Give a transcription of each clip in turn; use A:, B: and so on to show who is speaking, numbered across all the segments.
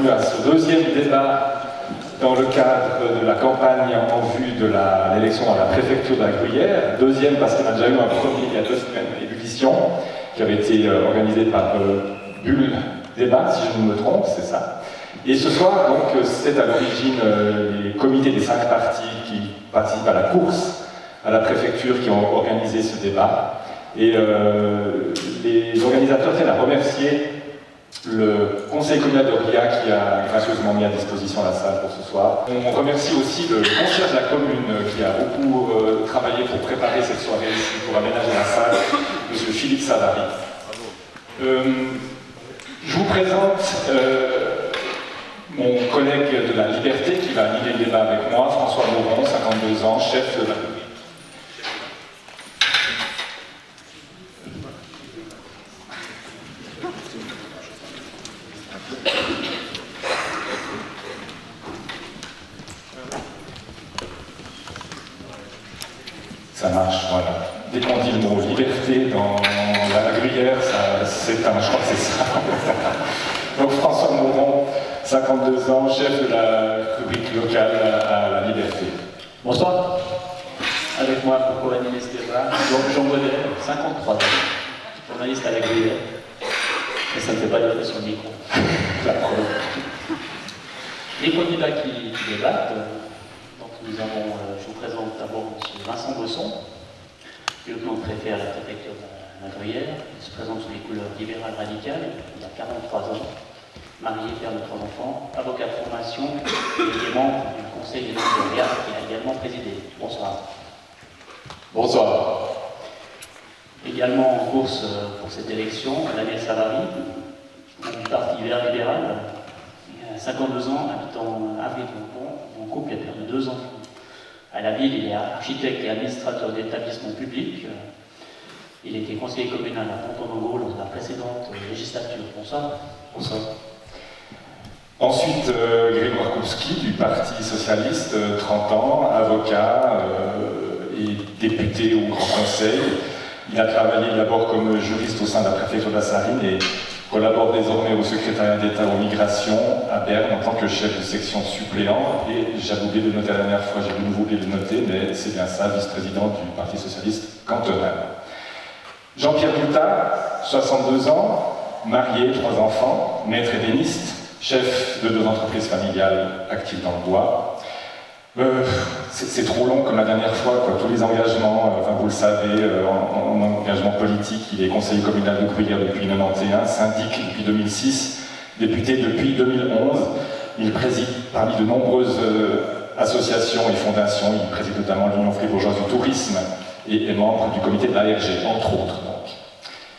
A: bienvenue à ce deuxième débat dans le cadre de la campagne en vue de l'élection à la préfecture de la Gruyère. Deuxième parce qu'on a déjà eu un premier il y a 2 semaines, Ébullition, qui avait été organisé par Bulle Débat, si je ne me trompe, c'est ça. Et ce soir, donc, c'est à l'origine les comités des 5 partis qui participent à la course à la préfecture qui ont organisé ce débat. Et les organisateurs tiennent à remercier le conseil communal d'Auria qui a gracieusement mis à disposition la salle pour ce soir. On remercie aussi le concierge de la commune qui a beaucoup travaillé pour préparer cette soirée ici, pour aménager la salle, M. Philippe Savary. Je vous présente mon collègue de la Liberté qui va animer le débat avec moi, François Mauron, 52 ans, chef de la commune. Ça marche, voilà. Dès qu'on dit le mot liberté dans la Gruyère, je crois que c'est ça. Donc François Mauron, 52 ans, chef de la rubrique locale à la Liberté.
B: Bonsoir. Avec moi pour animer ce débat, Jean Baudet, 53 ans, journaliste à la Gruyère. Et ça ne fait pas d'effet sur le micro. La preuve. Les candidats qui débattent, donc nous avons, je vous présente d'abord M. Vincent Bosson, lieutenant préfet à la préfecture de la Gruyère. Il se présente sous les couleurs libérales radicales, il a 43 ans, marié, père de 3 enfants, avocat de formation et membre du conseil de l'Auria qui a également présidé. Bonsoir.
A: Bonsoir.
B: Également en course pour cette élection, Daniel Savary, du parti vert libéral, 52 ans, habitant Avry-Pompon, en couple et père de 2 enfants. À la ville, il est architecte et administrateur d'établissements publics. Il était conseiller communal à Ponton-Nogo lors de la précédente législature. Bonsoir.
A: Bonsoir. Ensuite, Grégoire Koupski, du Parti Socialiste, 30 ans, avocat et député au Grand Conseil. Il a travaillé d'abord comme juriste au sein de la préfecture de la Sarine et collabore désormais au secrétariat d'État aux migrations à Berne en tant que chef de section suppléant. Et j'avais oublié de noter la dernière fois, j'ai de nouveau oublié de noter, mais c'est bien ça, vice-président du Parti Socialiste cantonal. Jean-Pierre Douta, 62 ans, marié, 3 enfants, maître ébéniste, chef de 2 entreprises familiales actives dans le bois. C'est trop long comme la dernière fois, quoi. Tous les engagements, enfin vous le savez, en engagement politique, il est conseiller communal de Gruyère depuis 1991, syndic depuis 2006, député depuis 2011. Il préside parmi de nombreuses associations et fondations, il préside notamment l'Union fribourgeoise du tourisme et est membre du comité de l'ARG, entre autres. Donc.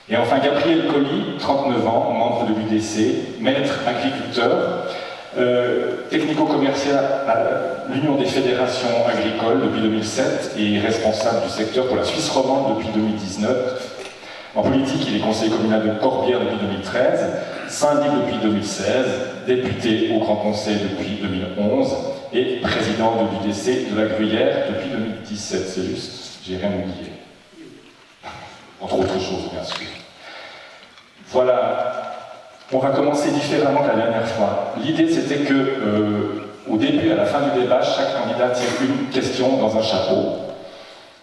A: Et enfin Gabriel Colli, 39 ans, membre de l'UDC, maître agriculteur, technico-commercial à l'Union des fédérations agricoles depuis 2007 et responsable du secteur pour la Suisse romande depuis 2019. En politique, il est conseiller communal de Corbière depuis 2013, syndic depuis 2016, député au Grand Conseil depuis 2011 et président de l'UDC de la Gruyère depuis 2017. C'est juste, j'ai rien oublié. Entre autres choses, bien sûr. Voilà. On va commencer différemment que la dernière fois. L'idée, c'était que, au début et à la fin du débat, chaque candidat tire une question dans un chapeau.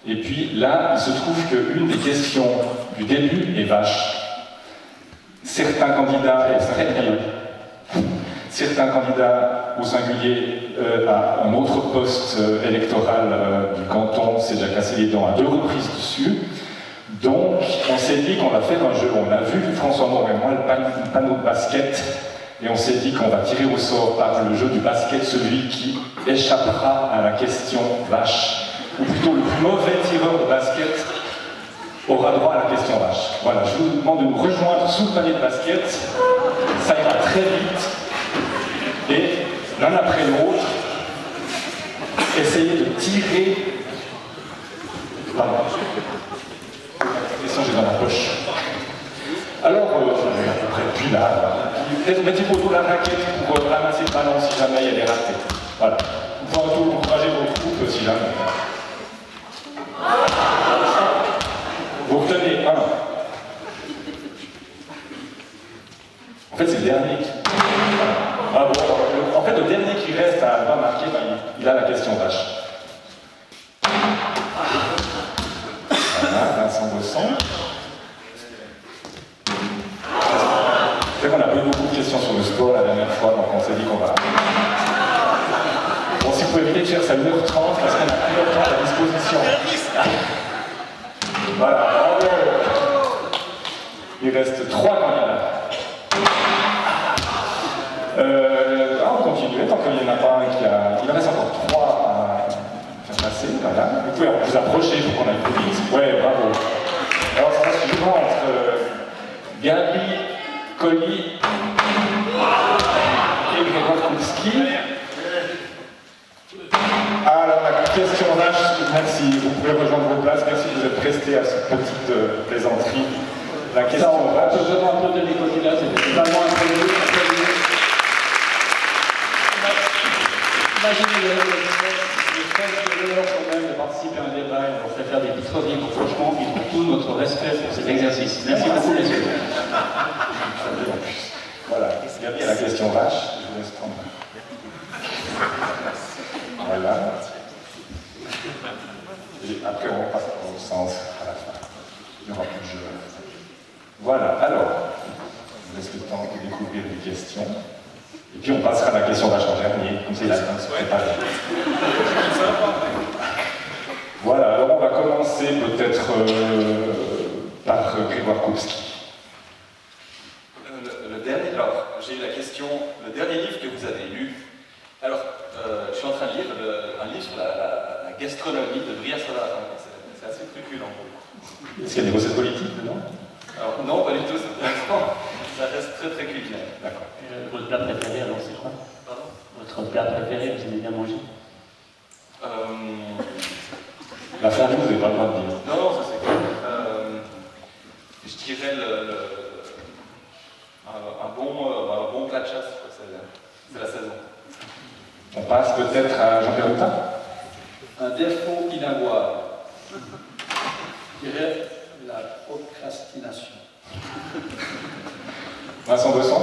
A: Et puis là, il se trouve qu'une des questions du début est vache. Certains candidats au singulier à un autre poste électoral du canton s'est déjà cassé les dents à 2 reprises dessus. Donc, on s'est dit qu'on va faire un jeu. On a vu, François Mauron et moi, le panneau de basket, et on s'est dit qu'on va tirer au sort par le jeu du basket celui qui échappera à la question vache. Ou plutôt, le plus mauvais tireur de basket aura droit à la question vache. Voilà, je vous demande de nous rejoindre sous le panier de basket. Ça ira très vite. Et l'un après l'autre, essayez de tirer... Pardon. J'ai dans ma poche. Alors, à peu près plus là. Mettez plutôt la raquette pour ramasser le ballon si jamais elle est ratée. Voilà. Vous pouvez encourager votre groupe si jamais. Vous retenez un. En fait, c'est le dernier qui. Bravo. Il a la question vache. Voilà, Vincent Bosson. C'est vrai qu'on a pas eu beaucoup de questions sur le sport la dernière fois, donc on s'est dit qu'on va... Bon, si vous pouvez éviter de faire ça à 1h30, parce qu'on a 1h30 à disposition. Voilà, bravo. Il reste 3 candidats. On continue, tant qu'il n'y en a pas un qui a... Il en reste encore 3 à faire passer, voilà. Vous pouvez vous approcher pour qu'on aille plus vite. Ouais, bravo. Alors, ça reste souvent entre Gabi, Colli et Grégoire Koulski. Alors, la question vache, merci. Vous pouvez rejoindre vos places. Merci de vous être prestés à cette petite plaisanterie. La question vache.
B: Je peux un peu de les candidats, c'est totalement imprévu. Imaginez le stress de l'heure quand même de participer à un débat et on fait faire des petites revues. Franchement, ils ont tout notre respect pour cet exercice. Merci beaucoup, messieurs.
A: Voilà, Gabi a la question vache. Je vous laisse prendre. Voilà. Et après, on passe au sens à la fin. Il n'y aura plus de jeu. Voilà, alors, je vous laisse le temps de découvrir les questions. Et puis on passera à la question vache en dernier, comme ça il a le temps de se préparer. Voilà, alors on va commencer peut-être par Grégoire Koulski.
C: Alors, j'ai eu la question, le dernier livre que vous avez lu. Alors, je suis en train de lire un livre sur la gastronomie de Bria Savard. C'est assez truculent.
A: Est-ce qu'il y a des recettes politiques dedans?
C: Alors, non, pas du tout, c'est intéressant. Ça reste très très culinaire.
A: D'accord.
B: Votre plat préféré, alors c'est quoi?
C: Pardon?
B: Votre plat préféré, vous aimez bien manger?
A: La fondue, vous n'avez pas le droit de dire.
C: Non, ça c'est cool. Je dirais un bon plat de chasse, c'est la saison.
A: On passe peut-être à Jean-Pierre Houtin.
D: Un défaut inavouable. Je dirais la procrastination.
A: Vincent Bosson.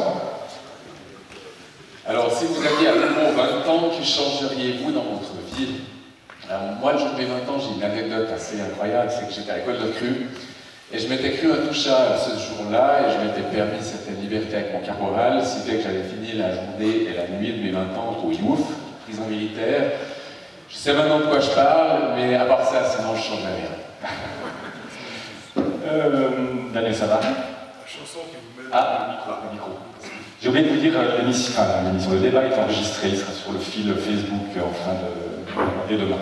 E: Alors, si vous aviez à nouveau 20 ans, que changeriez-vous dans votre vie? Alors, moi, le jour de mes 20 ans, j'ai une anecdote assez incroyable, c'est que j'étais à l'école de Cru, et je m'étais cru intouchable ce jour-là, et je m'étais permis certaines libertés avec mon caporal, ce qui fait que j'avais fini la journée et la nuit de mes 20 ans au Youf, prison militaire. Je sais maintenant de quoi je parle, mais à part ça, sinon je ne changerais rien.
A: Daniel Savard.
F: La chanson qui vous met
A: Le micro. J'ai oublié de vous dire, l'émission, le débat est enregistré, il sera sur le fil Facebook en fin dès demain.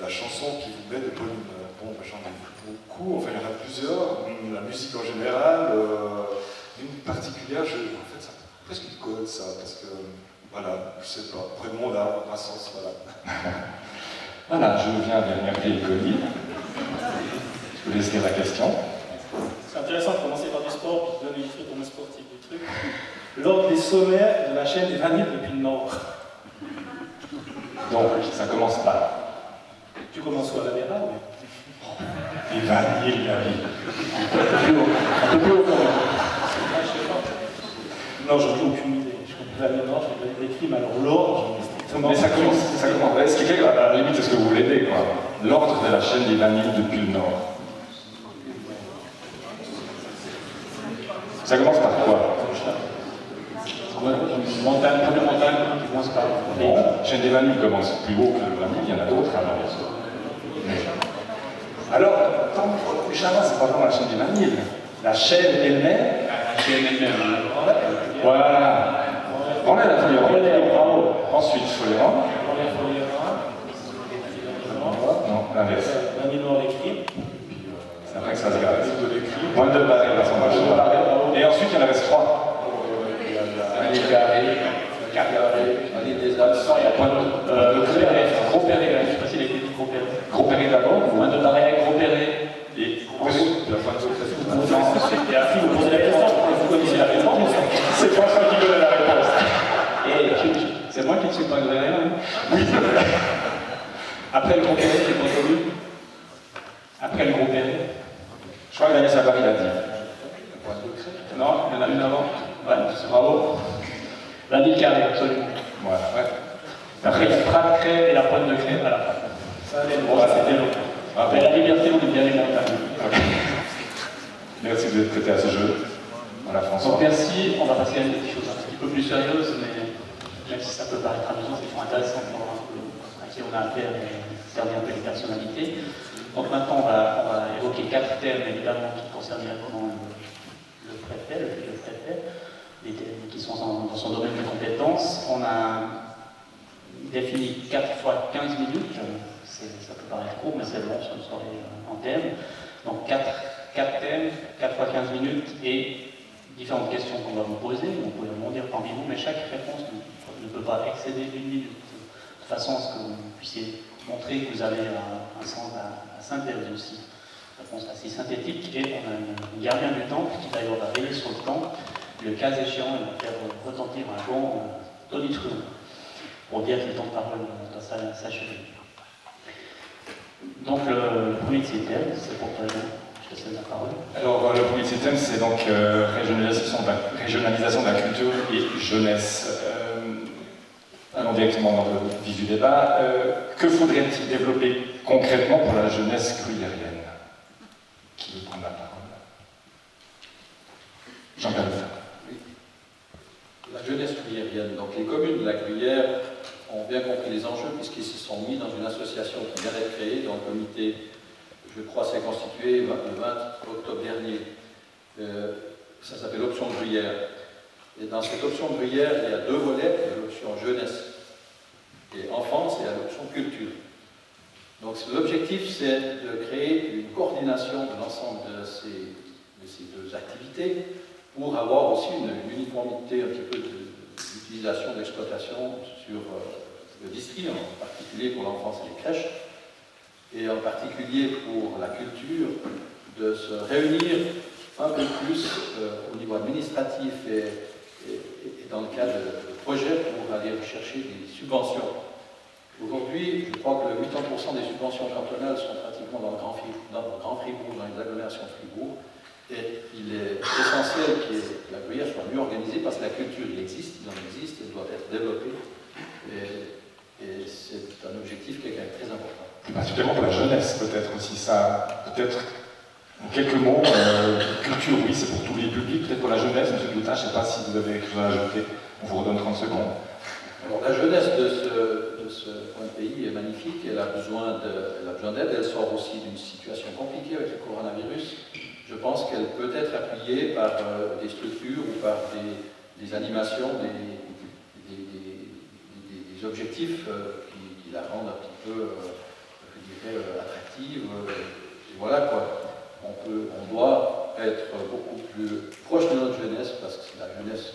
F: La chanson qui vous met de bonne humeur. Bon, j'en ai beaucoup, enfin il y en a plusieurs. La musique en général, une particulière, en fait, c'est presque une code ça, parce que, voilà, je sais pas, après mon âme, ma sens, voilà.
A: Voilà, je viens de Gabriel Colli. Je vous laisse lire la question.
G: C'est intéressant de commencer par du sport, puis de donner une truc au moins sportif du truc. L'ordre des sommets de la chaîne des vanilles depuis le Nord.
A: Donc, ça commence par
G: Tu commences où à la Vera, oui.
A: les vanilles, Gabi.
B: Un peu plus haut quand même.
G: Je sais pas. Non, j'en ai aucune idée. Je comprends la Nord, je connais des crimes, alors l'ordre, j'en ai strictement.
A: Mais ça commence. Expliquez à la limite ce que vous voulez dire, quoi. L'ordre de la chaîne des vanilles depuis le Nord. Ça commence par quoi?
B: Une montagne, première montagne qui commence par.
A: Bon, chaîne des vanilles commence plus haut que le vanille, il y en a d'autres alors. Alors, Java, c'est pas vraiment la chaîne des vanilles. La chaîne elle-même.
B: La chaîne elle-même.
A: Voilà. On est la folière. Bravo. Ensuite, folière.
G: Première folie
A: Non, l'inverse.
G: vanille noire écrit.
A: C'est après que ça se garde. Moins de barils à son marché. Et ensuite, il y en reste 3.
E: Allez, carré,
D: Allez, des accents, il y a
B: Point de Gros Perret, je ne sais pas s'il a été dit Gros Perret.
A: Gros Perret d'abord.
B: Point de Barret, Gros Perret.
A: Et ensuite, la fin de
G: Ensuite, et après, vous posez la question, vous connaissez la réponse.
A: c'est François qui donne la réponse.
B: Et c'est moi qui ne suis pas agréé, hein. Après le Gros Perret, c'est pas connu. Après le Gros Perret.
A: Je crois que Daniel Savary l'a dit.
B: Non, il y en a une avant. Ouais, bravo. La ville carrée, absolument.
A: Voilà, ouais.
B: Après, il y a Pratt Crème et la pointe de crème à la fin. Ça, c'était long.
A: Ah, bon.
B: Mais la liberté, on est bien les montagnes.
A: Merci de vous être prêté à ce jeu. Voilà, François.
B: Donc merci, on va passer à des choses un petit peu plus sérieuses, mais même si ça peut paraître amusant, c'est intéressant pour voir à qui on a affaire et cerner un peu les personnalités. Donc maintenant, on va évoquer 4 thèmes, évidemment, qui concernent directement le préfet, le préfet, des thèmes qui sont dans son domaine de compétences. On a défini 4 fois 15 minutes, ça peut paraître court, mais c'est long sur une soirée en thème. Donc 4 thèmes, 4 fois 15 minutes et différentes questions qu'on va vous poser. Vous pouvez rebondir parmi vous, mais chaque réponse ne peut pas excéder 1 minute. De façon à ce que vous puissiez montrer que vous avez un sens à synthèse aussi. Réponse assez synthétique et on a une gardien du temps qui d'ailleurs va veiller sur le temps. Le cas échéant, il va faire retentir un bon tonitruant pour dire que le temps de parole doit s'achever. Donc le premier de ces thèmes, c'est pour toi, je te cède la parole.
A: Alors, le premier thème, c'est donc régionalisation de la culture et jeunesse. Allons directement dans le vif du débat. Que faudrait-il développer concrètement pour la jeunesse gruyérienne? Qui veut prendre la parole? Jean-Pierre Lefebvre.
D: Oui. La jeunesse gruyérienne. Donc les communes de la Gruyère ont bien compris les enjeux puisqu'ils se sont mis dans une association qui vient d'être créée, dont le comité, je crois, s'est constitué le 20 octobre dernier. Ça s'appelle Option Gruyère. Et dans cette option Gruyère, il y a 2 volets. Il y a l'option jeunesse et enfance et l'option culture. Donc l'objectif, c'est de créer une coordination de l'ensemble de ces 2 activités pour avoir aussi une uniformité un petit peu d'utilisation, d'exploitation sur le district, en particulier pour l'enfance et les crèches, et en particulier pour la culture, de se réunir un peu plus au niveau administratif et dans le cadre de projets pour aller rechercher des subventions. Aujourd'hui, je crois que 80% des subventions cantonales sont pratiquement dans le Grand Fribourg, dans les agglomérations de Fribourg. Et il est essentiel que la Gruyère soit mieux organisée parce que la culture, il en existe, elle doit être développée. Et c'est un objectif qui est quand même très important.
A: Et particulièrement pour la jeunesse, peut-être aussi. Ça, peut-être, en quelques mots, culture, oui, c'est pour tous les publics. Peut-être pour la jeunesse, M. Goutin, je ne sais pas si vous avez quelque chose à ajouter. On vous redonne 30 secondes.
D: Alors, la jeunesse de ce coin de pays est magnifique, elle a besoin d'aide, elle sort aussi d'une situation compliquée avec le coronavirus. Je pense qu'elle peut être appuyée par des structures ou par des animations, des objectifs qui la rendent un petit peu, je dirais, attractive. Et voilà quoi. On doit être beaucoup plus proche de notre jeunesse parce que c'est la jeunesse.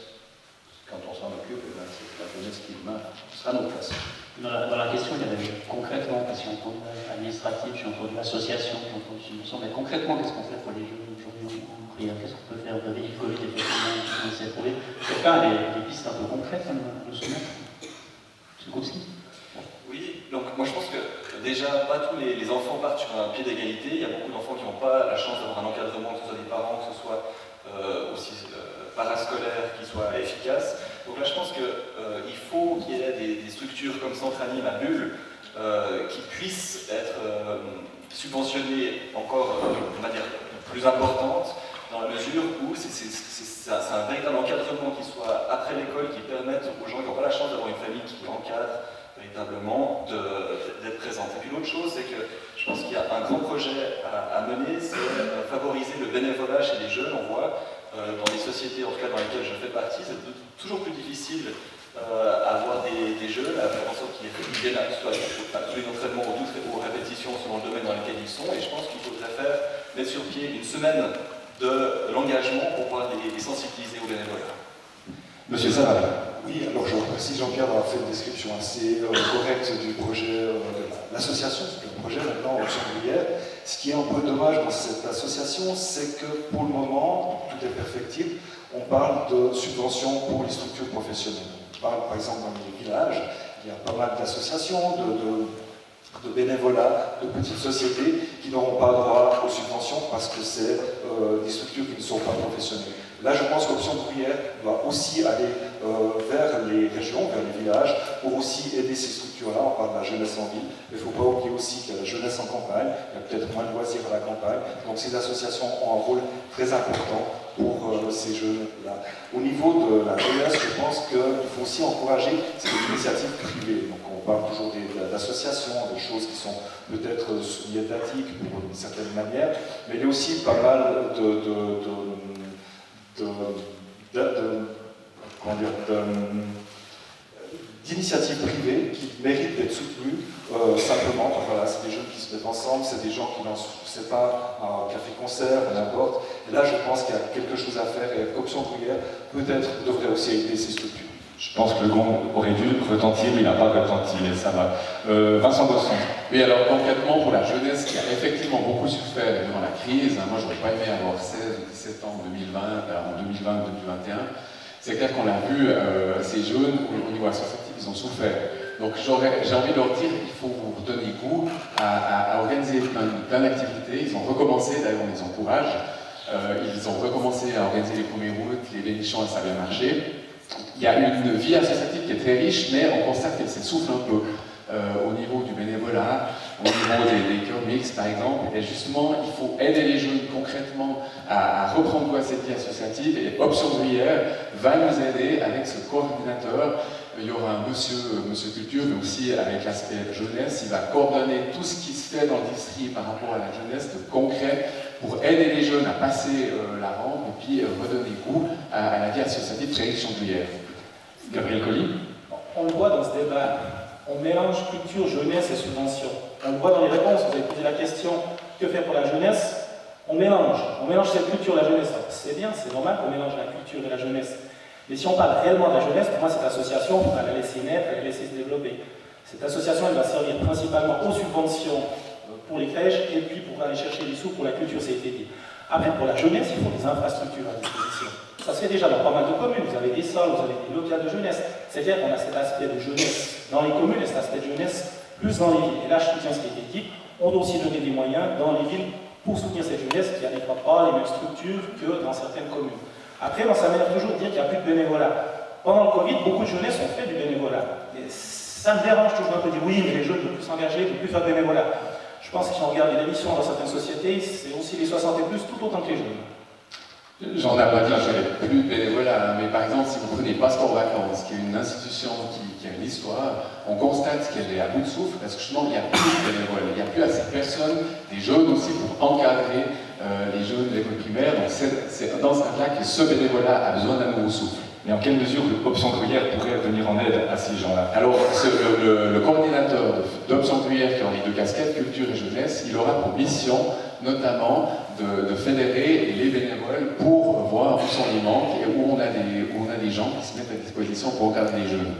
D: Quand on s'en occupe, c'est la jeunesse qui demain sera notre place.
B: Dans la question, il y avait concrètement, parce qu'il y a un administratif, j'ai entendu l'association, j'ai entendu subvention, mais concrètement, qu'est-ce qu'on fait pour les jeunes aujourd'hui en prière? Qu'est-ce qu'on peut faire? Vous avez dit Covid, effectivement, on s'est trouvé. Quelqu'un a des pistes un peu concrètes à nous soumettre? C'est comme si.
C: Oui, donc moi je pense que déjà, pas tous les enfants partent sur un pied d'égalité. Il y a beaucoup d'enfants qui n'ont pas la chance d'avoir un encadrement, que ce soit des parents, que ce soit aussi parascolaire qui soit efficace. Donc là, je pense qu'il faut qu'il y ait des structures comme Centranime à Bulle qui puissent être subventionnées encore, on va dire, plus importantes, dans la mesure où c'est un véritable encadrement qui soit après l'école, qui permette aux gens qui n'ont pas la chance d'avoir une famille qui encadre véritablement d'être présente. Et puis l'autre chose, c'est que je pense qu'il y a un grand projet à mener, c'est favoriser le bénévolat chez les jeunes. On voit dans les sociétés, en tout cas dans lesquelles je fais partie, c'est toujours plus difficile à avoir des jeunes, à faire en sorte qu'ils viennent soit tous les entraînements ou aux répétitions selon le domaine dans lequel ils sont. Et je pense qu'il faudrait mettre sur pied une semaine de l'engagement pour pouvoir les sensibiliser au bénévolat.
A: Monsieur Savary.
F: Oui, alors je remercie Jean-Pierre d'avoir fait une description assez correcte du projet de l'association, c'est le projet maintenant Option Gruyère. Ce qui est un peu dommage dans cette association, c'est que pour le moment, tout est perfectible, on parle de subventions pour les structures professionnelles. On parle par exemple dans les villages, il y a pas mal d'associations, de bénévolat, de petites sociétés qui n'auront pas droit aux subventions parce que c'est des structures qui ne sont pas professionnelles. Là, je pense qu'Option Gruyère doit aussi aller vers les régions, vers les villages, pour aussi aider ces structures-là. On parle de la jeunesse en ville, mais il ne faut pas oublier aussi qu'il y a la jeunesse en campagne, il y a peut-être moins de loisirs à la campagne, donc ces associations ont un rôle très important pour ces jeunes-là. Au niveau de la jeunesse, je pense qu'il faut aussi encourager ces initiatives privées. Donc on parle toujours d'associations, des choses qui sont peut-être semi-étatiques pour une certaine manière, mais il y a aussi pas mal d'initiatives privées qui méritent d'être soutenues simplement. Voilà, c'est des jeunes qui se mettent ensemble, c'est des gens qui lancent, je ne sais pas, un café-concert, n'importe. Et là, je pense qu'il y a quelque chose à faire et Option Bruyère, peut-être, devrait aussi aider ces structures.
A: Je pense que le gong aurait dû retentir, mais il n'a pas retenti, et ça va. Vincent Bosson.
E: Oui, alors concrètement, pour la jeunesse qui a effectivement beaucoup souffert durant la crise, moi j'aurais pas aimé avoir 16 ou 17 ans en 2020-2021, c'est clair qu'on l'a vu, ces jeunes, au niveau associatif, ils ont souffert. Donc j'ai envie de leur dire qu'il faut vous donner goût à organiser plein d'activités. Ils ont recommencé, d'ailleurs on les encourage, ils ont recommencé à organiser les premiers routes, les bénichons, et ça a bien marché. Il y a une vie associative qui est très riche, mais on constate qu'elle s'essouffle un peu au niveau du bénévolat, au niveau des cœurs mixtes par exemple. Et justement, il faut aider les jeunes concrètement à reprendre goût à cette vie associative. Et Option Bruyère va nous aider avec ce coordinateur. Il y aura un monsieur Culture, mais aussi avec l'aspect jeunesse. Il va coordonner tout ce qui se fait dans le district par rapport à la jeunesse, de concret, pour aider les jeunes à passer la rampe et puis redonner goût à la vie associative très riche en Bruyère.
A: Gabriel Colli.
G: On le voit dans ce débat, on mélange culture, jeunesse et subvention. On le voit dans les réponses, vous avez posé la question, que faire pour la jeunesse? On mélange cette culture et la jeunesse. C'est bien, c'est normal qu'on mélange la culture et la jeunesse. Mais si on parle réellement de la jeunesse, pour moi cette association, on va la laisser naître, elle va la laisser se développer. Cette association, elle va servir principalement aux subventions pour les crèches et puis pour aller chercher des sous pour la culture, ça a été dit. Après, pour la jeunesse, il faut des infrastructures à disposition. Ça se fait déjà dans pas mal de communes. Vous avez des salles, vous avez des locales de jeunesse. C'est-à-dire qu'on a cet aspect de jeunesse dans les communes et cet aspect de jeunesse plus dans les villes. Et là, je soutiens ce qui a été dit. On doit aussi donner des moyens dans les villes pour soutenir cette jeunesse qui n'a pas les mêmes structures que dans certaines communes. Après, moi, ça m'énerve toujours de dire qu'il n'y a plus de bénévolat. Pendant le Covid, beaucoup de jeunesse ont fait du bénévolat. Et ça me dérange toujours un peu de dire oui, mais les jeunes ne veulent plus s'engager, ne veulent plus faire de bénévolat. Je pense que si on regarde les émissions dans certaines sociétés, c'est aussi les 60 et plus tout autant que les jeunes.
E: J'en ai pas dit, j'avais plus de bénévolat, mais par exemple, si vous prenez Passeport Vacances, qui est une institution qui a une histoire, on constate qu'elle est à bout de souffle parce que justement, il n'y a plus de bénévoles, il n'y a plus assez de personnes, des jeunes aussi pour encadrer les jeunes de l'école primaire. Donc c'est dans ce cadre-là que ce bénévolat a besoin d'un nouveau souffle.
A: Mais en quelle mesure Option Bruyère pourrait venir en aide à ces gens-là?
E: Alors, le coordinateur d'Option Bruyère, qui a les deux casquettes, culture et jeunesse, il aura pour mission notamment de fédérer les bénévoles pour voir où sont les manques et où on a des gens qui se mettent à disposition pour encadrer les jeunes.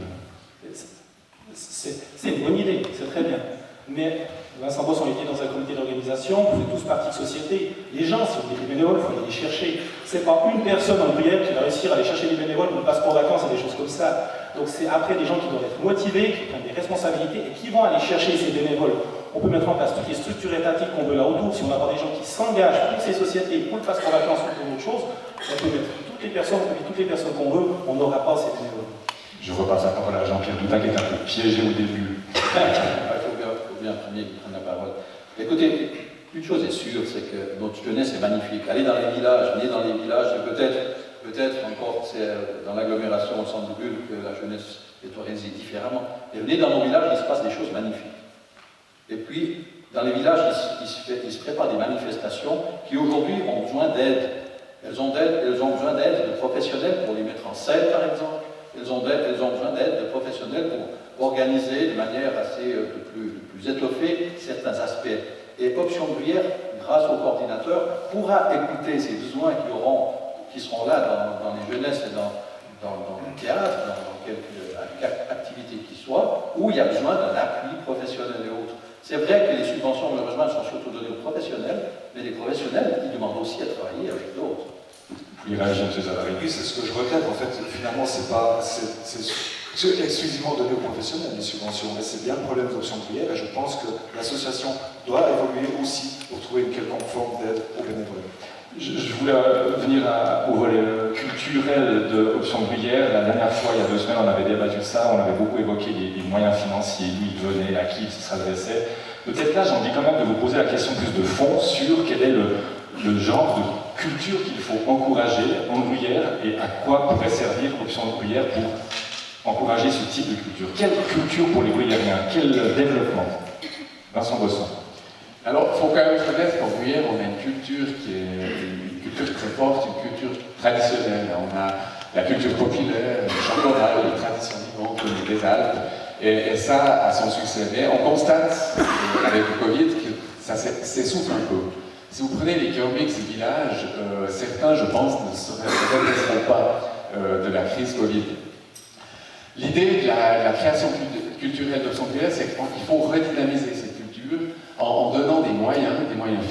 G: C'est une bonne idée, c'est très bien. Mais Vincent Boss, on était dans un comité d'organisation, vous faites tous partie de société. Les gens, si vous voulez des bénévoles, il faut aller les chercher. C'est pas une personne en Bruyère qui va réussir à aller chercher des bénévoles pour le passeport vacances et des choses comme ça. Donc c'est après des gens qui doivent être motivés, qui prennent des responsabilités et qui vont aller chercher ces bénévoles. On peut mettre en place toutes les structures étatiques qu'on veut là autour. Si on a des gens qui s'engagent pour ces sociétés, pour le passeport vacances ou pour autre chose, on peut mettre toutes les personnes qu'on veut, on n'aura pas ces bénévoles.
A: Je repasse la parole à Jean-Pierre Douta qui est un peu piégé au début.
D: Il faut bien un premier qui prenne la parole. Écoutez, une chose est sûre, c'est que notre jeunesse est magnifique. Allez dans les villages, venez dans les villages, et peut-être encore c'est dans l'agglomération, au centre de Bulle, que la jeunesse est organisée différemment. Et venez dans nos villages, il se passe des choses magnifiques. Et puis, dans les villages, il se prépare des manifestations qui aujourd'hui ont besoin d'aide. Elles ont besoin d'aide de professionnels pour les mettre en scène, par exemple. Elles ont besoin d'aide de professionnels pour organiser de manière assez plus étoffée certains aspects. Et Option Bruyère, grâce au coordinateur, pourra écouter ces besoins qui seront là dans les jeunesses et dans le théâtre, dans quelque activité qui soit, où il y a besoin d'un appui professionnel et autres. C'est vrai que les subventions, malheureusement, sont surtout données aux professionnels, mais les professionnels, ils demandent aussi à travailler avec d'autres.
A: Vous voulez réagir, M. Zavary?
F: Oui, c'est ce que je regrette. En fait, finalement, c'est exclusivement donné aux professionnels, les subventions. Mais c'est bien le problème d'Option Bruyère, et je pense que l'association doit évoluer aussi pour trouver une quelconque forme d'aide aux bénévoles.
A: Je voulais venir au volet culturel de Option Bruyère. La dernière fois, il y a 2 semaines, on avait débattu de ça, on avait beaucoup évoqué les moyens financiers, d'où ils venaient, à qui ils s'adressaient. Peut-être là, j'ai envie quand même de vous poser la question plus de fond sur quel est le genre de culture qu'il faut encourager en Bruyère et à quoi pourrait servir Option Bruyère pour encourager ce type de culture. Quelle culture pour les Bruyériens? Quel développement? Vincent Bosson.
E: Alors, il faut quand même reconnaître qu'en Bruyère, on a une culture qui est une culture très forte, une culture traditionnelle. On a la culture populaire, le chant choral, les traditions vivantes, les Alpes, et ça a son succès. Mais on constate, avec le Covid, que ça s'essouffle un peu. Si vous prenez les Kermix des villages, certains, je pense, ne se redresseront pas de la crise Covid. L'idée de la création culturelle d'Option Bruyère, c'est qu'il faut redynamiser cette culture en donnant des moyens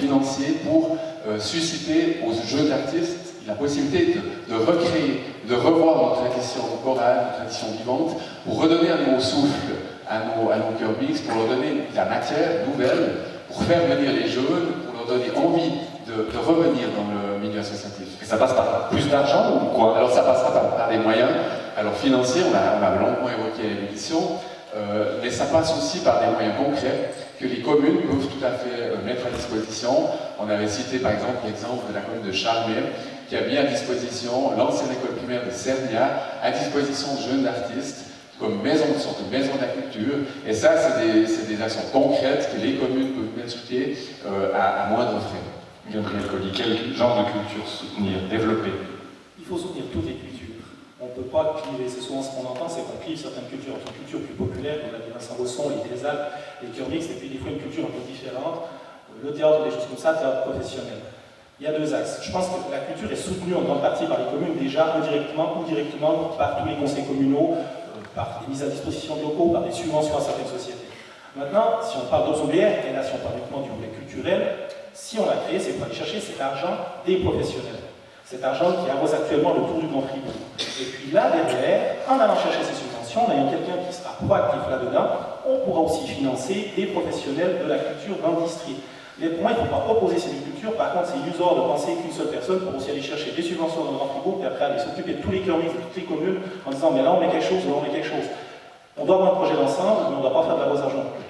E: financiers pour susciter aux jeunes artistes la possibilité de recréer, de revoir nos traditions chorales, nos traditions vivantes, pour redonner un nouveau souffle à nos Kermix, pour leur donner de la matière nouvelle, pour faire venir les jeunes, pour leur donner envie de revenir dans le milieu associatif.
A: Et ça passe par plus d'argent ou quoi?
E: Alors ça passera par des moyens financiers, on a longuement évoqué à l'émission, mais ça passe aussi par des moyens concrets que les communes peuvent tout à fait mettre à disposition. On avait cité par exemple l'exemple de la commune de Charmey, qui a mis à disposition l'ancienne école primaire de Cernia, à disposition de jeunes artistes, comme une sorte de maison de la culture. Et ça, c'est des actions concrètes que les communes peuvent mettre sur pied à moindre frais.
A: Gabriel Colli, quel genre de culture soutenir, développer?
G: Il faut soutenir toutes les cultures. On ne peut pas cliver, c'est souvent ce qu'on entend, c'est qu'on clive certaines cultures entre une culture plus populaire, comme l'a dit Vincent Bosson, les Alpes, les Kermix, et puis des fois une culture un peu différente, le théâtre, des choses comme ça, théâtre professionnel. Il y a 2 axes. Je pense que la culture est soutenue en grande partie par les communes, déjà indirectement ou directement par tous les conseils communaux, par des mises à disposition de locaux, par des subventions à certaines sociétés. Maintenant, si on parle d'Option Bruyère, et là si on parle uniquement du volet culturel, si on l'a créé, c'est pour aller chercher cet argent des professionnels. Cet argent qui arrose actuellement le tour du Grand Fribourg. Et puis là, derrière, en allant chercher ces subventions, en ayant quelqu'un qui sera proactif là-dedans, on pourra aussi financer des professionnels de la culture dans le district. Mais pour moi, il ne faut pas opposer ces deux cultures. Par contre, c'est illusoire de penser qu'une seule personne pour aussi aller chercher des subventions dans le Grand Fribourg, puis après aller s'occuper de tous les Kermix, de toutes les communes, en disant mais là on met quelque chose, là on met quelque chose. On doit avoir un projet d'ensemble, mais on ne doit pas faire de l'arrosage non plus.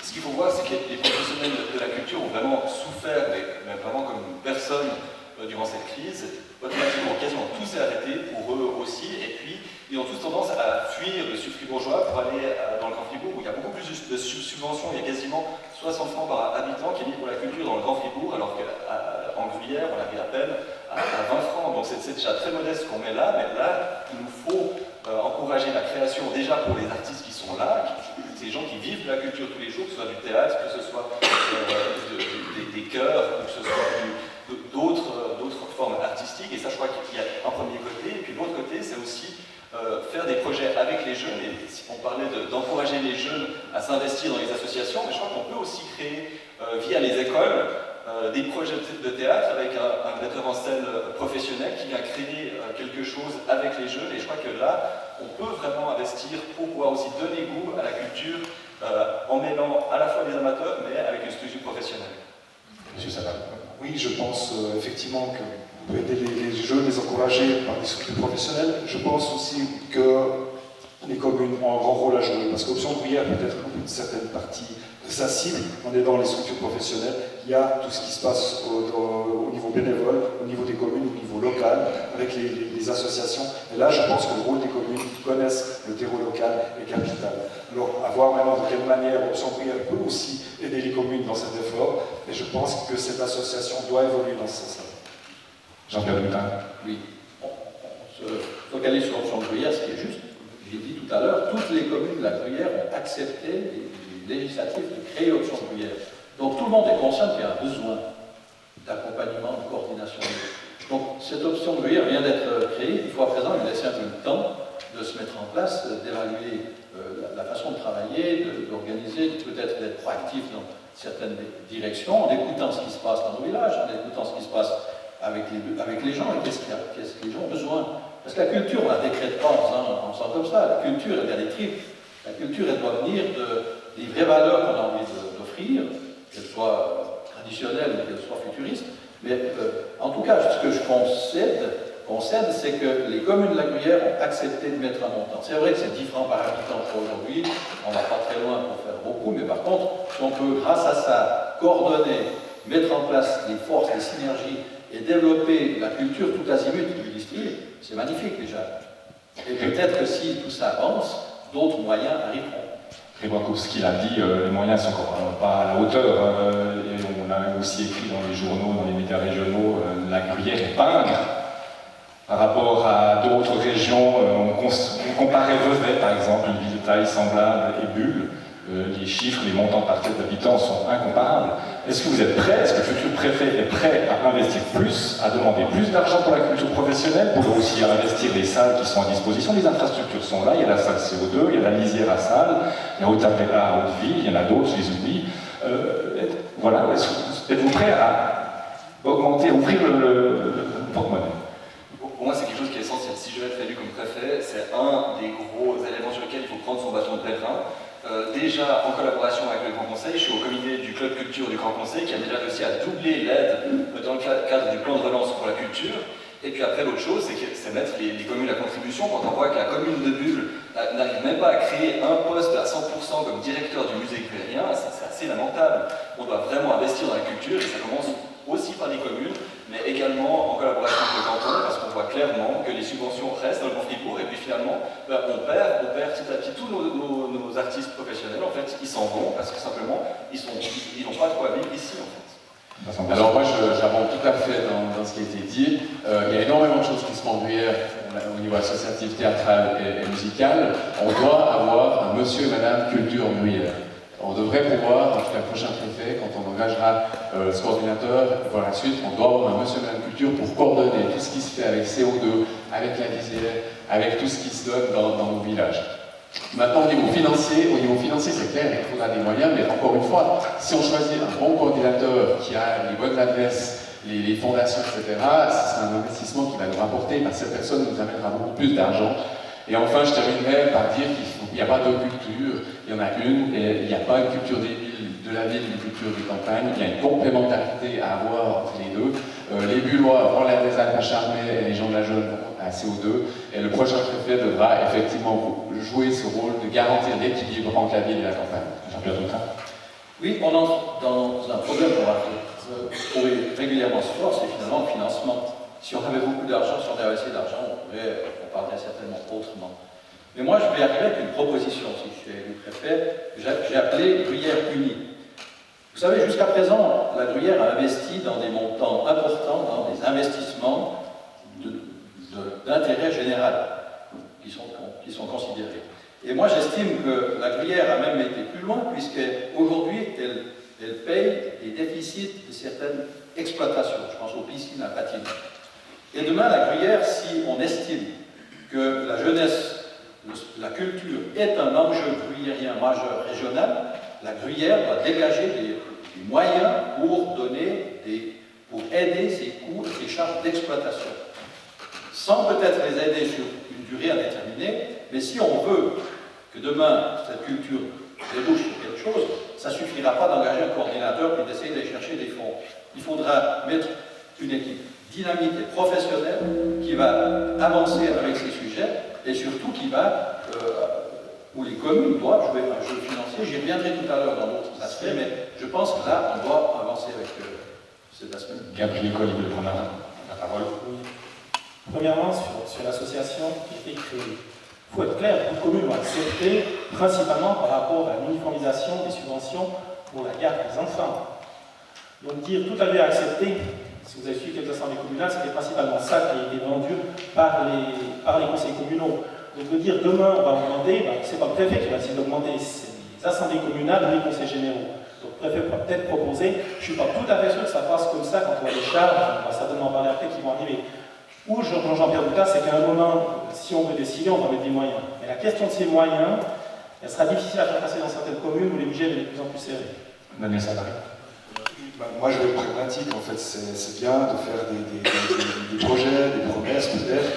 C: Ce qu'il faut voir, c'est que les professionnels de la culture ont vraiment souffert, mais vraiment comme personne durant cette crise. Automatiquement, quasiment tout s'est arrêté pour eux aussi, et puis ils ont tous tendance à fuir le sud fribourgeois pour aller dans le Grand Fribourg, où il y a beaucoup plus de subventions, il y a quasiment 60 francs par habitant qui est mis pour la culture dans le Grand Fribourg, alors qu'en Gruyère, on arrive à peine à 20 francs. Donc c'est déjà très modeste qu'on met là, mais là, il nous faut encourager la création déjà pour les artistes qui sont là, ces gens qui vivent de la culture tous les jours, que ce soit du théâtre, que ce soit des chœurs, que ce soit d'autres formes artistiques. Et ça, je crois qu'il y a un premier côté. Et puis l'autre côté, c'est aussi faire des projets avec les jeunes. Et si on parlait d'encourager les jeunes à s'investir dans les associations, mais je crois qu'on peut aussi créer, via les écoles, des projets de théâtre avec un metteur en scène professionnel qui vient créer quelque chose avec les jeunes. Et je crois que là, on peut vraiment investir pour pouvoir aussi donner goût à la culture en mêlant à la fois des amateurs, mais avec une structure professionnelle.
A: Monsieur Saval.
F: Oui, je pense effectivement qu'on peut aider les jeunes, les encourager par des structures professionnelles. Je pense aussi que les communes ont un grand rôle à jouer, parce qu'Option Bruyère peut être une certaine partie de sa cible. On est dans les structures professionnelles, il y a tout ce qui se passe au niveau bénévole, au niveau des communes, au niveau local, avec les associations. Et là, je pense que le rôle des communes qui connaissent le terreau local est capital. Alors, à voir maintenant de quelle manière Option Bruyère peut aussi aider les communes dans cet effort, et je pense que cette association doit évoluer dans ce sens-là.
A: Jean-Pierre Boutin.
D: Oui, on se focalise sur Option Bruyère, ce qui est juste. J'ai dit tout à l'heure, toutes les communes de la Gruyère ont accepté les législatives de créer Option Bruyère. Donc tout le monde est conscient qu'il y a un besoin d'accompagnement, de coordination. Donc cette Option Bruyère vient d'être créée, il faut à présent lui laisser un peu de temps de se mettre en place, d'évaluer la façon de travailler, d'organiser, peut-être d'être proactif dans certaines directions, en écoutant ce qui se passe dans nos villages, en écoutant ce qui se passe avec les gens, et qu'est-ce que les gens ont besoin. Parce que la culture, on ne la décrète pas en faisant comme ça. La culture, elle vient des tripes. La culture, elle doit venir des vraies valeurs qu'on a envie d'offrir, qu'elles soient traditionnelle ou qu'elle soit futuriste. Mais en tout cas, ce que je concède, c'est que les communes de la Gruyère ont accepté de mettre un montant. C'est vrai que c'est 10 francs par habitant aujourd'hui, on ne va pas très loin pour faire beaucoup, mais par contre, si on peut, grâce à ça, coordonner, mettre en place les forces, les synergies et développer la culture tout azimut du district, c'est magnifique déjà. Et peut-être que si tout ça avance, d'autres moyens arriveront.
A: Rybakowski l'a dit, les moyens ne sont encore pas à la hauteur. Et on a aussi écrit dans les journaux, dans les médias régionaux, la Gruyère est pingre. Par rapport à d'autres régions, on comparait Vevey par exemple, une ville de taille semblable, et Bulle. Les chiffres, les montants par tête d'habitants sont incomparables. Est-ce que vous êtes prêt, est-ce que le futur préfet est prêt à investir plus, à demander plus d'argent pour la culture professionnelle, pour aussi investir les salles qui sont à disposition? Les infrastructures sont là, il y a la salle CO2, il y a la lisière à salle, il y a Haute-Avella à Hauteville, il y en a d'autres, je les oublie. Voilà, êtes-vous prêt à augmenter, à ouvrir le porte-monnaie?
C: Pour moi, c'est quelque chose qui est essentiel. Si je vais être élu comme préfet, c'est un des gros éléments sur lesquels il faut prendre son bâton de pèlerin. Déjà, en collaboration avec le Grand Conseil, je suis au comité du Club Culture du Grand Conseil qui a déjà réussi à doubler l'aide dans le cadre du plan de relance pour la culture. Et puis après, l'autre chose, c'est mettre les communes à contribution. Quand on voit que la commune de Bulle n'arrive même pas à créer un poste à 100% comme directeur du musée gruyérien, c'est assez lamentable. On doit vraiment investir dans la culture et ça commence aussi par les communes, mais également en collaboration avec le canton, parce qu'on voit clairement que les subventions restent dans le Grand Fribourg et puis finalement, on perd petit à petit tous nos artistes professionnels. En fait, ils s'en vont parce que simplement, ils n'ont pas de quoi vivre ici en fait.
E: Alors moi, j'abonde tout à fait dans ce qui a été dit. Il y a énormément de choses qui se font en Gruyère au niveau associatif, théâtral et musical. On doit avoir un monsieur et madame culture en Gruyère. On devrait pouvoir, en tout cas le prochain préfet, quand on engagera ce coordinateur, par la suite, on doit avoir un monsieur et madame culture pour coordonner tout ce qui se fait avec CO2, avec la lisière, avec tout ce qui se donne dans nos villages. Maintenant, au niveau financier, c'est clair, il faudra des moyens, mais encore une fois, si on choisit un bon coordinateur qui a les bonnes adresses, les fondations, etc., ce sera un investissement qui va nous rapporter, parce que cette personne nous amènera beaucoup plus d'argent. Et enfin, je terminerai par dire qu'il n'y a pas deux cultures, il y en a une, et il n'y a pas une culture des villes, de la ville, une culture des campagnes, il y a une complémentarité à avoir entre les deux. Les Bullois vont l'air des Alpes à Charmey et les gens de la Jeune à CO2, et le prochain préfet devra effectivement jouer ce rôle de garantir l'équilibre entre la ville et la campagne.
A: Jean-Pierre Doutin.
D: Oui, on entre dans un problème qu'on va trouver régulièrement ce soir, c'est finalement le financement. Si on avait beaucoup d'argent, si on avait assez d'argent, on parlerait certainement autrement. Mais moi, je vais arriver avec une proposition, si je suis élu préfet, j'ai appelé Gruyère Unie. Vous savez, jusqu'à présent, la Gruyère a investi dans des montants importants, dans des investissements d'intérêt général qui sont considérés. Et moi, j'estime que la Gruyère a même été plus loin, puisqu'aujourd'hui, elle paye les déficits de certaines exploitations. Je pense aux piscines à patinage. Et demain, la Gruyère, si on estime que la jeunesse, la culture est un enjeu gruyérien majeur régional, la Gruyère doit dégager des moyens pour aider ses coûts et ses charges d'exploitation. Sans peut-être les aider sur une durée indéterminée, mais si on veut que demain, cette culture débouche sur quelque chose, ça ne suffira pas d'engager un coordinateur et d'essayer d'aller chercher des fonds. Il faudra mettre une équipe dynamique et professionnelle qui va avancer avec ces sujets et surtout où les communes doivent jouer un jeu financier. J'y reviendrai tout à l'heure dans d'autres aspects, mais je pense que là, on doit avancer avec cet aspect.
A: Gabriel Colli veut prendre la parole.
G: Premièrement, sur l'association qui a été créée. Il faut être clair, toutes les communes ont accepté, principalement par rapport à l'uniformisation des subventions pour la garde des enfants. Donc dire tout avait accepté, si vous avez suivi quelques assemblées communales, c'était principalement ça qui a été vendu par les conseils communaux. Donc de dire demain on va augmenter, c'est pas le préfet qui va essayer d'augmenter, c'est les assemblées communales ou les conseils généraux. Donc le préfet pourra peut-être proposer, je ne suis pas tout à fait sûr que ça passe comme ça quand on voit les charges, on va certainement en parler après qui vont arriver. Ou Jean-Pierre Doutin, c'est qu'à un moment, si on veut décider, on va mettre des moyens. Mais la question de ces moyens, elle sera difficile à faire passer dans certaines communes où les budgets sont de plus en plus serrés.
A: Daniel Sadari.
F: Moi, je vais être pragmatique, en fait. C'est bien de faire des projets, des promesses, peut-être.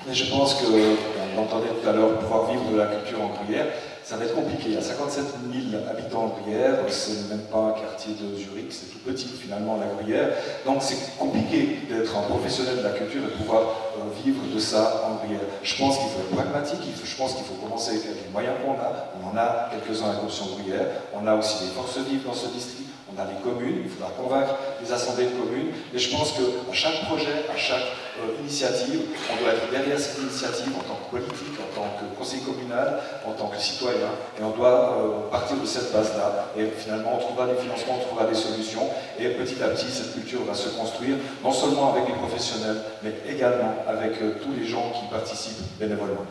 F: Mais je pense qu'on entendait tout à l'heure pouvoir vivre de la culture en Gruyère. ça va être compliqué. Il y a 57 000 habitants en Gruyère, c'est même pas un quartier de Zurich, c'est tout petit finalement la Gruyère. Donc c'est compliqué d'être un professionnel de la culture et de pouvoir vivre de ça en Gruyère. Je pense qu'il faut être pragmatique, je pense qu'il faut commencer avec les moyens qu'on a. On en a quelques-uns à l'option Gruyère, on a aussi des forces vives dans ce district. On a les communes, il faudra convaincre les assemblées de communes, et je pense qu'à chaque projet, à chaque initiative, on doit être derrière cette initiative en tant que politique, en tant que conseil communal, en tant que citoyen, et on doit partir de cette base-là, et finalement on trouvera des financements, on trouvera des solutions, et petit à petit cette culture va se construire, non seulement avec les professionnels, mais également avec tous les gens qui participent bénévolement.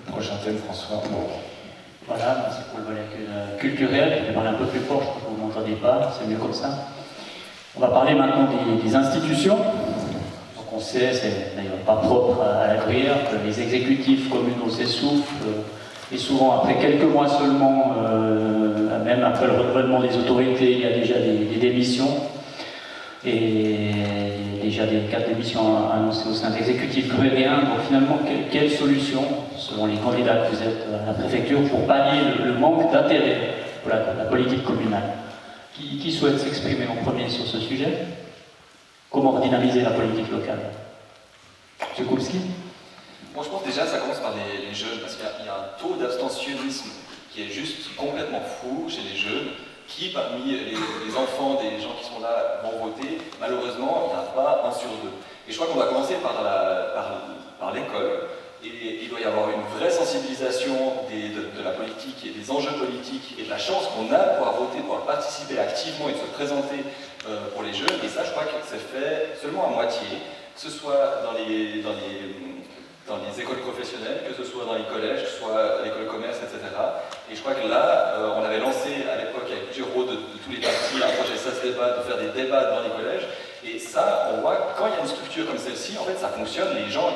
A: Le prochain thème, François.
B: Voilà, c'est pour le volet culturel. Je vais parler un peu plus fort, je crois que vous ne m'entendez pas, c'est mieux comme ça. On va parler maintenant des institutions. Donc on sait, c'est d'ailleurs pas propre à la Gruyère, que les exécutifs communaux s'essoufflent, et souvent après quelques mois seulement, même après le renouvellement des autorités, il y a déjà des démissions. Et déjà des cas de démission annoncés au sein de l'exécutif gruyérien. Donc finalement, quelle solution, selon les candidats que vous êtes à la préfecture, pour pallier le manque d'intérêt pour la politique communale? Qui souhaite s'exprimer en premier sur ce sujet? Comment redynamiser la politique locale? M. Kulski?
C: Moi je pense déjà ça commence par les jeunes, parce qu'il y a un taux d'abstentionnisme qui est juste complètement fou chez les jeunes, qui parmi les enfants des gens qui sont là vont voter, malheureusement il n'y en a pas 1 sur 2. Et je crois qu'on va commencer par l'école, et il doit y avoir une vraie sensibilisation de la politique et des enjeux politiques et de la chance qu'on a de pouvoir voter, de pouvoir participer activement et de se présenter pour les jeunes. Et ça je crois que c'est fait seulement à moitié, que ce soit dans les écoles professionnelles, que ce soit dans les collèges, que ce soit à l'école de commerce, etc. Et je crois que là, on avait lancé à l'époque avec Giro de tous les partis un projet SAS Débat, de faire des débats dans les collèges. Et ça, on voit, quand il y a une structure comme celle-ci, en fait, ça fonctionne, les gens,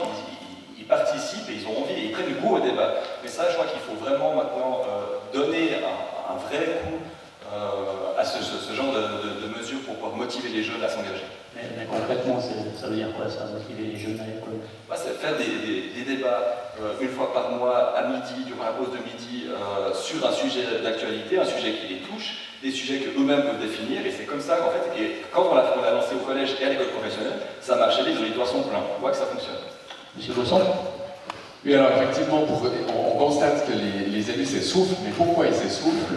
C: ils participent et ils ont envie, et ils prennent goût au débat. Mais ça, je crois qu'il faut vraiment maintenant donner un vrai coup à ce genre de mesures pour pouvoir motiver les jeunes à s'engager.
B: Mais concrètement, ça veut dire quoi, ça, motiver les jeunes à l'école?
C: C'est faire des débats une fois par mois, à midi, durant la pause de midi, sur un sujet d'actualité, un sujet qui les touche, des sujets qu'eux-mêmes peuvent définir, et c'est comme ça qu'en fait, et quand on l'a lancé au collège et à l'école professionnelle, ça marche, les auditoires sont pleins, on voit que ça fonctionne.
B: Monsieur Bosson?
E: Oui, alors effectivement, on constate que les élus s'essoufflent, mais pourquoi ils s'essoufflent?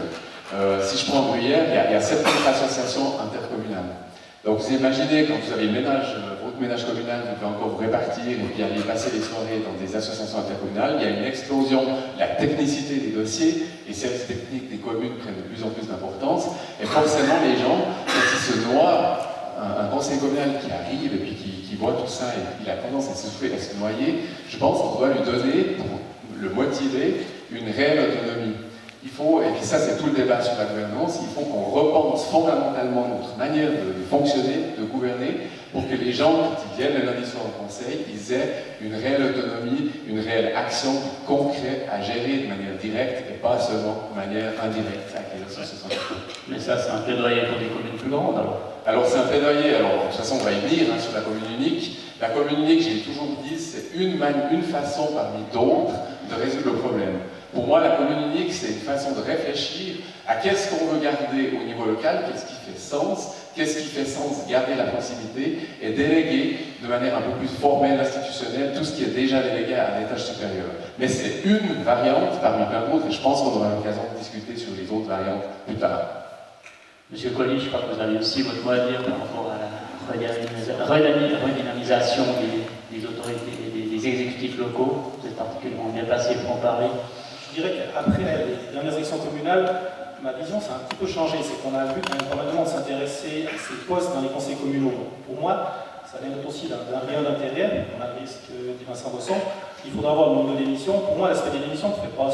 E: Si je prends Gruyère, il y a 7 associations intercommunales. Donc vous imaginez, quand vous avez votre ménage communal, vous devez encore vous répartir et puis aller passer les soirées dans des associations intercommunales, il y a une explosion de la technicité des dossiers, les services techniques des communes prennent de plus en plus d'importance, et forcément les gens, quand ils se noient, un conseil communal qui arrive et puis qui voit tout ça et il a tendance à s'essouffler, à se noyer, je pense qu'on doit lui donner, pour le motiver, une réelle autonomie. Il faut, et puis ça c'est tout le débat sur la gouvernance, il faut qu'on repense fondamentalement notre manière de fonctionner, de gouverner, pour que les gens, quand ils viennent le lundi soir au conseil, ils aient une réelle autonomie, une réelle action concrète à gérer de manière directe et pas seulement de manière indirecte avec les associations.
B: Mais ça, c'est un plaidoyer pour des communes plus grandes alors?
E: Alors c'est un plaidoyer, alors de toute façon on va y venir sur la commune unique. La commune unique, j'ai toujours dit, c'est une façon parmi d'autres de résoudre le problème. Pour moi, la commune unique, c'est une façon de réfléchir à qu'est-ce qu'on veut garder au niveau local, qu'est-ce qui fait sens garder la proximité et déléguer de manière un peu plus formelle, institutionnelle, tout ce qui est déjà délégué à un étage supérieur. Mais c'est une variante parmi plein d'autres et je pense qu'on aura l'occasion de discuter sur les autres variantes plus tard.
B: Monsieur Colli, je crois que vous avez aussi votre mot à dire par rapport à la redynamisation des autorités, des exécutifs locaux. Vous êtes particulièrement bien placé pour en parler.
G: Je dirais qu'après les dernières élections communales, ma vision ça a un petit peu changé. C'est qu'on a vu quand même pas mal de monde s'intéresser à ces postes dans les conseils communaux. Pour moi, ça vient aussi d'un rien d'intérêt, malgré ce que dit Vincent Bosson. Il faudra avoir le nombre de démissions. Pour moi, l'aspect des démissions ne fait pas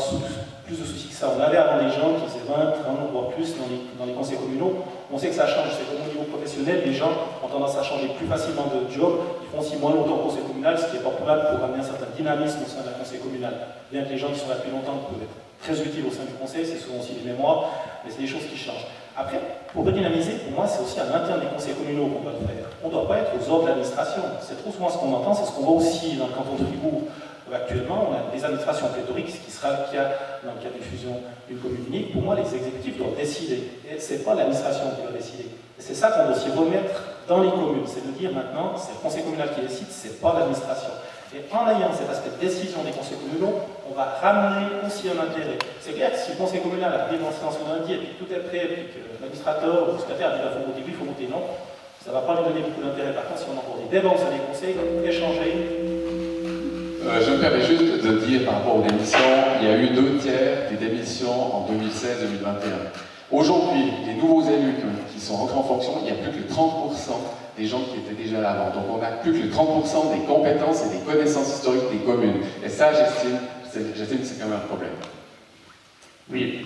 G: plus de soucis que ça. On avait avant des gens qui faisaient 20, 30, voire plus dans les conseils communaux. On sait que ça change. C'est comme au niveau professionnel, les gens ont tendance à changer plus facilement de job. Ils font aussi moins longtemps au conseil communal, ce qui est pas probable pour amener un certain dynamisme au sein d'un conseil communal. Bien que les gens qui sont là depuis longtemps peuvent être très utiles au sein du conseil, c'est souvent aussi des mémoires, mais c'est des choses qui changent. Après, pour redynamiser, pour moi, c'est aussi à l'interne des conseils communaux qu'on doit le faire. On ne doit pas être aux ordres de l'administration. C'est trop souvent ce qu'on entend, c'est ce qu'on voit aussi dans le canton de Fribourg. Actuellement, on a des administrations pléthoriques, ce qui sera le cas dans le cas d'une fusion d'une commune unique. Pour moi, les exécutifs doivent décider. Et ce n'est pas l'administration qui doit décider. Et c'est ça qu'on doit aussi remettre dans les communes. C'est de dire maintenant, c'est le conseil communal qui décide, ce n'est pas l'administration. Et en ayant cet aspect de décision des conseils communaux, on va ramener aussi un intérêt. C'est clair que si le conseil communal a pris dans ce lundi et puis tout est prêt, et puis que l'administrateur ou le secrétaire dit qu'il faut voter oui, il faut voter non, ça ne va pas lui donner beaucoup d'intérêt. Par contre, si on a encore des débats au sein des conseils, échanger.
E: Je me permets juste de dire par rapport aux démissions, il y a eu 2/3 des démissions en 2016-2021. Aujourd'hui, les nouveaux élus qui sont rentrés en fonction, il n'y a plus que 30% des gens qui étaient déjà là avant. Donc on n'a plus que 30% des compétences et des connaissances historiques des communes. Et ça, j'estime que c'est quand même un problème.
B: Oui,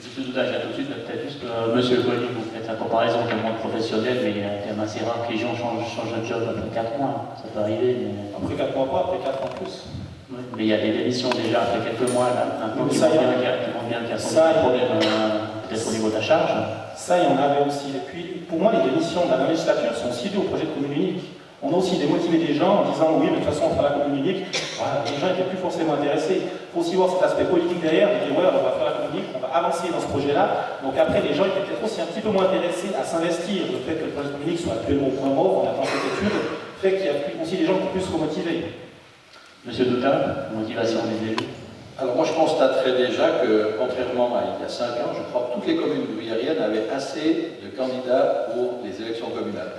B: je tout de suite, peut-être juste, Monsieur Colli, vous faites la comparaison avec le monde professionnel, mais il est quand même assez rare que les gens changent de job après 4 mois. Ça peut arriver, mais...
G: Après 4 mois pas, après 4 ans plus.
B: Oui, mais il y a des démissions déjà après quelques mois, là, maintenant qui vont bien qu'il y a sans problème, peut-être au niveau de la charge.
G: Ça, il y en avait aussi. Et puis, pour moi, les démissions de la législature sont aussi dues au projet de commune unique. On a aussi démotivé des gens en disant oui, mais de toute façon, on fera la commune unique. Voilà, les gens n'étaient plus forcément intéressés. Il faut aussi voir cet aspect politique derrière, de dire ouais, on va faire la commune unique, on va avancer dans ce projet-là. Donc après, les gens étaient peut-être aussi un petit peu moins intéressés à s'investir. Le fait que le projet de commune unique soit actuellement au point mort, on attend cette étude, fait qu'il y a aussi des gens qui sont plus remotivés.
B: Monsieur Doutin, motivation des élus.
D: Alors moi je constaterais déjà que, contrairement à il y a 5 ans, je crois que toutes les communes gruyériennes avaient assez de candidats pour les élections communales.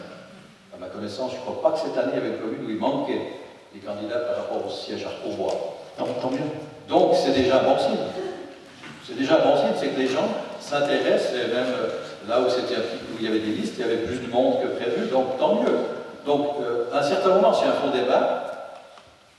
D: À ma connaissance, je ne crois pas que cette année il y avait une commune où il manquait des candidats par rapport au siège à Courbois.
B: Tant mieux.
D: Donc c'est déjà un bon signe. C'est déjà un bon signe, c'est que les gens s'intéressent, et même là où il y avait des listes, il y avait plus de monde que prévu, donc tant mieux. Donc à un certain moment, c'est un faux débat.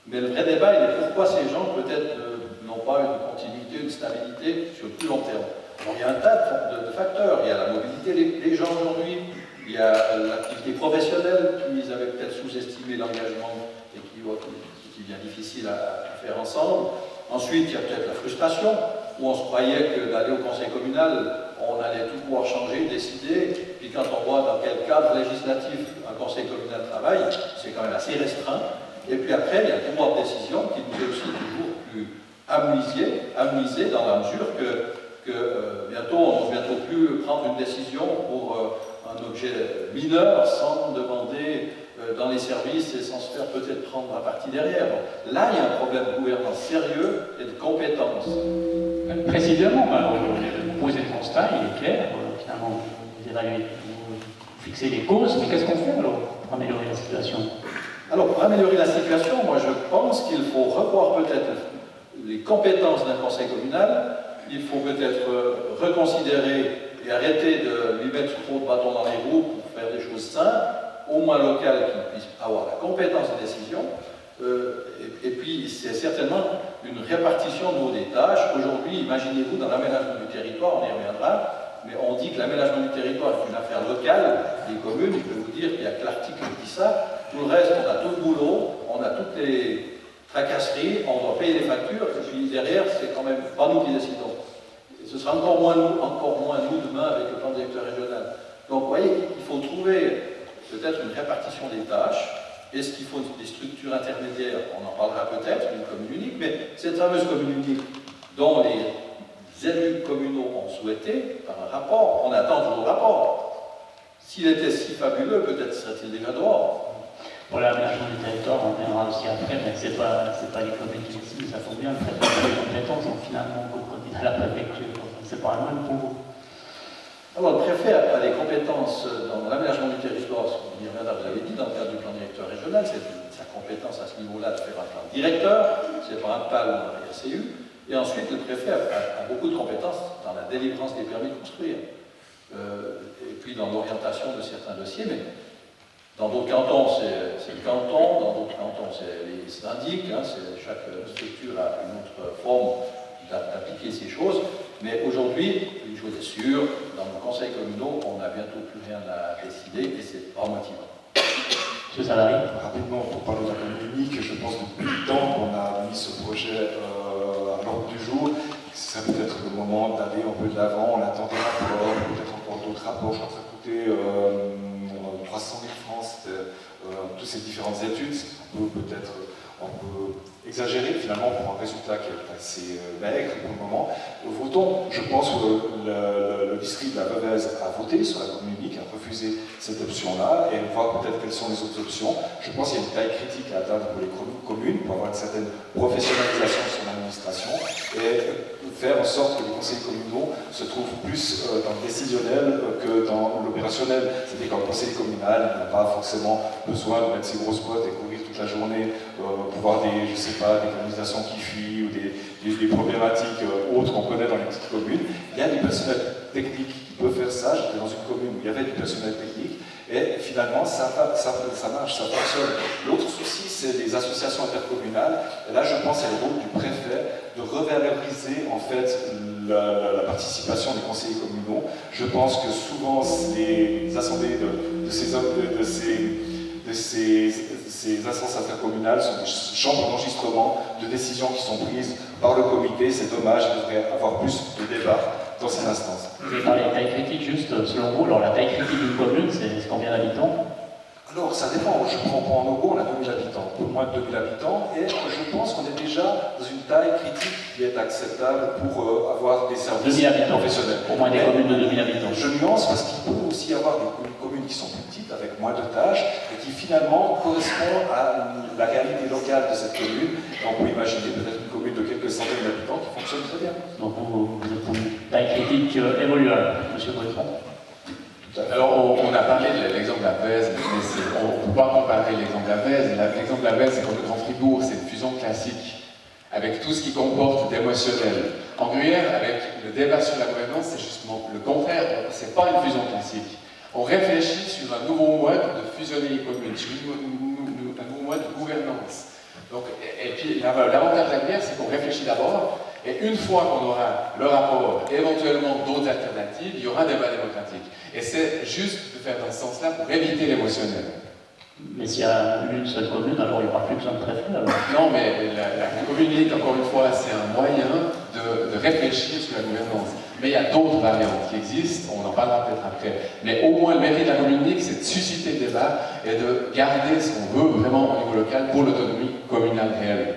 D: Mais le vrai débat, il est pourquoi ces gens, peut-être, n'ont pas une continuité, une stabilité sur le plus long terme. Alors, il y a un tas de facteurs. Il y a la mobilité des gens aujourd'hui, il y a l'activité professionnelle, qu'ils avaient peut-être sous-estimé l'engagement et qui devient difficile à faire ensemble. Ensuite, il y a peut-être la frustration, où on se croyait que d'aller au conseil communal, on allait tout pouvoir changer, décider. Puis quand on voit dans quel cadre législatif un conseil communal travaille, c'est quand même assez restreint. Et puis après, il y a le pouvoir de décision qui nous est aussi toujours plus amenuisé dans la mesure que bientôt, on ne va bientôt plus prendre une décision pour un objet mineur sans demander dans les services et sans se faire peut-être prendre un parti derrière. Donc, là, il y a un problème de gouvernance sérieux et de compétence.
B: Précisément, vous posez le constat, il est clair, finalement, vous évaluez, vous fixez les causes, mais qu'est-ce qu'on fait alors pour améliorer la situation ?
D: Alors, pour améliorer la situation, moi je pense qu'il faut revoir peut-être les compétences d'un conseil communal, il faut peut-être reconsidérer et arrêter de lui mettre trop de bâtons dans les roues pour faire des choses simples, au moins locales, qui puissent avoir la compétence de décision, et puis c'est certainement une répartition de vos tâches. Aujourd'hui, imaginez-vous, dans l'aménagement du territoire, on y reviendra, mais on dit que l'aménagement du territoire est une affaire locale des communes, je peux vous dire qu'il n'y a que l'article qui dit ça. Tout le reste, on a tout le boulot, on a toutes les tracasseries, on doit payer les factures, et puis derrière, c'est quand même pas nous qui décidons. Et ce sera encore moins nous demain avec le plan directeur régional. Donc vous voyez, il faut trouver peut-être une répartition des tâches. Est-ce qu'il faut des structures intermédiaires? On en parlera peut-être, une commune unique, mais cette fameuse commune unique dont les élus communaux ont souhaité, par un rapport, on attend toujours le rapport. S'il était si fabuleux, peut-être serait-il déjà dehors.
B: Pour l'aménagement du territoire, on verra aussi après, mais ce n'est pas les communes qui décident, ça faut bien, le préfet a les compétences, donc finalement, le candidat à la préfecture, c'est pas un même pour vous.
D: Alors, le préfet a des compétences dans l'aménagement du territoire, vous l'avez dit, dans le cadre du plan directeur régional, c'est sa compétence à ce niveau-là de faire un plan directeur, c'est pas un PAL ou un RCU, et ensuite, le préfet a beaucoup de compétences dans la délivrance des permis de construire, et puis dans l'orientation de certains dossiers, mais dans d'autres cantons, c'est le canton, dans d'autres cantons, c'est les syndics, chaque structure a une autre forme d'appliquer ces choses. Mais aujourd'hui, une chose est sûre, dans nos conseils communaux, on n'a bientôt plus rien à décider et c'est pas motivant.
B: Monsieur Salary.
F: Rapidement, pour parler de la commune unique, je pense que depuis le temps qu'on a mis ce projet à l'ordre du jour, ce serait peut-être le moment d'aller un peu de l'avant. On attend des rapports, peut-être encore d'autres rapports. Je crois que ça coûtait 300 000 francs, toutes ces différentes études. On peut peut-être on peut exagérer finalement pour un résultat qui est assez maigre pour le moment. Votons, je pense que le district de la Veuvez a voté sur la commune unique, a refusé cette option-là, et on voit peut-être quelles sont les autres options. Je pense qu'il y a une taille critique à atteindre pour les communes, pour avoir une certaine professionnalisation de son administration, et faire en sorte que les conseillers communaux se trouvent plus dans le décisionnel que dans l'opérationnel. C'est-à-dire qu'un conseiller communal n'a pas forcément besoin de mettre ses grosses bottes et courir toute la journée pour voir des, je sais pas, des canalisations qui fuient ou des problématiques autres qu'on connaît dans les petites communes. Il y a du personnel technique qui peut faire ça. J'étais dans une commune où il y avait du personnel technique et finalement ça marche, ça fonctionne. L'autre souci, c'est les associations intercommunales. Et là, je pense à le rôle du préfet de revaloriser en fait la participation des conseillers communaux. Je pense que souvent les assemblées de ces instances intercommunales sont des chambres d'enregistrement de décisions qui sont prises par le comité. C'est dommage, il devrait y avoir plus de débats dans ces instances.
B: Vous avez parlé de taille critique, juste selon vous, alors la taille critique d'une commune, c'est combien d'habitants?
F: Alors, ça dépend. Je prends pas en Ogo, on a 2000 habitants, peu moins de 2000 habitants, et je pense qu'on est déjà dans une taille critique qui est acceptable pour avoir des services
B: 2000 habitants.
F: professionnels.
B: Au moins des communes de 2000 habitants.
F: Je nuance parce qu'il peut aussi y avoir des communes qui sont plus petites, avec moins de tâches, et qui finalement correspondent à la réalité locale de cette commune. On peut imaginer peut-être une commune de quelques centaines d'habitants qui fonctionne très bien.
B: Donc vous êtes pour une taille critique évoluable, M. Breton.
E: Alors, on a parlé de l'exemple de la Vèze, mais on ne peut pas comparer l'exemple de la Vèze. L'exemple de la Vèze, c'est comme le Grand Fribourg, c'est une fusion classique, avec tout ce qui comporte d'émotionnel. En Gruyère, avec le débat sur la gouvernance, c'est justement le contraire, c'est pas une fusion classique. On réfléchit sur un nouveau mode de fusionner les communes, sur un nouveau mode de gouvernance. Donc, et puis, l'avantage de la Gruyère, c'est qu'on réfléchit d'abord, et une fois qu'on aura le rapport, éventuellement d'autres alternatives, il y aura un débat démocratique. Et c'est juste de faire dans ce sens-là pour éviter l'émotionnel.
B: Mais s'il y a une seule commune, alors il n'y aura plus besoin de préfet.
E: Non, mais la commune unique, encore une fois, c'est un moyen de réfléchir sur la gouvernance. Mais il y a d'autres variantes qui existent, on en parlera peut-être après. Mais au moins, le mérite de la commune unique, c'est de susciter le débat et de garder ce qu'on veut vraiment au niveau local pour l'autonomie communale réelle.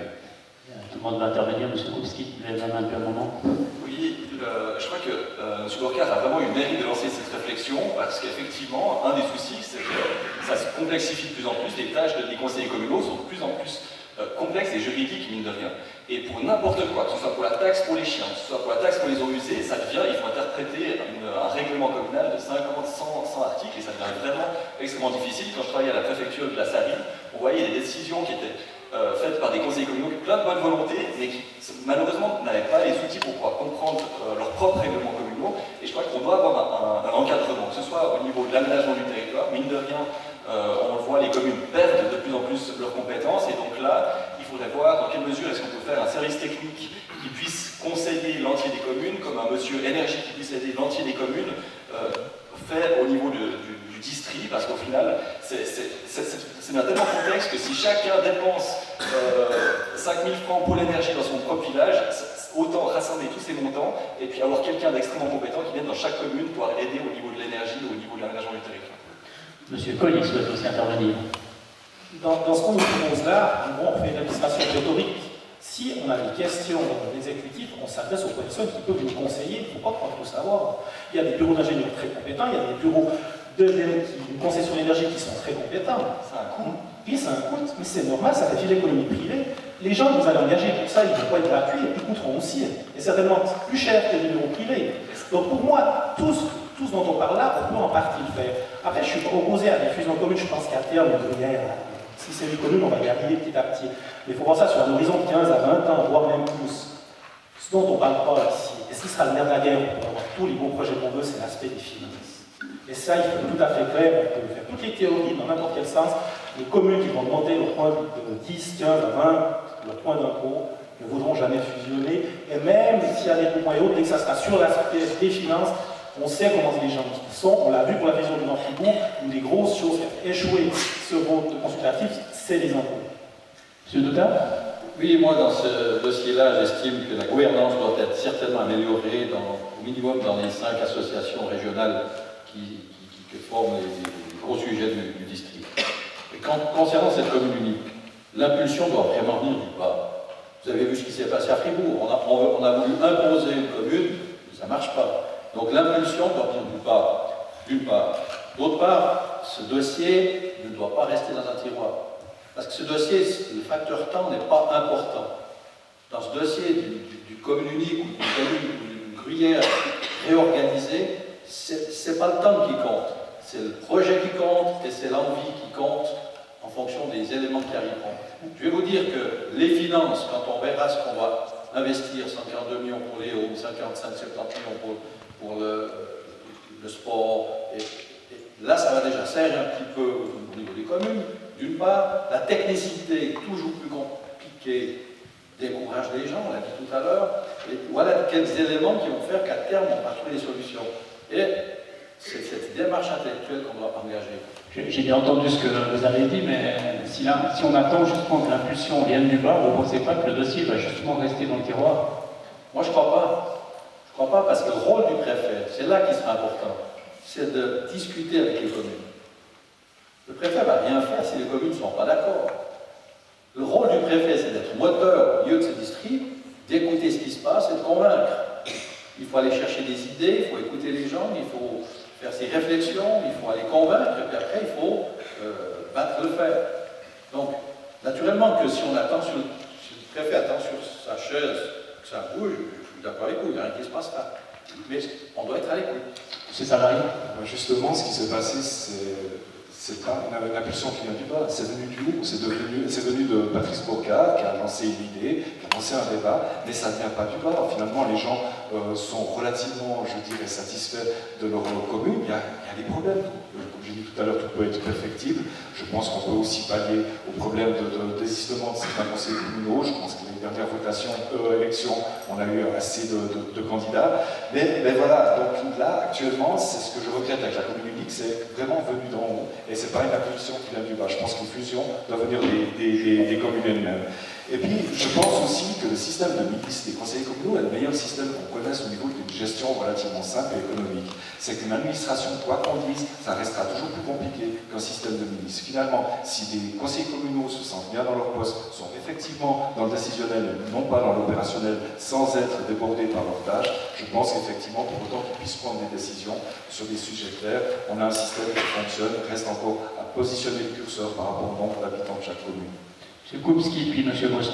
B: Tout le monde va intervenir, M. Koupski, vous lève la main depuis un moment.
C: Oui, je crois que M. Burkhardt a vraiment eu le mérite de lancer cette réflexion parce qu'effectivement, un des soucis, c'est que ça se complexifie de plus en plus, les tâches des conseillers communaux sont de plus en plus complexes et juridiques, mine de rien. Et pour n'importe quoi, que ce soit pour la taxe pour les chiens, que ce soit pour la taxe pour les eaux usées, ça devient, il faut interpréter un règlement communal de 50, 100 articles et ça devient vraiment extrêmement difficile. Quand je travaillais à la préfecture de la Sarine, on voyait des décisions qui étaient faites par des conseillers communaux avec plein de bonne volonté, mais qui malheureusement n'avaient pas les outils pour pouvoir comprendre leurs propres règlements communaux. Et je crois qu'on doit avoir un encadrement, que ce soit au niveau de l'aménagement du territoire, mine de rien, on le voit, les communes perdent de plus en plus leurs compétences, et donc là, il faudrait voir dans quelle mesure est-ce qu'on peut faire un service technique qui puisse conseiller l'entier des communes, comme un monsieur énergie qui puisse aider l'entier des communes, faire au niveau du district, parce qu'au final, c'est tellement complexe que si chacun dépense 5 000 francs pour l'énergie dans son propre village, autant rassembler tous ces montants et puis avoir quelqu'un d'extrêmement compétent qui vienne dans chaque commune pour aider au niveau de l'énergie ou au niveau de l'aménagement du territoire.
B: Monsieur Colli souhaite aussi intervenir.
G: Dans ce qu'on nous propose là, on fait une administration rhétorique. Si on a des questions exécutives, on s'adresse aux personnes qui peuvent nous conseiller. Il ne faut pas croire tout savoir. Il y a des bureaux d'ingénieurs très compétents, il y a des bureaux de concession d'énergie qui sont très compétents.
C: Ça a un coût.
G: Oui, ça a un coût, mais c'est normal, ça fait vivre l'économie privée. Les gens que vous allez engager pour ça, ils ne vont pas être gratuits et ils coûteront aussi. Et certainement plus cher que les bureaux privés. Donc pour moi, tout ce dont on parle là, on peut en partie le faire. Après, je suis pas opposé à des fusions communes, je pense qu'à terme, si c'est une commune, on va y arriver petit à petit. Mais il faut voir ça sur un horizon de 15 à 20 ans, voire même plus. Ce dont on ne parle pas ici, et ce qui sera le nerf de la guerre pour avoir tous les beaux projets qu'on veut, c'est l'aspect des finances. Et ça, il faut être tout à fait clair, on peut faire toutes les théories dans n'importe quel sens. Les communes qui vont monter leur point de 10, 15 à 20, leur point d'impôt, ne voudront jamais fusionner. Et même s'il y a des points et autres, dès que ça sera sur l'aspect des finances, on sait comment les gens sont. On l'a vu pour la fusion du Grand Fribourg, une des grosses choses qui a échoué ce vote consultatif, c'est les impôts.
B: Monsieur Douta?
D: Oui, moi, dans ce dossier-là, j'estime que la gouvernance doit être certainement améliorée, au minimum dans les 5 associations régionales qui forment les gros sujets du district. Et concernant cette commune unique, l'impulsion doit vraiment venir du bas. Vous avez vu ce qui s'est passé à Fribourg. On a voulu imposer une commune, mais ça ne marche pas. Donc l'impulsion doit venir du bas, d'une part. D'autre part, ce dossier ne doit pas rester dans un tiroir. Parce que ce dossier, le facteur temps n'est pas important. Dans ce dossier du commune unique ou d'une commune ou d'une gruyère réorganisée, ce n'est pas le temps qui compte. C'est le projet qui compte et c'est l'envie qui compte en fonction des éléments qui arriveront. Je vais vous dire que les finances, quand on verra ce qu'on va investir, 142 millions pour Léo, 145, 70 millions pour le sport, et là ça va déjà servir un petit peu au niveau des communes. D'une part, la technicité toujours plus compliquée décourage les gens, on l'a dit tout à l'heure, et voilà quelques éléments qui vont faire qu'à terme on va trouver des solutions. Et c'est cette démarche intellectuelle qu'on doit engager.
B: J'ai bien entendu ce que vous avez dit, mais si on attend justement que l'impulsion vienne du bas, vous ne pensez pas que le dossier va justement rester dans le tiroir?
D: Moi je ne crois pas. Je ne crois pas parce que le rôle du préfet, c'est là qui sera important, c'est de discuter avec les communes. Le préfet ne va rien faire si les communes ne sont pas d'accord. Le rôle du préfet, c'est d'être moteur au milieu de ce district, d'écouter ce qui se passe et de convaincre. Il faut aller chercher des idées, il faut écouter les gens, il faut faire ses réflexions, il faut aller convaincre, et puis après, il faut battre le fer. Donc, naturellement que si on attend si le préfet attend sur sa chaise, que ça bouge, je suis d'accord avec vous, il n'y a rien qui se passera. Mais on doit être à l'écoute.
B: C'est ça, Marie.
F: Justement, ce qui s'est passé, c'est pas une impulsion qui vient du bas, c'est venu du haut, c'est venu de Patrice Bourcard qui a lancé une idée, qui a lancé un débat, mais ça ne vient pas du bas. Finalement, les gens sont relativement, je dirais, satisfaits de leur commune. Il y a des problèmes. Comme j'ai dit tout à l'heure, tout peut être perfectible. Je pense qu'on peut aussi pallier au problème de désistement de certains conseillers communaux. Je pense que les dernières votations, élections, on a eu assez de candidats. Mais voilà, donc là, actuellement, c'est ce que je regrette avec la commune unique, c'est vraiment venu d'en haut. Et c'est pas une impulsion qui vient du bas. Je pense qu'une fusion doit venir des communes elles-mêmes. Et puis, je pense aussi que le système de milice des conseillers communaux est le meilleur système qu'on connaisse au niveau d'une gestion relativement simple et économique. C'est qu'une administration, quoi qu'on dise, ça restera toujours plus compliqué qu'un système de milice. Finalement, si des conseillers communaux se sentent bien dans leur poste, sont effectivement dans le décisionnel et non pas dans l'opérationnel, sans être débordés par leurs tâches, je pense qu'effectivement, pour autant qu'ils puissent prendre des décisions sur des sujets clairs, on a un système qui fonctionne, reste encore à positionner le curseur par rapport au nombre d'habitants de chaque commune.
B: M. Koumski, puis M. Bresson.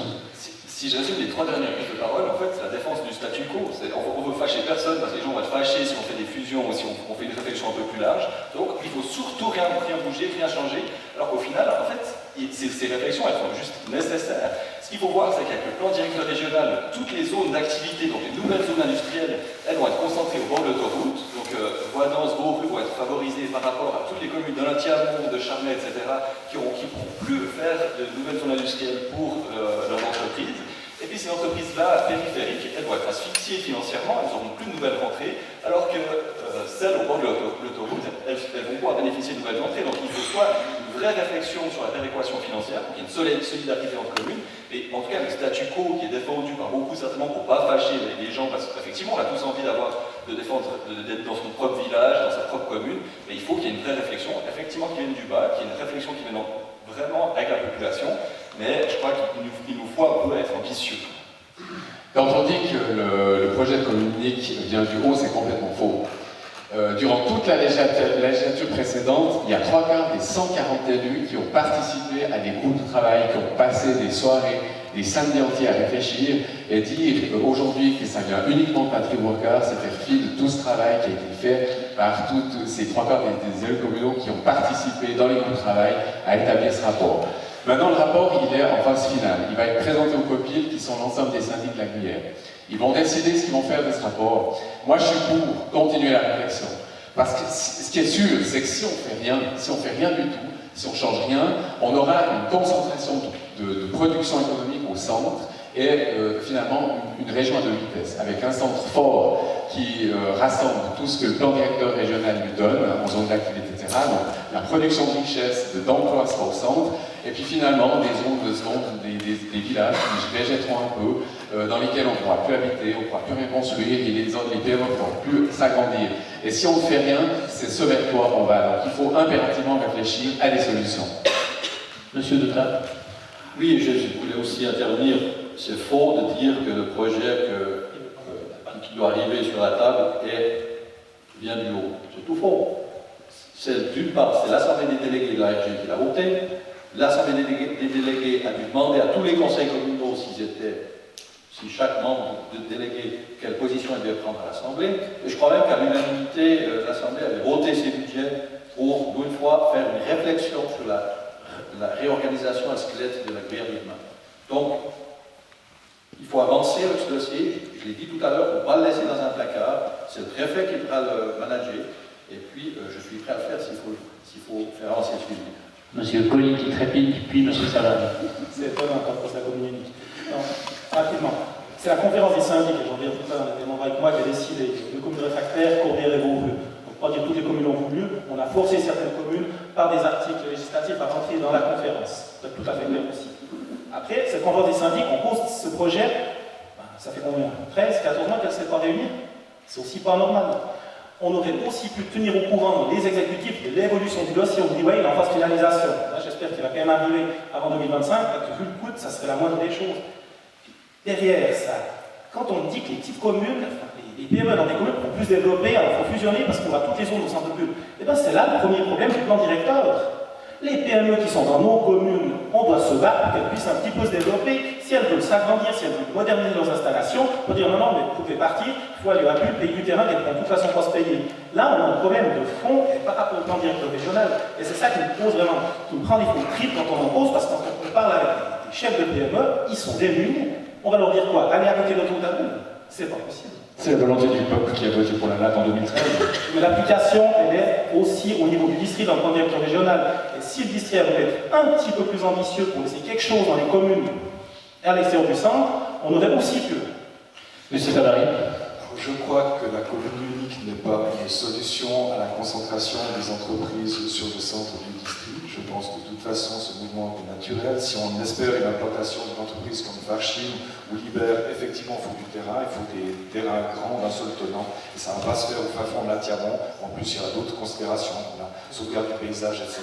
C: Si je résume les 3 dernières prises de parole, en fait, c'est la défense du statu quo. On veut fâcher personne parce que les gens vont être fâchés si on fait des fusions ou si on fait une réflexion un peu plus large. Donc, il faut surtout rien bouger, rien changer. Alors qu'au final, en fait, ces réflexions, elles sont juste nécessaires. Ce qu'il faut voir, c'est qu'avec le plan directeur régional, toutes les zones d'activité, donc les nouvelles zones industrielles, elles vont être concentrées au bord de l'autoroute. Donc, Voidance, Beaurue vont être favorisées par rapport à toutes les communes de l'Intiamont, de Charmey, etc., qui ne pourront plus faire de nouvelles zones industrielles pour leurs entreprises. Et puis ces entreprises-là, périphériques, elles vont être asphyxiées financièrement, elles n'auront plus de nouvelles rentrées, alors que celles au bord de l'autoroute, elles vont pouvoir bénéficier de nouvelles entrées. Donc il faut soit une vraie réflexion sur la péréquation financière, pour qu'il y ait une solidarité entre communes, et en tout cas le statu quo qui est défendu par beaucoup certainement pour ne pas fâcher les gens, parce qu'effectivement on a tous envie d'être dans son propre village, dans sa propre commune, mais il faut qu'il y ait une vraie réflexion, effectivement qui vienne du bas, qu'il y ait une réflexion qui vienne vraiment avec la population, mais je crois qu'il nous faut un peu être ambitieux.
E: Quand on dit que le projet de commune unique vient du haut, c'est complètement faux. Durant toute la législature précédente, il y a 3/4 des 140 élus qui ont participé à des groupes de travail, qui ont passé des soirées, des samedis entiers à réfléchir, et dire aujourd'hui que ça vient uniquement de Patrice Bourcard, c'est faire fi de tout ce travail qui a été fait par tous ces 3/4 des élus communaux qui ont participé dans les groupes de travail à établir ce rapport. Maintenant, le rapport, il est en phase finale. Il va être présenté aux COPIL, qui sont l'ensemble des syndics de la Gruyère. Ils vont décider ce qu'ils vont faire de ce rapport. Moi, je suis pour continuer la réflexion. Parce que ce qui est sûr, c'est que si on fait rien du tout, si on ne change rien, on aura une concentration de production économique au centre et finalement une région à 2 vitesses, avec un centre fort qui rassemble tout ce que le plan directeur régional lui donne en zone d'activité, etc. Donc la production de richesse, d'emploi sera au centre, et puis finalement des zones de seconde, des villages qui végéteront un peu, dans lesquels on ne pourra plus habiter, on ne pourra plus rien construire, et les PME ne pourront plus s'agrandir. Et si on ne fait rien, c'est ce vers quoi on va. Donc il faut impérativement réfléchir à des solutions.
B: Monsieur Detat.
D: Oui, je voulais aussi intervenir. C'est faux de dire que le projet qui doit arriver sur la table vient du haut. C'est tout faux. D'une part, c'est l'Assemblée des délégués de la RG qui l'a voté. L'Assemblée des délégués a dû demander à tous les conseils communaux si chaque membre de délégué, quelle position il devait prendre à l'Assemblée. Et je crois même qu'à l'unanimité, l'Assemblée avait voté ses budgets pour une fois faire une réflexion sur la réorganisation à squelette de la gruyère d'Irma. Donc, il faut avancer avec ce dossier. Je l'ai dit tout à l'heure, on ne peut pas le laisser dans un placard. C'est le préfet qui devra le manager. Et puis, je suis prêt à le faire s'il faut faire avancer le sujet.
B: Monsieur Colli qui trépigne, puis Monsieur Savary.
G: C'est étonnant quand on pose la commune unique. Non, rapidement. C'est la conférence des syndics, et j'en viens tout à l'heure, des membres avec moi, qui a décidé que les communes réfractaires, Corbière et Beauvue. Donc, pas dire toutes les communes ont voulu, on a forcé certaines communes par des articles législatifs à rentrer dans la conférence. C'est tout à fait clair aussi. Après, cette conférence des syndics, on pose ce projet, ça fait combien 13, 14 mois qu'elle ne s'est pas réunie. C'est aussi pas normal. On aurait aussi pu tenir au courant les exécutifs de l'évolution du dossier. On dit, ouais, il est en phase de finalisation. Là, j'espère qu'il va quand même arriver avant 2025. Là, vu le coût, ça serait la moindre des choses. Derrière ça, quand on dit que les petites communes, les PME dans des communes vont plus développer, alors il faut fusionner parce qu'on a toutes les zones au centre de bulle. Et bien, c'est là le premier problème du plan directeur. Les PME qui sont dans nos communes, on doit se battre pour qu'elles puissent un petit peu se développer. Si elles veulent s'agrandir, si elles veulent moderniser leurs installations, on peut dire non, non, mais vous pouvez partir, il faut aller à but, payer du terrain, et de toute façon pas se payer. Là, on a un problème de fond par rapport au plan directeur régional. Et c'est ça qui me pose vraiment, qui me prend des coups de trip quand on en pose, parce que quand on parle avec des chefs de PME, ils sont démunis. On va leur dire quoi? Allez arrêter l'autoroute à bulle? C'est pas possible.
A: C'est la volonté du peuple qui a voté pour la LAT en 2013.
G: Mais l'application, elle est aussi au niveau du district dans le plan directeur régional. Et si le district voulait être un petit peu plus ambitieux pour laisser quelque chose dans les communes et à l'extérieur du centre, on aurait aussi pu.
B: Monsieur Savary.
F: Je crois que la commune unique n'est pas une solution à la concentration des entreprises sur le centre du district. Je pense que de toute façon, ce mouvement est naturel. Si on espère une implantation d'une entreprise comme Farchim ou Liber, effectivement, il faut du terrain, il faut des terrains grands d'un seul tenant. Et ça ne va pas se faire au fin fond de l'Atiamont. En plus, il y a d'autres considérations, la sauvegarde du paysage, etc.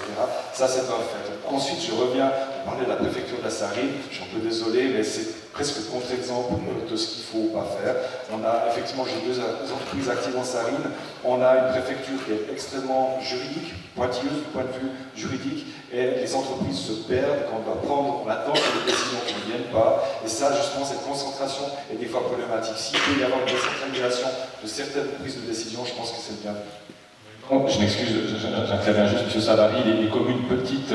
F: Ça, c'est un fait. Ensuite, je reviens, on parlait de la préfecture de la Sarine. Je suis un peu désolé, mais c'est presque le contre-exemple de ce qu'il ne faut pas faire. On a effectivement, j'ai deux entreprises actives en Sarine. On a une préfecture qui est extrêmement juridique, pointilleuse du point de vue juridique, et les entreprises se perdent quand on attend que les décisions ne viennent pas. Et ça, justement, cette concentration est des fois problématique. S'il peut y avoir une décentralisation de certaines prises de décision, je pense que c'est bien.
A: Je m'excuse, j'interviens juste, M. Savary, les communes petites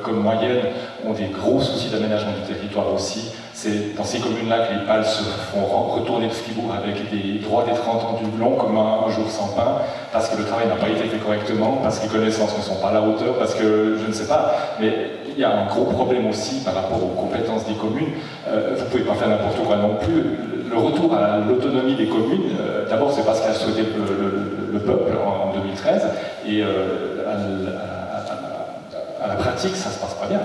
A: comme moyennes ont des gros soucis d'aménagement du territoire aussi. C'est dans ces communes-là que les pales se font retourner de Fribourg avec des droits d'être entendus longs comme un jour sans pain, parce que le travail n'a pas été fait correctement, parce que les connaissances ne sont pas à la hauteur, parce que je ne sais pas. Mais il y a un gros problème aussi par rapport aux compétences des communes. Vous ne pouvez pas faire n'importe quoi non plus. Le retour à l'autonomie des communes, d'abord c'est parce qu'a souhaité le peuple en 2013, et à la pratique ça ne se passe pas bien.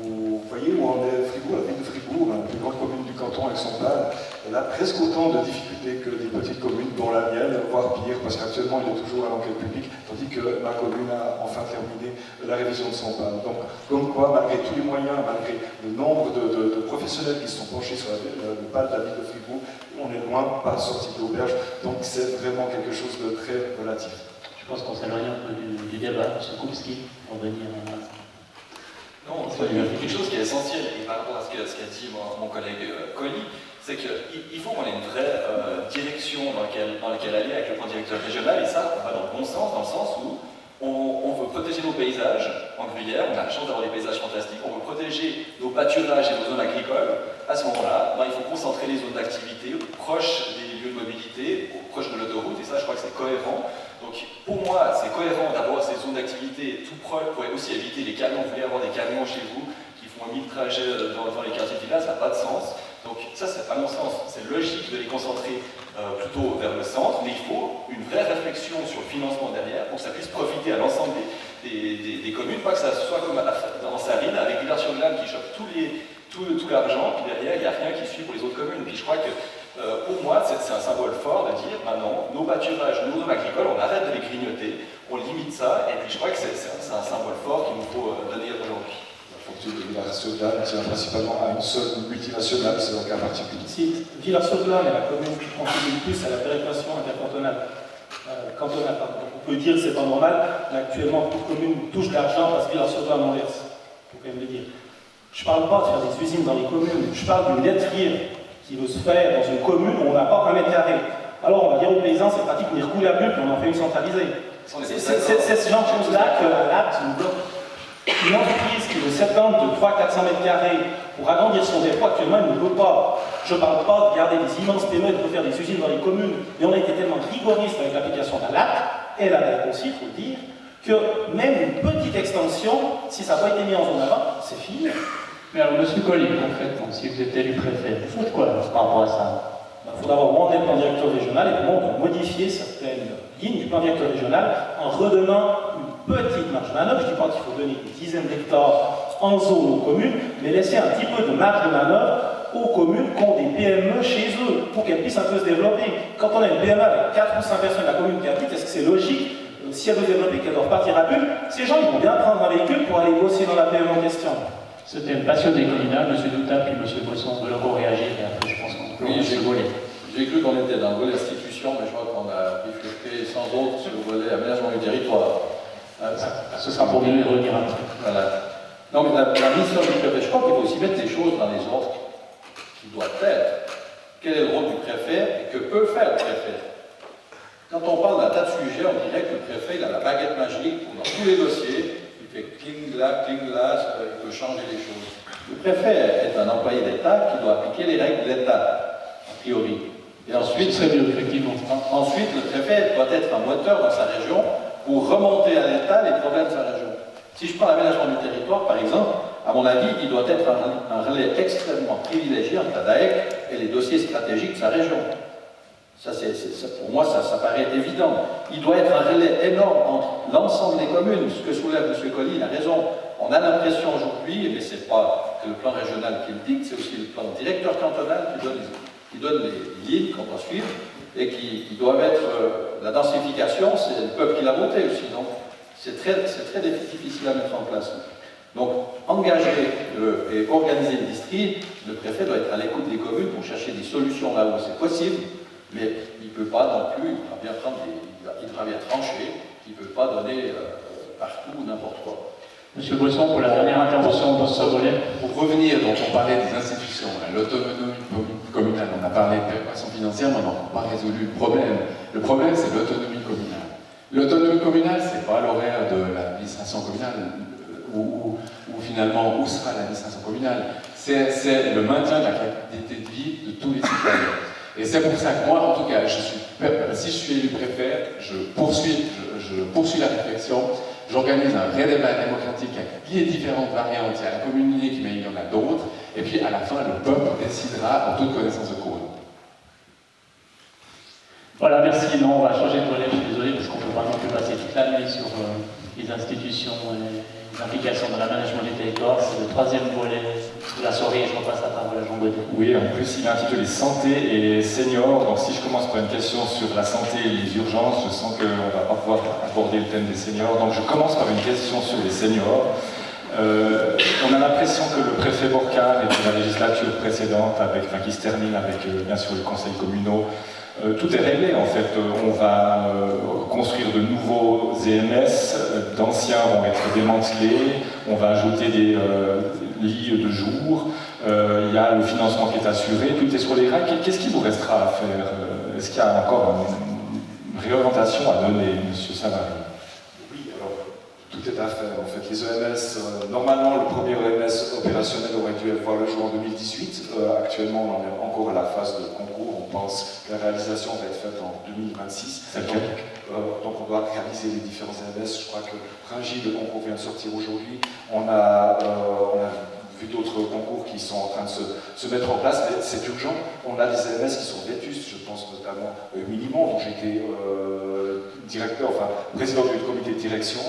F: Vous voyez où en est Fribourg, la ville de Fribourg, la plus grande commune du canton avec son PAL, elle a presque autant de difficultés que des petites communes, dont la mienne, voire pire, parce qu'actuellement il est toujours à l'enquête publique, tandis que ma commune a enfin terminé la révision de son PAL. Donc, comme quoi, malgré tous les moyens, malgré le nombre de professionnels qui se sont penchés sur le PAL de la ville de Fribourg, on est loin pas sorti de l'auberge, donc c'est vraiment quelque chose de très relatif.
B: Je pense qu'on s'éloigne un peu du débat. M. Koupski, pour venir.
C: Non, il y a quelque chose qui est essentiel, et par rapport à ce qu'a dit mon collègue Colli, c'est qu'il faut qu'on ait une vraie direction dans laquelle aller avec le plan directeur régional, et ça, on va dans le bon sens, dans le sens où on veut protéger nos paysages en Gruyère, on a la chance d'avoir des paysages fantastiques, on veut protéger nos pâturages et nos zones agricoles. À ce moment-là, il faut concentrer les zones d'activité proches des lieux de mobilité, proches de l'autoroute, et ça, je crois que c'est cohérent. Donc pour moi, c'est cohérent d'avoir ces zones d'activité tout proches pour aussi éviter les camions. Vous voulez avoir des camions chez vous qui font 1000 trajets dans les quartiers de village, ça n'a pas de sens. Donc ça, à mon sens, c'est logique de les concentrer plutôt vers le centre, mais il faut une vraie réflexion sur le financement derrière pour que ça puisse profiter à l'ensemble des communes, pas que ça soit comme en Sarine avec Villars-sur-Glane qui chope tout l'argent, puis derrière, il n'y a rien qui suit pour les autres communes. Puis je crois que pour moi, c'est un symbole fort de dire, non, nos pâturages, nos zones agricoles, on arrête de les grignoter, on limite ça, et puis je crois que c'est un symbole fort qu'il nous faut donner aujourd'hui.
F: fortune de Villars-sur-Glane tient principalement à une seule multinationale, c'est donc un particulier.
G: Si Villars-sur-Glane est la commune qui contribue le plus à la péréquation intercantonale, cantonale, pardon. On peut dire que c'est pas normal, mais actuellement toute commune touche de l'argent parce que Villars-sur-Glane en verse. Il faut quand même le dire. Je ne parle pas de faire des usines dans les communes, je parle d'une lettrière qui veut se faire dans une commune où on n'a pas 1 mètre carré. Alors on va dire aux paysans, c'est pratique de venir couler à bulle puis on en fait une centralisée. C'est ce genre de choses-là que l'acte nous bloque. Une entreprise qui veut s'étendre de 300-400 mètres carrés pour agrandir son dépôt, actuellement, elle ne peut pas. Je ne parle pas de garder des immenses PME et de refaire des usines dans les communes, mais on a été tellement rigoriste avec l'application de l'acte, et la DAC aussi, il faut le dire, que même une petite extension, si ça n'a pas été mis en zone avant, c'est fini.
B: Mais alors, monsieur Colli, concrètement, si vous êtes élu préfet, vous faites quoi par rapport à ça?
G: Il faudra avoir demandé le plan directeur régional et pour moi, on peut modifier certaines lignes du plan directeur régional en redonnant une petite marge de manœuvre. Je ne dis pas qu'il faut donner une dizaine d'hectares en zone aux communes, mais laisser un petit peu de marge de manœuvre aux communes qui ont des PME chez eux pour qu'elles puissent un peu se développer. Quand on a une PME avec 4 ou 5 personnes de la commune qui habitent, est-ce que c'est logique, si elle veut développer, qu'elle doit partir à bulle? Ces gens, ils vont bien prendre un véhicule pour aller bosser dans la PME en question.
B: C'était une passionné communale, M. Douta, puis M. Bosson veulent encore réagir, et après je pense qu'on peut
D: Oui,
B: ce volet.
D: J'ai cru qu'on était dans le volet institution, mais je crois qu'on a bifurqué sans autre sur le volet aménagement du territoire.
B: Ce sera pour mieux y revenir après.
D: Voilà. Non, mais la mission du préfet, je crois qu'il faut aussi mettre les choses dans les ordres qui doivent être. Quel est le rôle du préfet et que peut faire le préfet? Quand on parle d'un tas de sujets, on dirait que le préfet il a la baguette magique pour dans tous les dossiers. Il fait cling là, il peut changer les choses. Le préfet est un employé d'État qui doit appliquer les règles de l'État, a priori. Et ensuite,
B: très bien, effectivement.
D: Ensuite, le préfet doit être un moteur dans sa région pour remonter à l'État les problèmes de sa région. Si je prends l'aménagement du territoire, par exemple, à mon avis, il doit être un relais extrêmement privilégié entre la DAEC et les dossiers stratégiques de sa région. Ça, pour moi, ça paraît évident. Il doit être un relais énorme entre l'ensemble des communes. Ce que soulève M. Colli, il a raison. On a l'impression aujourd'hui, mais ce n'est pas que le plan régional qui le dicte, c'est aussi le plan directeur cantonal qui donne les lignes qu'on doit suivre et qui doivent être la densification, c'est le peuple qui l'a voté aussi. Donc, c'est très difficile à mettre en place. Donc, engager et organiser le district, le préfet doit être à l'écoute des communes pour chercher des solutions là où c'est possible. Mais il ne peut pas non plus, il devra bien trancher, il ne peut pas donner partout n'importe quoi.
B: Monsieur Bosson, pour la dernière intervention dans ce volet.
E: Pour revenir, donc on parlait des institutions, l'autonomie communale, on a parlé de péréquation financière, mais on n'a pas résolu le problème. Le problème, c'est l'autonomie communale. L'autonomie communale, ce n'est pas l'horaire de l'administration communale, ou finalement, où sera l'administration communale. C'est le maintien de la qualité de vie de tous les citoyens. Et c'est pour ça que moi, en tout cas, si je suis élu préfet, je poursuis la réflexion, j'organise un vrai débat démocratique avec les différentes variantes, il y a la communauté, mais il y en a d'autres, et puis à la fin, le peuple décidera en toute connaissance de cause.
B: Voilà, merci. Non, on va changer de volet, je suis désolé, parce qu'on ne peut pas non plus passer toute l'année sur les institutions et les implications dans l'aménagement du territoire. C'est le troisième volet de la soirée, et je repasse la parole à Jean Godet.
A: Oui, en plus, il est intitulé Santé et les seniors. Donc, si je commence par une question sur la santé et les urgences, je sens qu'on ne va pas pouvoir aborder le thème des seniors. Donc, je commence par une question sur les seniors. On a l'impression que le préfet Borcard et puis la législature précédente, qui se termine avec, bien sûr, le conseil communaux, tout est réglé en fait. On va construire de nouveaux EMS, d'anciens vont être démantelés, on va ajouter des lits de jour, il y a le financement qui est assuré, tout est sur les rails. Qu'est-ce qu'il vous restera à faire? Est-ce qu'il y a encore une réorientation à donner, M. Savary?
F: Oui, alors tout est à faire en fait. Les EMS, normalement le premier EMS opérationnel aurait dû voir le jour en 2018. Actuellement on en est encore à la phase de concours. On pense que la réalisation va être faite en 2026. Donc on doit réaliser les différents EMS. Je crois que Pringy, le concours vient de sortir aujourd'hui. On a vu d'autres concours qui sont en train de se mettre en place, mais c'est urgent. On a des EMS qui sont vétustes, je pense notamment Minimum, dont j'étais président du comité de direction.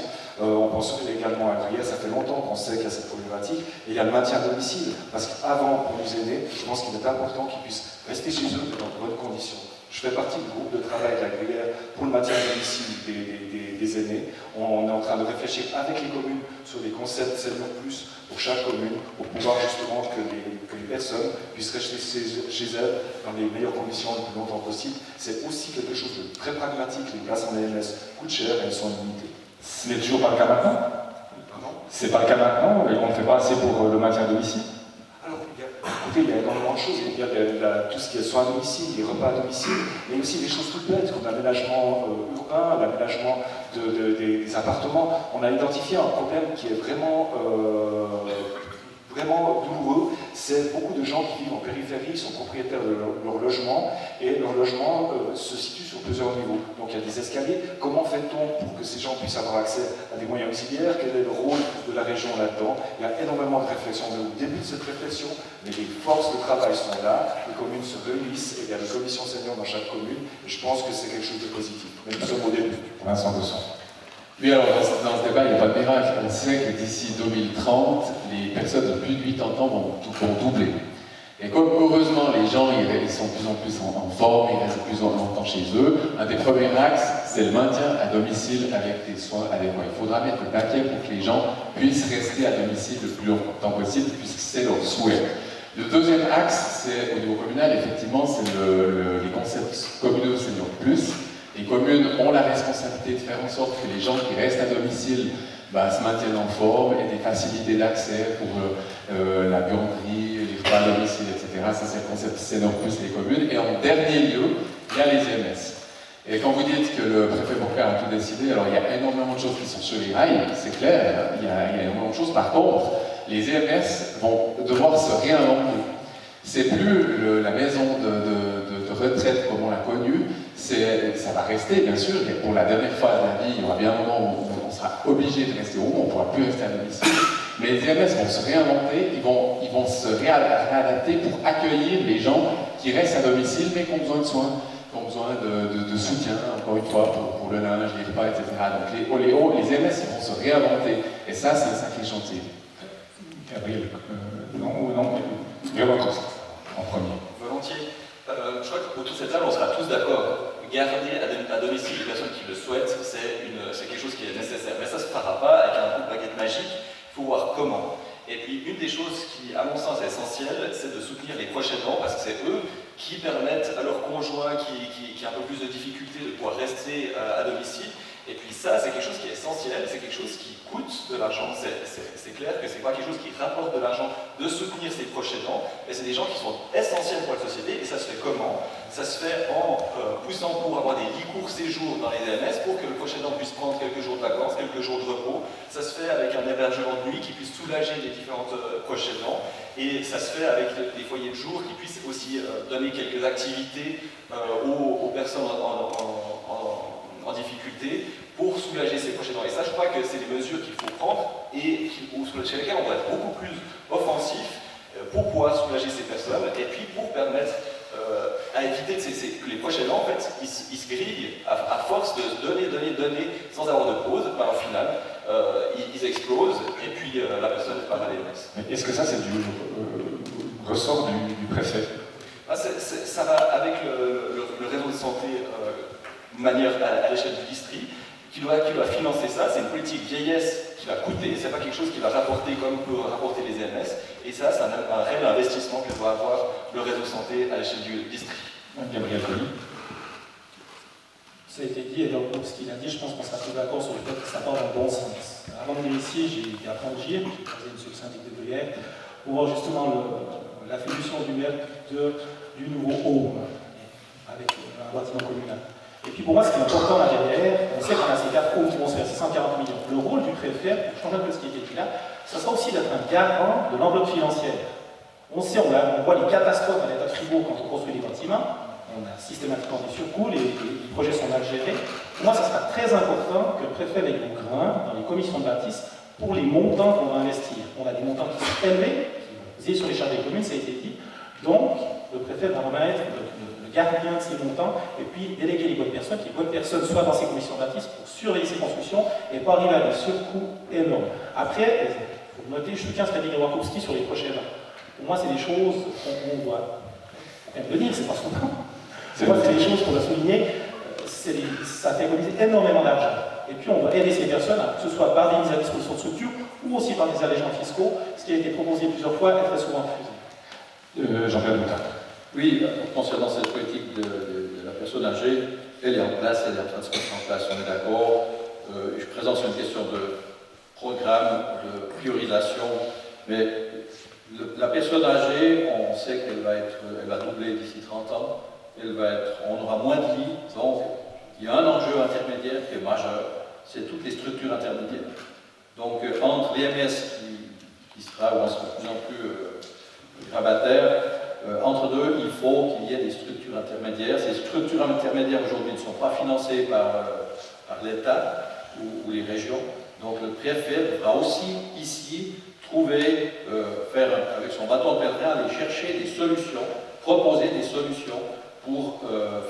F: On pense également à Gruyère, ça fait longtemps qu'on sait qu'il y a cette problématique. Et il y a le maintien à domicile, parce qu'avant, pour nos aînés, je pense qu'il est important qu'ils puissent rester chez eux dans de bonnes conditions. Je Je fais partie du groupe de travail de la Gruyère pour le maintien à domicile des aînés. On est en train de réfléchir avec les communes sur des concepts Senior Plus pour chaque commune, pour pouvoir justement que les personnes puissent rester chez elles dans les meilleures conditions le plus longtemps possible. C'est aussi quelque chose de très pragmatique. Les places en AMS coûtent cher et elles sont limitées.
A: Ce n'est toujours pas le cas maintenant. C'est pas le cas maintenant et on ne fait pas assez pour le maintien à domicile.
F: Alors, écoutez, il y a énormément de choses. Il y a tout ce qui est soins à domicile, les repas à domicile, mais aussi des choses toutes bêtes comme l'aménagement urbain, l'aménagement des appartements. On a identifié un problème qui est vraiment douloureux. C'est beaucoup de gens qui vivent en périphérie, sont propriétaires de leur logement, et leur logement se situe sur plusieurs niveaux. Donc il y a des escaliers. Comment fait-on pour que ces gens puissent avoir accès à des moyens auxiliaires? Quel est le rôle de la région là-dedans? Il y a énormément de réflexions. On est au début de cette réflexion, mais les forces de travail sont là, les communes se réunissent, et il y a des commissions seniors dans chaque commune, et je pense que c'est quelque chose de positif. Mais nous sommes au début.
A: Vincent Dessant.
E: Oui, alors dans ce débat, il n'y a pas de miracle. On sait que d'ici 2030, les personnes de plus de 80 ans vont doubler. Et comme heureusement les gens ils sont de plus en plus en forme, ils restent plus longtemps chez eux, un des premiers axes, c'est le maintien à domicile avec des soins adéquats. Il faudra mettre le paquet pour que les gens puissent rester à domicile le plus longtemps possible, puisque c'est leur souhait. Le deuxième axe, c'est au niveau communal, effectivement, c'est les concepts communaux seniors plus. Les communes ont la responsabilité de faire en sorte que les gens qui restent à domicile se maintiennent en forme et des facilités d'accès pour la buanderie, les repas à domicile, etc. Ça, c'est le concept senior plus les communes. Et en dernier lieu, il y a les EMS. Et quand vous dites que le préfet Bourcard a tout décidé, alors il y a énormément de choses qui sont sur les rails, c'est clair, il y a énormément de choses. Par contre, les EMS vont devoir se réinventer. C'est plus la maison de retraite comme on l'a connue, ça va rester bien sûr, et pour la dernière phase de la vie, il y aura bien un moment où on sera obligé de rester au home, on ne pourra plus rester à domicile. Mais les EMS vont se réinventer, ils vont se réadapter pour accueillir les gens qui restent à domicile mais qui ont besoin de soins, qui ont besoin de soutien, encore une fois, pour le linge, les repas, etc. Donc les EMS ils vont se réinventer, et ça c'est un sacré chantier.
A: Gabriel, non, en premier.
C: Volontiers. Je crois qu'autour de cette table, on sera tous d'accord. Garder à domicile les personnes qui le souhaitent, c'est quelque chose qui est nécessaire. Mais ça ne se fera pas avec un coup de baguette magique. Il faut voir comment. Et puis, une des choses qui, à mon sens, est essentielle, c'est de soutenir les proches aidants, parce que c'est eux qui permettent à leurs conjoints qui ont un peu plus de difficultés de pouvoir rester à domicile. Et puis ça, c'est quelque chose qui est essentiel, c'est quelque chose qui coûte de l'argent. C'est clair que c'est pas quelque chose qui rapporte de l'argent de soutenir ses proches aidants, mais c'est des gens qui sont essentiels pour la société. Et ça se fait comment? Ça se fait en poussant pour avoir des lits courts séjours dans les EMS pour que le proche aidant puisse prendre quelques jours de vacances, quelques jours de repos. Ça se fait avec un hébergement de nuit qui puisse soulager les différentes proches aidants. Et ça se fait avec des foyers de jour qui puissent aussi donner quelques activités aux personnes en difficulté pour soulager ces proches aidants. Et ça, je crois que c'est des mesures qu'il faut prendre et chez lesquelles on doit être beaucoup plus offensif pour pouvoir soulager ces personnes et puis pour permettre à éviter que les proches aidants, en fait, ils se grillent à force de donner sans avoir de pause. Au final, ils explosent et puis la personne part à l'EMS.
A: Est-ce que ça, c'est du ressort du préfet?
C: Ça va avec le réseau de santé de manière à l'échelle du district qui doit financer ça. C'est une politique vieillesse qui va coûter, c'est pas quelque chose qui va rapporter comme peut rapporter les EMS, et ça, c'est un réel investissement que doit avoir le réseau santé à l'échelle du district.
A: Gabriel Colli.
G: Ça a été dit, et dans le groupe, ce qu'il a dit, je pense qu'on sera tous d'accord sur le fait que ça part dans le bon sens. Avant de venir ici, j'ai été à Franchir, j'ai croisé M. le syndic de Gruyère, pour voir justement l'attribution du maire du nouveau home avec un bâtiment communal. Et puis pour moi, ce qui est important là derrière, on sait qu'on a ces 4 homes qui vont se faire 640 millions. Le rôle du préfet, pour changer un peu ce qui était dit là, ça sera aussi d'être un garant de l'enveloppe financière. On sait, on voit les catastrophes à l'état de Fribourg quand on construit des bâtiments. On a systématiquement des surcoûts, les projets sont mal gérés. Pour moi, ça sera très important que le préfet mette le grain dans les commissions de bâtisse pour les montants qu'on va investir. On a des montants qui sont élevés, qui sont sur les charges des communes, ça a été dit. Donc, le préfet va vraiment être le gardien de ces montants et puis déléguer les bonnes personnes, que les bonnes personnes soient dans ces commissions de bâtisse pour surveiller ces constructions et pas arriver à des surcoûts énormes. Après, il faut noter, je soutiens ce qu'a dit Wakowski sur les prochains ans. Pour moi, c'est des choses qu'on doit le dire, c'est pas souvent. Moi, c'est des des choses pour le souligner, ça fait économiser énormément d'argent. Et puis on va aider ces personnes, que ce soit par des mises à disposition de structures ou aussi par des allégements fiscaux, ce qui a été proposé plusieurs fois et très souvent refusé.
A: Jean-Pierre Boutin.
D: Oui, concernant cette politique de la personne âgée, elle est en place, elle est en train de se mettre en place, on est d'accord. Je présente sur une question de programme, de priorisation, mais la personne âgée, on sait qu'elle va doubler d'ici 30 ans, on aura moins de lits, donc il y a un enjeu intermédiaire qui est majeur, c'est toutes les structures intermédiaires. Donc entre l'IMS qui sera ou on sera de plus en plus grabataire, entre deux, il faut qu'il y ait des structures intermédiaires. Ces structures intermédiaires aujourd'hui ne sont pas financées par l'État ou les régions. Donc le préfet devra aussi ici trouver, faire avec son bâton de pèlerin, aller chercher des solutions, proposer des solutions pour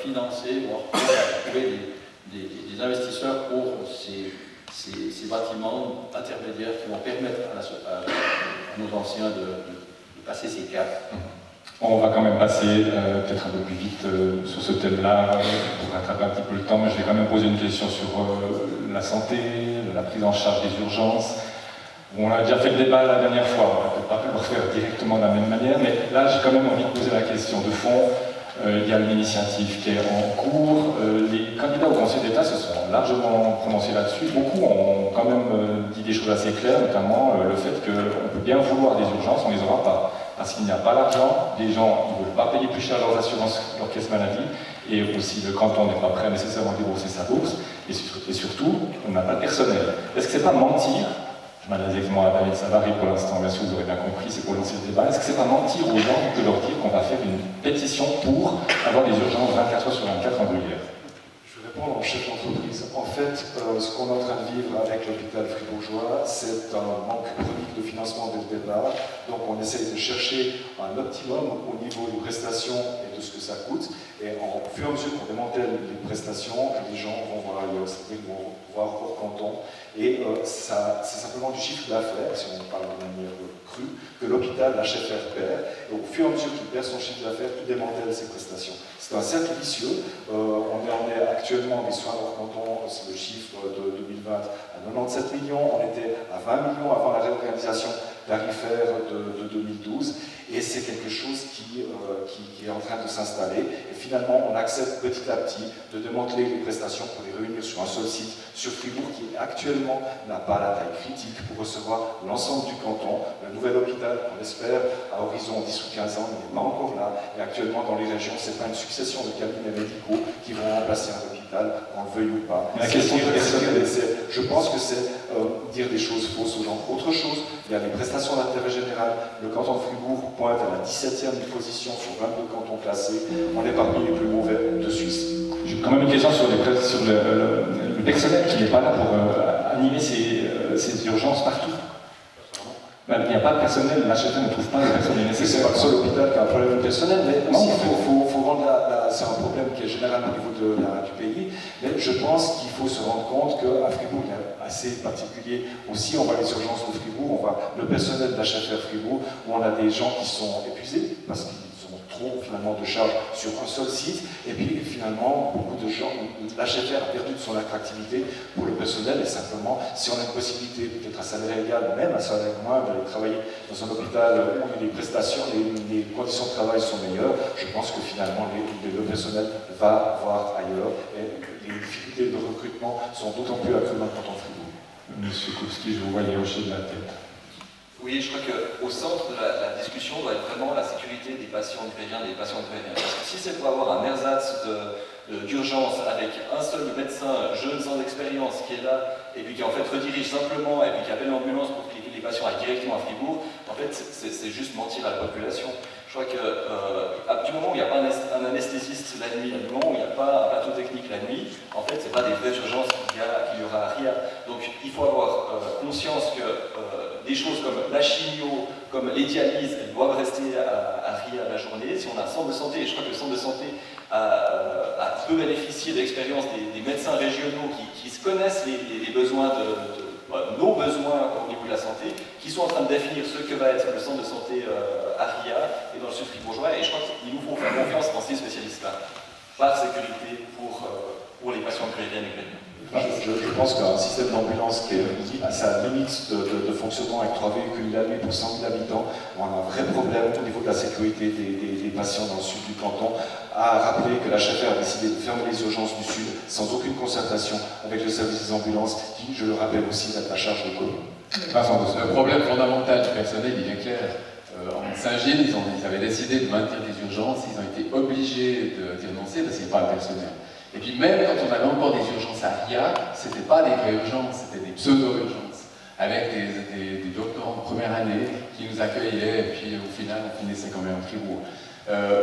D: financer, voire pour trouver des investisseurs pour ces bâtiments intermédiaires qui vont permettre à nos anciens de passer ces caps.
A: On va quand même passer peut-être un peu plus vite sur ce thème-là pour rattraper un petit peu le temps, mais je vais quand même poser une question sur la santé, la prise en charge des urgences. On a déjà fait le débat la dernière fois, on va peut-être pas le refaire directement de la même manière, mais là j'ai quand même envie de poser la question de fond. Il y a une initiative qui est en cours. Les candidats au Conseil d'État se sont largement prononcés là-dessus. Beaucoup ont quand même dit des choses assez claires, notamment le fait qu'on peut bien vouloir des urgences, on ne les aura pas. Parce qu'il n'y a pas l'argent, les gens ne veulent pas payer plus cher leurs assurances, leur caisse maladie, et aussi le canton n'est pas prêt nécessairement à débourser sa bourse, et surtout, on n'a pas de personnel. Est-ce que c'est pas mentir? Je m'adresse exactement à David Savary pour l'instant, bien sûr, vous aurez bien compris, c'est pour lancer le débat. Est-ce que c'est pas mentir aux gens de leur dire qu'on va faire une pétition pour avoir des urgences 24 heures sur 24 en Gruyère?
F: Je vais répondre en chef d'entreprise. En fait, ce qu'on est en train de vivre avec l'hôpital fribourgeois, c'est un manque chronique de financement dès le départ. Donc on essaye de chercher un optimum au niveau des prestations et de ce que ça coûte. Et au fur et à mesure qu'on démantèle les prestations, les gens vont voir ailleurs, c'est-à-dire qu'ils vont voir hors canton. Et c'est simplement du chiffre d'affaires, si on parle de manière crue, que l'hôpital, l'HFR perd. Et au fur et à mesure qu'il perd son chiffre d'affaires, tout démantèle ses prestations. C'est un cercle vicieux. On est actuellement des soins hors canton, c'est le chiffre de 2020 à 97 millions. On était à 20 millions avant la réorganisation tarifaire de 2012. Et c'est quelque chose qui est en train de s'installer. Et finalement, on accepte petit à petit de démanteler les prestations pour les réunir sur un seul site, sur Fribourg, qui actuellement n'a pas la taille critique pour recevoir l'ensemble du canton. Le nouvel hôpital, on espère, à horizon 10 ou 15 ans, n'est pas encore là. Et actuellement, dans les régions, c'est pas une succession de cabinets médicaux qui vont remplacer un hôpital, qu'on le veuille ou pas.
A: La question
F: je pense que c'est dire des choses fausses aux gens. Autre chose, il y a les prestations d'intérêt général. Le canton de Fribourg pointe à la 17e position sur 22 cantons classés. On est parmi les plus mauvais de Suisse.
A: J'ai quand même une question sur le personnel qui n'est pas là pour animer ces urgences partout. Il n'y a pas de personnel, l'HFR ne trouve pas le personnel nécessaire.
F: C'est pas le seul hôpital qui a un problème de personnel, mais non, il faut rendre c'est un problème qui est général au niveau du pays, mais je pense qu'il faut se rendre compte qu'à Fribourg, il y a assez particulier aussi, on voit les urgences de Fribourg, on voit le personnel de l'HFR Fribourg, où on a des gens qui sont épuisés, parce qu'ils ont trop finalement de charges sur un seul site, et puis finalement, beaucoup de gens, l'HFR a perdu de son attractivité pour le personnel, et simplement, si on a une possibilité, peut-être à salaire égal, même à salaire moins, d'aller travailler dans un hôpital où les prestations, les conditions de travail sont meilleures, je pense que finalement, le personnel va voir ailleurs, et les difficultés de recrutement sont d'autant plus accrues dans le canton de Fribourg.
A: Monsieur Kowski, je vous voyais hocher de la tête.
C: Oui, je crois qu'au centre de la discussion doit être vraiment la sécurité des patients gruyériens, des patients gruyériens. Parce que si c'est pour avoir un ersatz d'urgence avec un seul médecin jeune sans expérience qui est là et puis qui en fait redirige simplement et puis qui appelle l'ambulance pour que les patients aillent directement à Fribourg, en fait c'est juste mentir à la population. Je crois que du moment où il n'y a pas un anesthésiste la nuit, du moment où il n'y a pas un plateau technique la nuit, en fait c'est pas des vraies urgences qu'il y aura à RIA. Donc il faut avoir conscience que des choses comme la chimio, comme les dialyses, elles doivent rester à RIA la journée. Si on a un centre de santé, et je crois que le centre de santé peut bénéficier de l'expérience des médecins régionaux qui connaissent les besoins nos besoins au niveau de la santé, qui sont en train de définir ce que va être le centre de santé à RIA et dans le sud fribourgeois, et je crois qu'il nous faut faire confiance dans ces spécialistes-là. par sécurité pour les patients grésiliens et grésiens.
F: Je pense qu'un système d'ambulance qui est à sa limite de fonctionnement avec 3 véhicules la nuit pour 100 000 habitants, on a un vrai problème au niveau de la sécurité des patients dans le sud du canton, à rappeler que l'HFR a décidé de fermer les urgences du sud sans aucune concertation avec le service des ambulances, qui, je le rappelle aussi, est à charge de commune.
E: Le problème fondamental du personnel, il est clair. En Saint-Gilles, ils avaient décidé de maintenir des urgences, ils ont été obligés d'y renoncer parce qu'il n'y avait pas le personnel. Et puis même quand on avait encore des urgences à RIA, ce n'était pas des vraies urgences, c'était des pseudo-urgences, avec des docteurs en première année qui nous accueillaient, et puis au final on finissait quand même en Fribourg.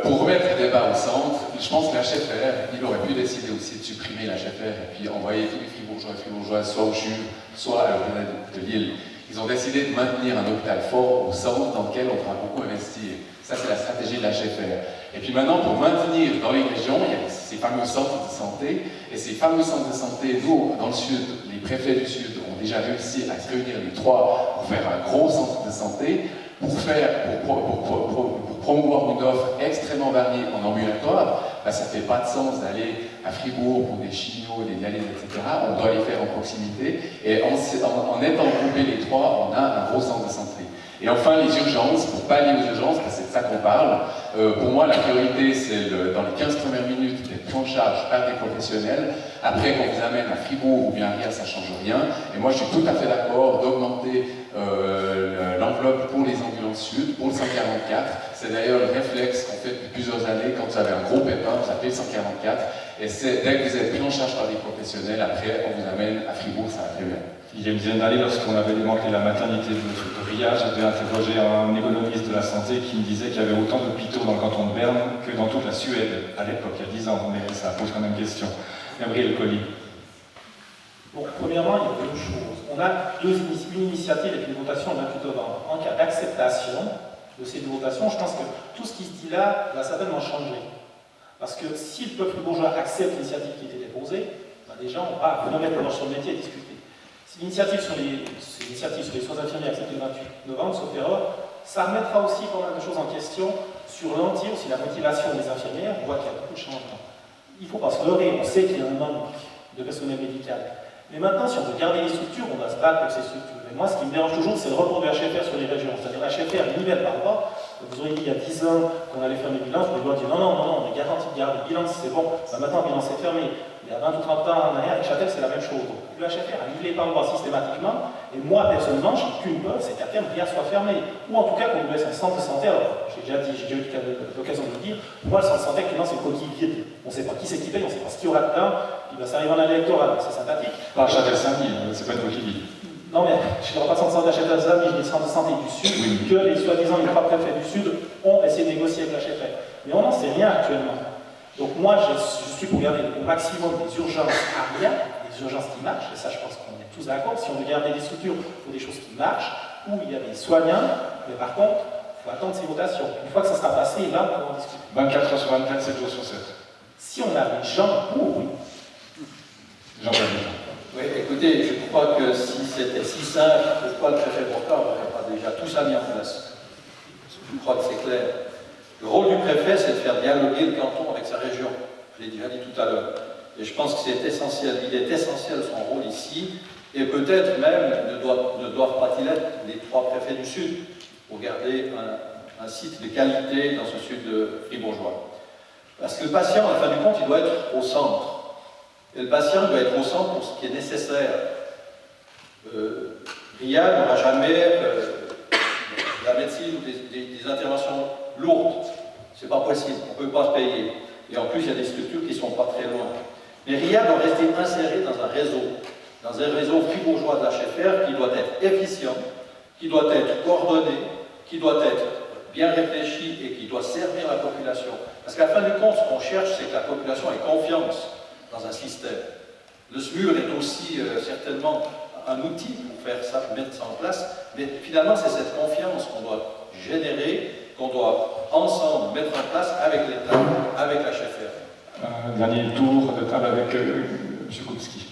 E: Pour remettre le débat au centre, je pense que l'HFR, il aurait pu décider aussi de supprimer l'HFR et puis envoyer tous les Fribourgeois et Fribourgeoises soit au CHUV, soit à l'hôpital de Lille. Ils ont décidé de maintenir un hôpital fort au centre dans lequel on va beaucoup investir. Ça, c'est la stratégie de l'HFR. Et puis maintenant, pour maintenir dans les régions, il y a ces fameux centres de santé. Et ces fameux centres de santé, nous, dans le sud, les préfets du sud ont déjà réussi à se réunir les trois pour faire un gros centre de santé, pour promouvoir une offre extrêmement variée en ambulatoire. Ben, ça ne fait pas de sens d'aller à Fribourg pour des chimios, des dialyses, etc. On doit les faire en proximité. Et en étant groupés les trois, on a un gros centre de santé. Et enfin, les urgences, pour pallier aux urgences, parce que c'est de ça qu'on parle, pour moi, la priorité, c'est dans les 15 premières minutes d'être pris en charge par des professionnels. Après, qu'on vous amène à Fribourg ou bien à RIA, ça ne change rien. Et moi, je suis tout à fait d'accord d'augmenter l'enveloppe pour les ambulances sud, pour le 144. C'est d'ailleurs le réflexe qu'on fait depuis plusieurs années. Quand vous avez un gros pépin, vous appelez le 144. Et c'est dès que vous êtes pris en charge par des professionnels, après, on vous amène à Fribourg, ça va très bien.
A: Il y a une dizaine d'années, lorsqu'on avait démantelé la maternité de RIA, j'avais interrogé un économiste de la santé qui me disait qu'il y avait autant d'hôpitaux dans le canton de Berne que dans toute la Suède, à l'époque, il y a 10 ans, mais ça pose quand même question. Gabriel Colli.
G: Bon, premièrement, il y a deux choses. On a une initiative avec une votation le 28 novembre. En cas d'acceptation de ces deux votations, je pense que tout ce qui se dit là va certainement changer. Parce que si le peuple bourgeois accepte l'initiative qui a été déposée, ben déjà on va remettre sur le métier et discuter. Si l'initiative sur les soins infirmiers acceptée le 28 novembre, sauf erreur, ça remettra aussi pas mal de choses en question sur l'entier, aussi la motivation des infirmières. On voit qu'il y a beaucoup de changements. Il ne faut pas se leurrer, on sait qu'il y a un manque de personnel médical. Mais maintenant, si on veut garder les structures, on va se battre pour ces structures. Et moi, ce qui me dérange toujours, c'est le report de HFR sur les régions. C'est-à-dire HFR nivelle par bas. Vous auriez dit il y a 10 ans qu'on allait fermer Bilan, je vous dire non, on est garanti de garder Bilan si c'est bon. Ben, maintenant, Bilan c'est fermé. Il y a 20 ou 30 ans en arrière, avec Châtel, c'est la même chose. Donc, le HFR a nivelé par le bas systématiquement. Et moi, personnellement, je n'ai qu'une peur, c'est qu'à terme, rien soit fermé. Ou en tout cas, qu'on nous laisse un centre de santé. Alors, j'ai déjà eu l'occasion de le dire. Moi, le centre de santé, actuellement, c'est une coquille vide. On ne sait pas qui c'est qui paye, on ne sait pas ce qu'il y aura dedans. Puis, ben, ça arrive en année électorale, c'est sympathique.
A: Pas Châtel-Saint-Denis, c'est pas une coquille vide.
G: Non, mais je ne parle pas de centre de santé à Châtel-Saint-Denis, je dis centre de santé du Sud, que les soi-disant les trois préfets du Sud ont essayé de négocier avec la HFR. Mais on n'en sait rien actuellement. Donc moi, je suis pour garder au maximum des urgences à RIA, des urgences qui marchent, et ça je pense qu'on est tous d'accord. Si on veut garder des structures pour des choses qui marchent, où il y a des soignants, mais par contre, il faut attendre ces votations. Une fois que ça sera passé, là, on pourra en discuter.
A: 24 heures sur 24, 7 jours sur 7.
G: Si on a les gens pour, oui.
A: Jean-Pierre.
D: Oui, écoutez, je crois que si c'était si simple, pourquoi le préfet Bourcard n'aurait pas déjà tout ça mis en place? Je crois que c'est clair. Le rôle du préfet, c'est de faire dialoguer le canton avec sa région. Je l'ai déjà dit tout à l'heure. Et je pense que c'est essentiel. Il est essentiel son rôle ici. Et peut-être même ne doivent pas-ils être les trois préfets du Sud pour garder un site de qualité dans ce sud fribourgeois. Parce que le patient, à la fin du compte, il doit être au centre. Et le patient doit être au centre pour ce qui est nécessaire. RIA n'aura jamais de la médecine ou des interventions lourdes. C'est pas possible, on ne peut pas se payer. Et en plus, il y a des structures qui ne sont pas très loin. Mais RIA doit rester inséré dans un réseau fribourgeois de l'HFR qui doit être efficient, qui doit être coordonné, qui doit être bien réfléchi et qui doit servir la population. Parce qu'à la fin du compte, ce qu'on cherche, c'est que la population ait confiance dans un système. Le SMUR est aussi certainement un outil pour faire ça, pour mettre ça en place, mais finalement, c'est cette confiance qu'on doit générer, qu'on doit ensemble mettre en place avec l'État, avec la HFR.
A: Dernier tour de table avec M. Koupski.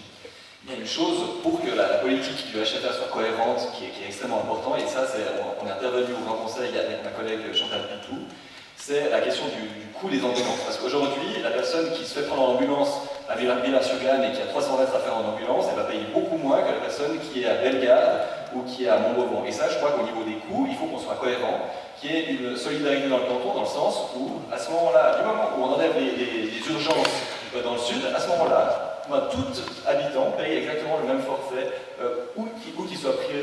C: Il y a une chose pour que la politique du HFR soit cohérente qui est extrêmement importante, et ça, on est intervenu au Grand Conseil avec ma collègue Chantal Pitou, c'est la question du coût des ambulances. Parce qu'aujourd'hui, la personne qui se fait prendre en ambulance à Villars-sur-Glane et qui a 300 mètres à faire en ambulance, elle va payer beaucoup moins que la personne qui est à Bellegarde ou qui est à Montbovon. Et ça, je crois qu'au niveau des coûts, il faut qu'on soit cohérent, qu'il y ait une solidarité dans le canton, dans le sens où, à ce moment-là, du moment où on enlève les urgences dans le sud, à ce moment-là, tout habitant paye exactement le même forfait, où qu'il soit pris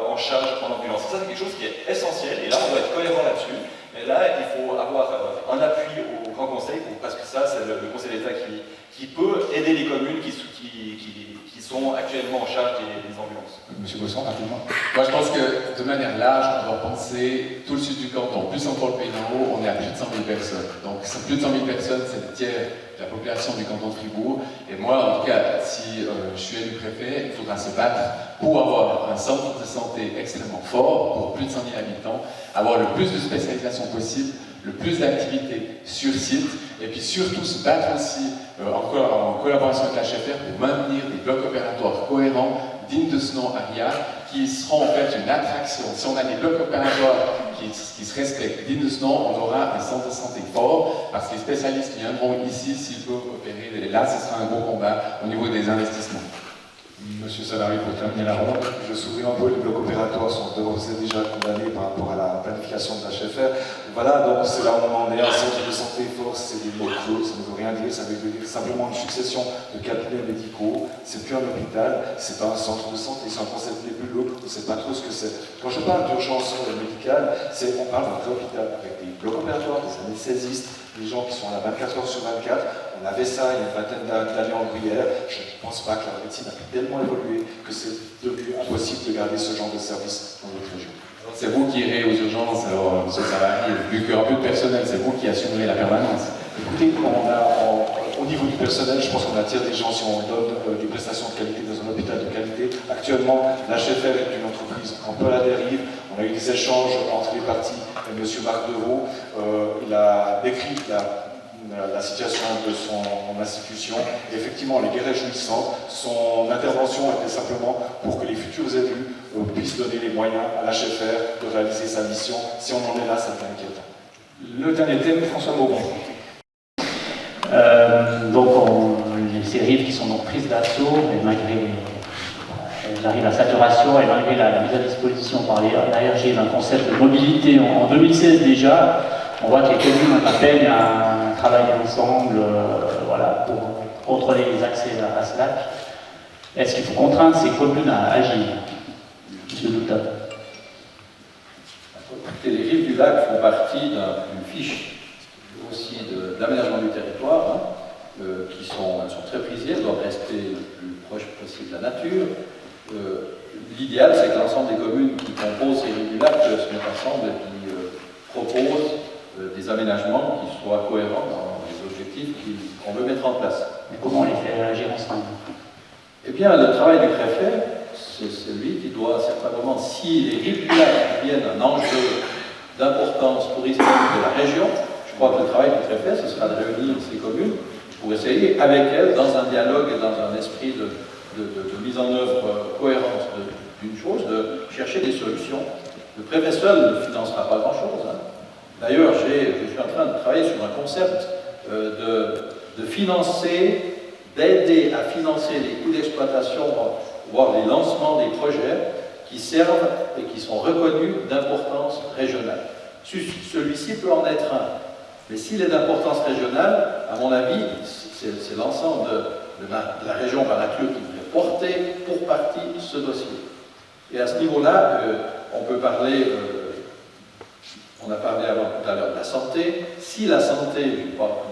C: en charge en ambulance. Ça, c'est quelque chose qui est essentiel, et là, on doit être cohérent là-dessus. Et là, il faut avoir un appui au Grand Conseil, parce que ça, c'est le Conseil d'État qui peut aider les communes qui sont actuellement en charge des ambulances.
A: Monsieur Bosson, rapidement.
E: Moi, je pense que de manière large, on doit penser tout le sud du canton, plus encore le Pays d'en Haut, on est à plus de 100 000 personnes. Donc, plus de 100 000 personnes, c'est le tiers de la population du canton de Fribourg. Et moi, en tout cas, si je suis élu préfet, il faudra se battre pour avoir un centre de santé extrêmement fort, pour plus de 100 000 habitants, avoir le plus de spécialisation possible, le plus d'activités sur site, et puis surtout se battre aussi en collaboration avec la HFR pour maintenir des blocs opératoires cohérents, dignes de ce nom ARIA, qui seront en fait une attraction. Si on a des blocs opératoires qui se respectent, dignes de ce nom, on aura un centre de santé fort, parce que les spécialistes viendront ici s'ils peuvent opérer. Et là, ce sera un gros combat au niveau des investissements.
A: Monsieur Salary, pour terminer la ronde.
F: Je souviens un peu, les blocs opératoires sont déjà condamnés par rapport à la planification de l'HFR. Voilà, donc c'est là où on en est. Un centre de santé fort, c'est des mots clos, ça ne veut rien dire, ça veut dire simplement une succession de cabinets médicaux. C'est plus un hôpital, c'est pas un centre de santé, c'est un concept nébuleux, on ne sait pas trop ce que c'est. Quand je parle d'urgence médicale, on parle d'un vrai hôpital avec des blocs opératoires, des anesthésistes, des gens qui sont là 24 heures sur 24. On avait ça il y a une vingtaine d'années en Gruyère. Je ne pense pas que la médecine a tellement évolué que c'est devenu impossible de garder ce genre de service dans notre région.
E: C'est vous qui irez aux urgences, alors, M. Salary, vu qu'il n'y aura plus de personnel, c'est vous qui assumerez la permanence.
F: Écoutez, au niveau du personnel, je pense qu'on attire des gens si on donne des prestations de qualité dans un hôpital de qualité. Actuellement, l'HFR est une entreprise un peu à la dérive. On a eu des échanges entre les parties. M. Marc Deveau, il a décrit la situation de son institution. Et effectivement, elle est bien réjouissante. Son intervention était simplement pour que les futurs élus puissent donner les moyens à l'HFR de réaliser sa mission. Si on en est là, ça devient inquiétant.
A: Le dernier thème, François Mauron.
B: Ces rives qui sont donc prises d'assaut, et malgré la saturation et malgré la mise à disposition par l'ARG d'un concept de mobilité en 2016 déjà, on voit que les communes peinent à travailler ensemble pour contrôler les accès à ce lac. Est-ce qu'il faut contraindre ces communes à agir, M. Douta?
D: Les rives du lac font partie d'une fiche aussi d'aménagement du territoire, qui sont très prisées, doivent rester le plus proche possible de la nature. L'idéal, c'est que l'ensemble des communes qui composent ces rives du lac se mettent ensemble et qui proposent des aménagements qui soient cohérents dans les objectifs qu'on veut mettre en place.
B: Mais comment on les fait agir ensemble?
D: Eh bien, le travail du préfet, c'est celui qui doit certainement, si les rives du lac deviennent un enjeu d'importance touristique de la région, je crois que le travail du préfet, ce sera de réunir ces communes pour essayer, avec elles, dans un dialogue et dans un esprit de mise en œuvre cohérente d'une chose, de chercher des solutions. Le préfet seul ne financera pas grand-chose. D'ailleurs, je suis en train de travailler sur un concept d'aider à financer les coûts d'exploitation, voire les lancements des projets qui servent et qui sont reconnus d'importance régionale. Celui-ci peut en être un. Mais s'il est d'importance régionale, à mon avis, c'est l'ensemble de la région par nature qui devrait porter pour partie ce dossier. Et à ce niveau-là, on peut parler, on a parlé tout à l'heure de la santé. Si la santé, je ne vais pas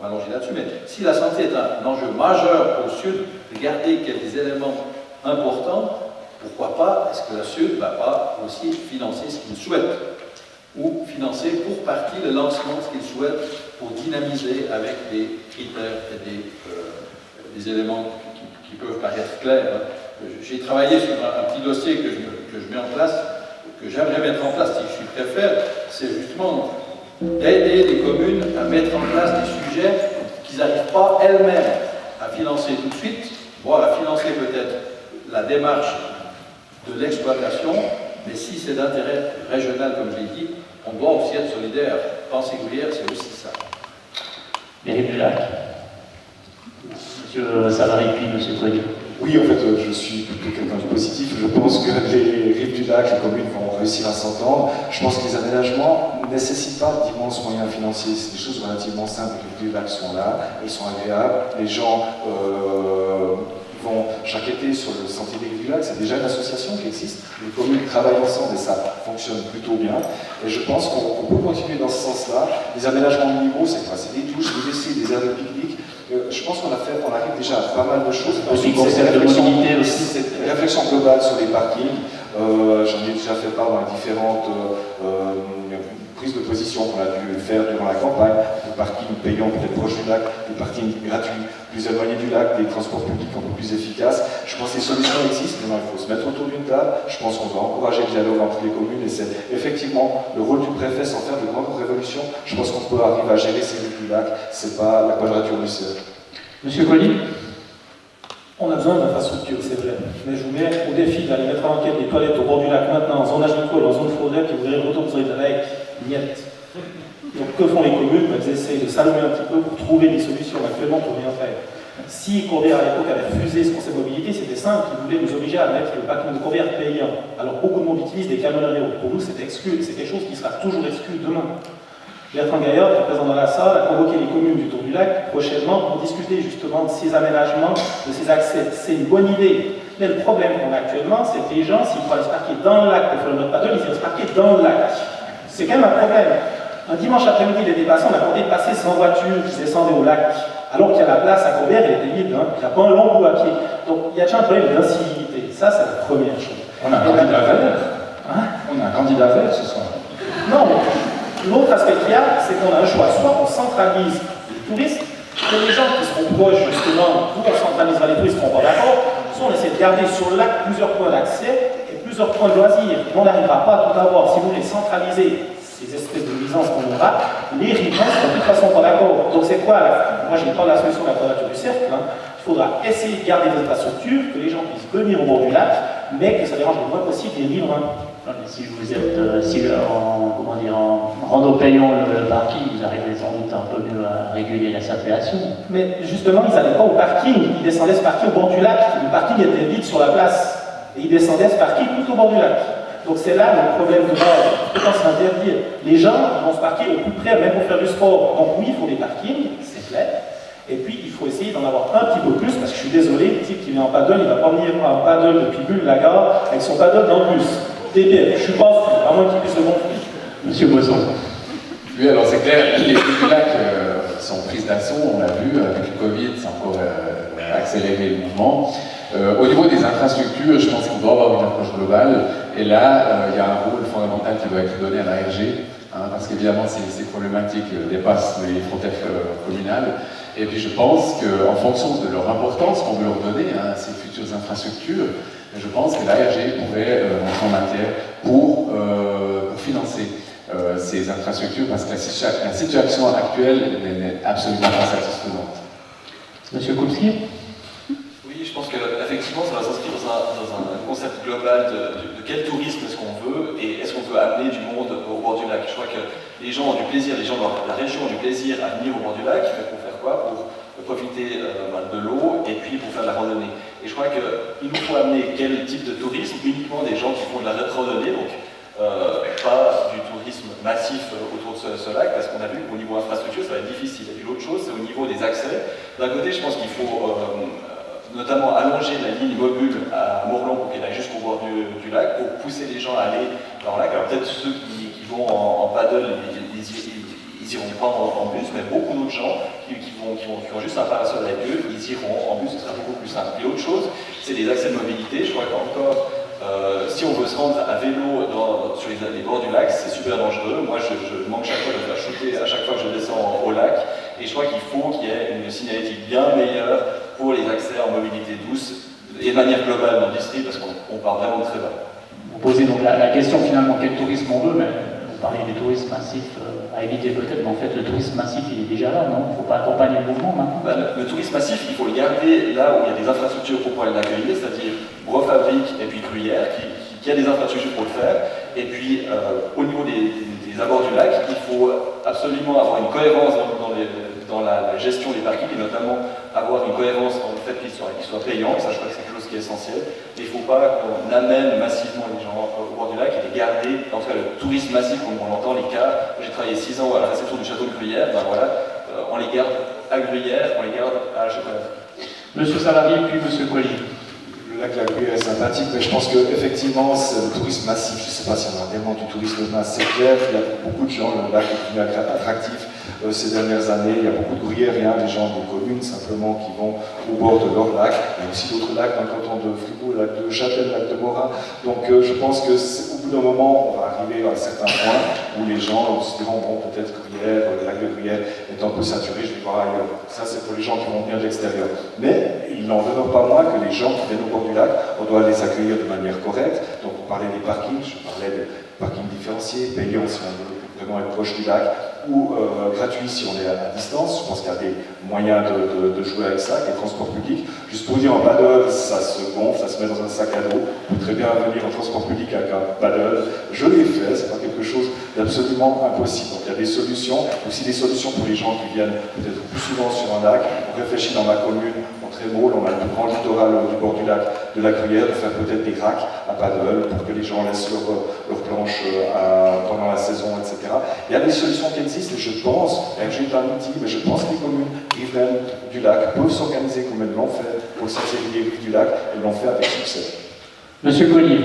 D: m'allonger là-dessus, mais si la santé est un enjeu majeur pour le Sud, de garder quelques éléments importants, pourquoi pas, est-ce que le Sud ne va pas aussi financer ce qu'il souhaite, ou financer pour partie le lancement de ce qu'il souhaite pour dynamiser avec des critères et des éléments qui peuvent paraître clairs. J'ai travaillé sur un petit dossier que je mets en place, que j'aimerais mettre en place si je suis préfet, c'est justement d'aider les communes à mettre en place des sujets qu'ils n'arrivent pas elles-mêmes à financer tout de suite, voire à financer peut-être la démarche de l'exploitation, mais si c'est d'intérêt régional, comme je l'ai dit, on doit aussi être solidaire. Penser gruyère, c'est aussi ça.
B: Les rives du lac. Monsieur Savary, puis Monsieur Coelho.
F: Oui, en fait, je suis plutôt quelqu'un de positif. Je pense que les rives du lac, les communes vont réussir à s'entendre. Je pense que les aménagements ne nécessitent pas d'immenses moyens financiers. C'est des choses relativement simples. Les rives du lac sont là, elles sont agréables. Les gens vont chaque été sur le sentier des rives du lac. C'est déjà une association qui existe. Les communes travaillent ensemble et ça fonctionne plutôt bien. Et je pense qu'on peut continuer dans ce sens-là. Les aménagements minimaux, c'est quoi? C'est des douches, des WC, des aires de pique-nique. Je pense qu'on arrive déjà à pas mal de choses.
B: Ensuite, concept de mobilité aussi.
F: Cette réflexion globale sur les parkings, j'en ai déjà fait part dans les différentes prises de position qu'on a dû faire durant la campagne, des parkings payants peut-être proches du lac, des parkings gratuits, plus éloignés du lac, des transports publics un peu plus efficaces. Je pense que les solutions existent, maintenant il faut se mettre autour d'une table. Je pense qu'on doit encourager le dialogue entre les communes et c'est effectivement le rôle du préfet sans faire de grandes révolutions. Je pense qu'on peut arriver à gérer ces rives du lac, c'est pas la quadrature du cercle.
B: Monsieur Colli.
G: On a besoin d'infrastructures, c'est vrai. Mais je vous mets au défi d'aller mettre en enquête des toilettes au bord du lac maintenant, en zone agricole, en zone forêt, puis vous verrez le retour vous aurez de la niet. Donc que font les communes? Elles essayent de s'allumer un petit peu pour trouver des solutions. Actuellement, pour rien faire. Si Corbière à l'époque avait refusé ce conseil de mobilité, c'était simple, ils voulaient nous obliger à mettre le parking de Corbière payant. Alors beaucoup de monde utilise des camions. Pour nous, c'est exclu, c'est quelque chose qui sera toujours exclu demain. Bertrand Gaillard, qui est présent dans la salle, a convoqué les communes du Tour du Lac prochainement pour discuter justement de ces aménagements, de ces accès. C'est une bonne idée. Mais le problème qu'on a actuellement, c'est que les gens, s'ils vont aller se parquer dans le lac pour faire le mode paddle, ils vont se parquer dans le lac. C'est quand même un problème. Un dimanche après-midi, les dépassants, on a tenté de passer sans voiture, qui descendaient au lac, alors qu'il y a la place à Corbière, elle était libre, hein. Il n'y a pas un long bout à pied. Donc il y a déjà un problème d'incivilité. Ça, c'est la première chose.
A: On a un candidat vert. On a un candidat vert ce soir.
G: Non, mais l'autre aspect qu'il y a, c'est qu'on a un choix. Soit on centralise les touristes, que les gens qui seront proches, justement, où on centralisera les touristes ne seront pas d'accord, soit on essaie de garder sur le lac plusieurs points d'accès et plusieurs points de loisirs. On n'arrivera pas à tout avoir. Si vous voulez centraliser ces espèces de nuisances qu'on aura, les riverains ne seront de toute façon pas d'accord. Donc c'est quoi moi je n'ai pas la solution de la quadrature du cercle. Hein. Il faudra essayer de garder des infrastructures, que les gens puissent venir au bord du lac, mais que ça dérange le moins possible les riverains.
B: Si vous êtes en rando payant le parking, vous arrivez sans doute un peu mieux à réguler la circulation.
G: Mais justement, ils n'allaient pas au parking, ils descendaient ce parking au bord du lac. Le parking était vide sur la place. Et ils descendaient ce parking tout au bord du lac. Donc c'est là le problème de base. Pourtant c'est interdit. Les gens vont se parquer au plus près, même pour faire du sport. Donc oui, il faut des parkings, c'est clair. Et puis il faut essayer d'en avoir un petit peu plus, parce que je suis désolé, le type qui vient en paddle, il ne va pas venir en paddle depuis Bulle, la gare, avec son paddle dans le bus. DBF, je suis pas fou, à moins qu'il puisse le gonfler.
B: Monsieur Boisson.
E: Oui, alors c'est clair, les rives du lac sont prises d'assaut, on l'a vu, avec le Covid, ça a encore accéléré le mouvement. Au niveau des infrastructures, je pense qu'on doit avoir une approche globale, et là, il y a un rôle fondamental qui doit être donné à l'ARG, parce qu'évidemment, ces problématiques dépassent les frontières communales, et puis je pense qu'en fonction de leur importance qu'on veut leur donner à ces futures infrastructures, je pense que l'ARG pourrait entrer en matière pour financer ces infrastructures, parce que la situation actuelle n'est absolument pas satisfaisante.
B: Monsieur Koulski.
C: Oui, je pense qu'effectivement, ça va s'inscrire dans un concept global de quel tourisme est-ce qu'on veut et est-ce qu'on veut amener du monde au bord du lac. Je crois que les gens ont du plaisir, les gens de la région ont du plaisir à venir au bord du lac, mais pour faire quoi? Pour profiter de l'eau et puis pour faire de la randonnée. Et je crois qu'il nous faut amener quel type de tourisme? Uniquement des gens qui font de la randonnée, donc pas du tourisme massif autour de ce lac, parce qu'on a vu qu'au niveau infrastructure, ça va être difficile. Et puis l'autre chose, c'est au niveau des accès. D'un côté, je pense qu'il faut notamment allonger la ligne mobile à Morlon pour qu'elle aille jusqu'au bord du lac, pour pousser les gens à aller dans le lac. Alors peut-être ceux qui vont en paddle, ils iront pas en bus, mais beaucoup d'autres gens qui ont juste un parasol avec eux, ils iront en bus, ce sera beaucoup plus simple. Et autre chose, c'est les accès de mobilité. Je crois qu'encore, si on veut se rendre à vélo sur les bords du lac, c'est super dangereux. Moi, je manque chaque fois de faire shooter à chaque fois que je descends au lac. Et je crois qu'il faut qu'il y ait une signalétique bien meilleure pour les accès en mobilité douce et de manière globale dans le district, parce qu'on part vraiment de très bas.
B: Vous posez donc la question finalement quel tourisme on veut, mais vous parlez du tourisme massif à éviter peut-être, mais en fait le tourisme massif il est déjà là, non? Il ne faut pas accompagner le mouvement maintenant.
C: Le tourisme massif, il faut le garder là où il y a des infrastructures pour pouvoir l'accueillir, c'est-à-dire Brefabrique et puis Gruyère, qui qu'il y a des infrastructures pour le faire. Et puis, au niveau des abords du lac, il faut absolument avoir une cohérence dans la gestion des parkings, et notamment avoir une cohérence dans le fait qu'ils soient payants. Ça, je crois que c'est quelque chose qui est essentiel. Mais il ne faut pas qu'on amène massivement les gens au bord du lac et les garder. En tout cas, le tourisme massif, comme on l'entend, les cas. J'ai travaillé 6 ans à la réception du château de Gruyère. Ben voilà, on les garde à Gruyère, on les garde à Chocolat.
B: Monsieur Salarié, puis Monsieur Collier.
F: Le lac de la Gruyère est sympathique, mais je pense qu'effectivement, c'est le tourisme massif. Je ne sais pas si on a vraiment du tourisme massif. C'est clair, il y a beaucoup de gens, le lac est devenu attractif ces dernières années. Il y a beaucoup de gruyériens, des gens des communes simplement qui vont au bord de leur lac. Il y a aussi d'autres lacs dans le canton de Fribourg, le lac de Châtel, le lac de Morin. Donc je pense qu'au bout d'un moment, on va arriver à un certain point où les gens se diront, bon, peut-être Gruyère, le lac de Gruyère est un peu saturé, je vais voir ailleurs. Ça, c'est pour les gens qui vont venir de l'extérieur. Mais il n'en demeure pas moins que les gens qui viennent au bord du lac, on doit les accueillir de manière correcte. Donc on parlait des parkings, je parlais des parkings différenciés, payants si on veut vraiment être proche du lac, ou gratuit si on est à distance. Je pense qu'il y a des moyens de jouer avec ça, avec les transports publics. Juste pour dire, en paddle, ça se gonfle, ça se met dans un sac à dos. On peut très bien venir en transport public avec un paddle. Je l'ai fait, c'est pas quelque chose d'absolument impossible. Donc il y a des solutions, aussi des solutions pour les gens qui viennent peut-être plus souvent sur un lac. On réfléchit dans ma commune, en Trémol, on a le plus grand littoral du bord du lac de la Gruyère, de faire peut-être des racks à paddle pour que les gens laissent leur planche pendant la saison, etc. Il y a des solutions qui existent et je pense, j'ai un outil, mais je pense que les communes riveraines du lac peuvent s'organiser comme elles l'ont fait pour le sentier des rives du lac, elles l'ont fait avec succès.
B: Monsieur Collier.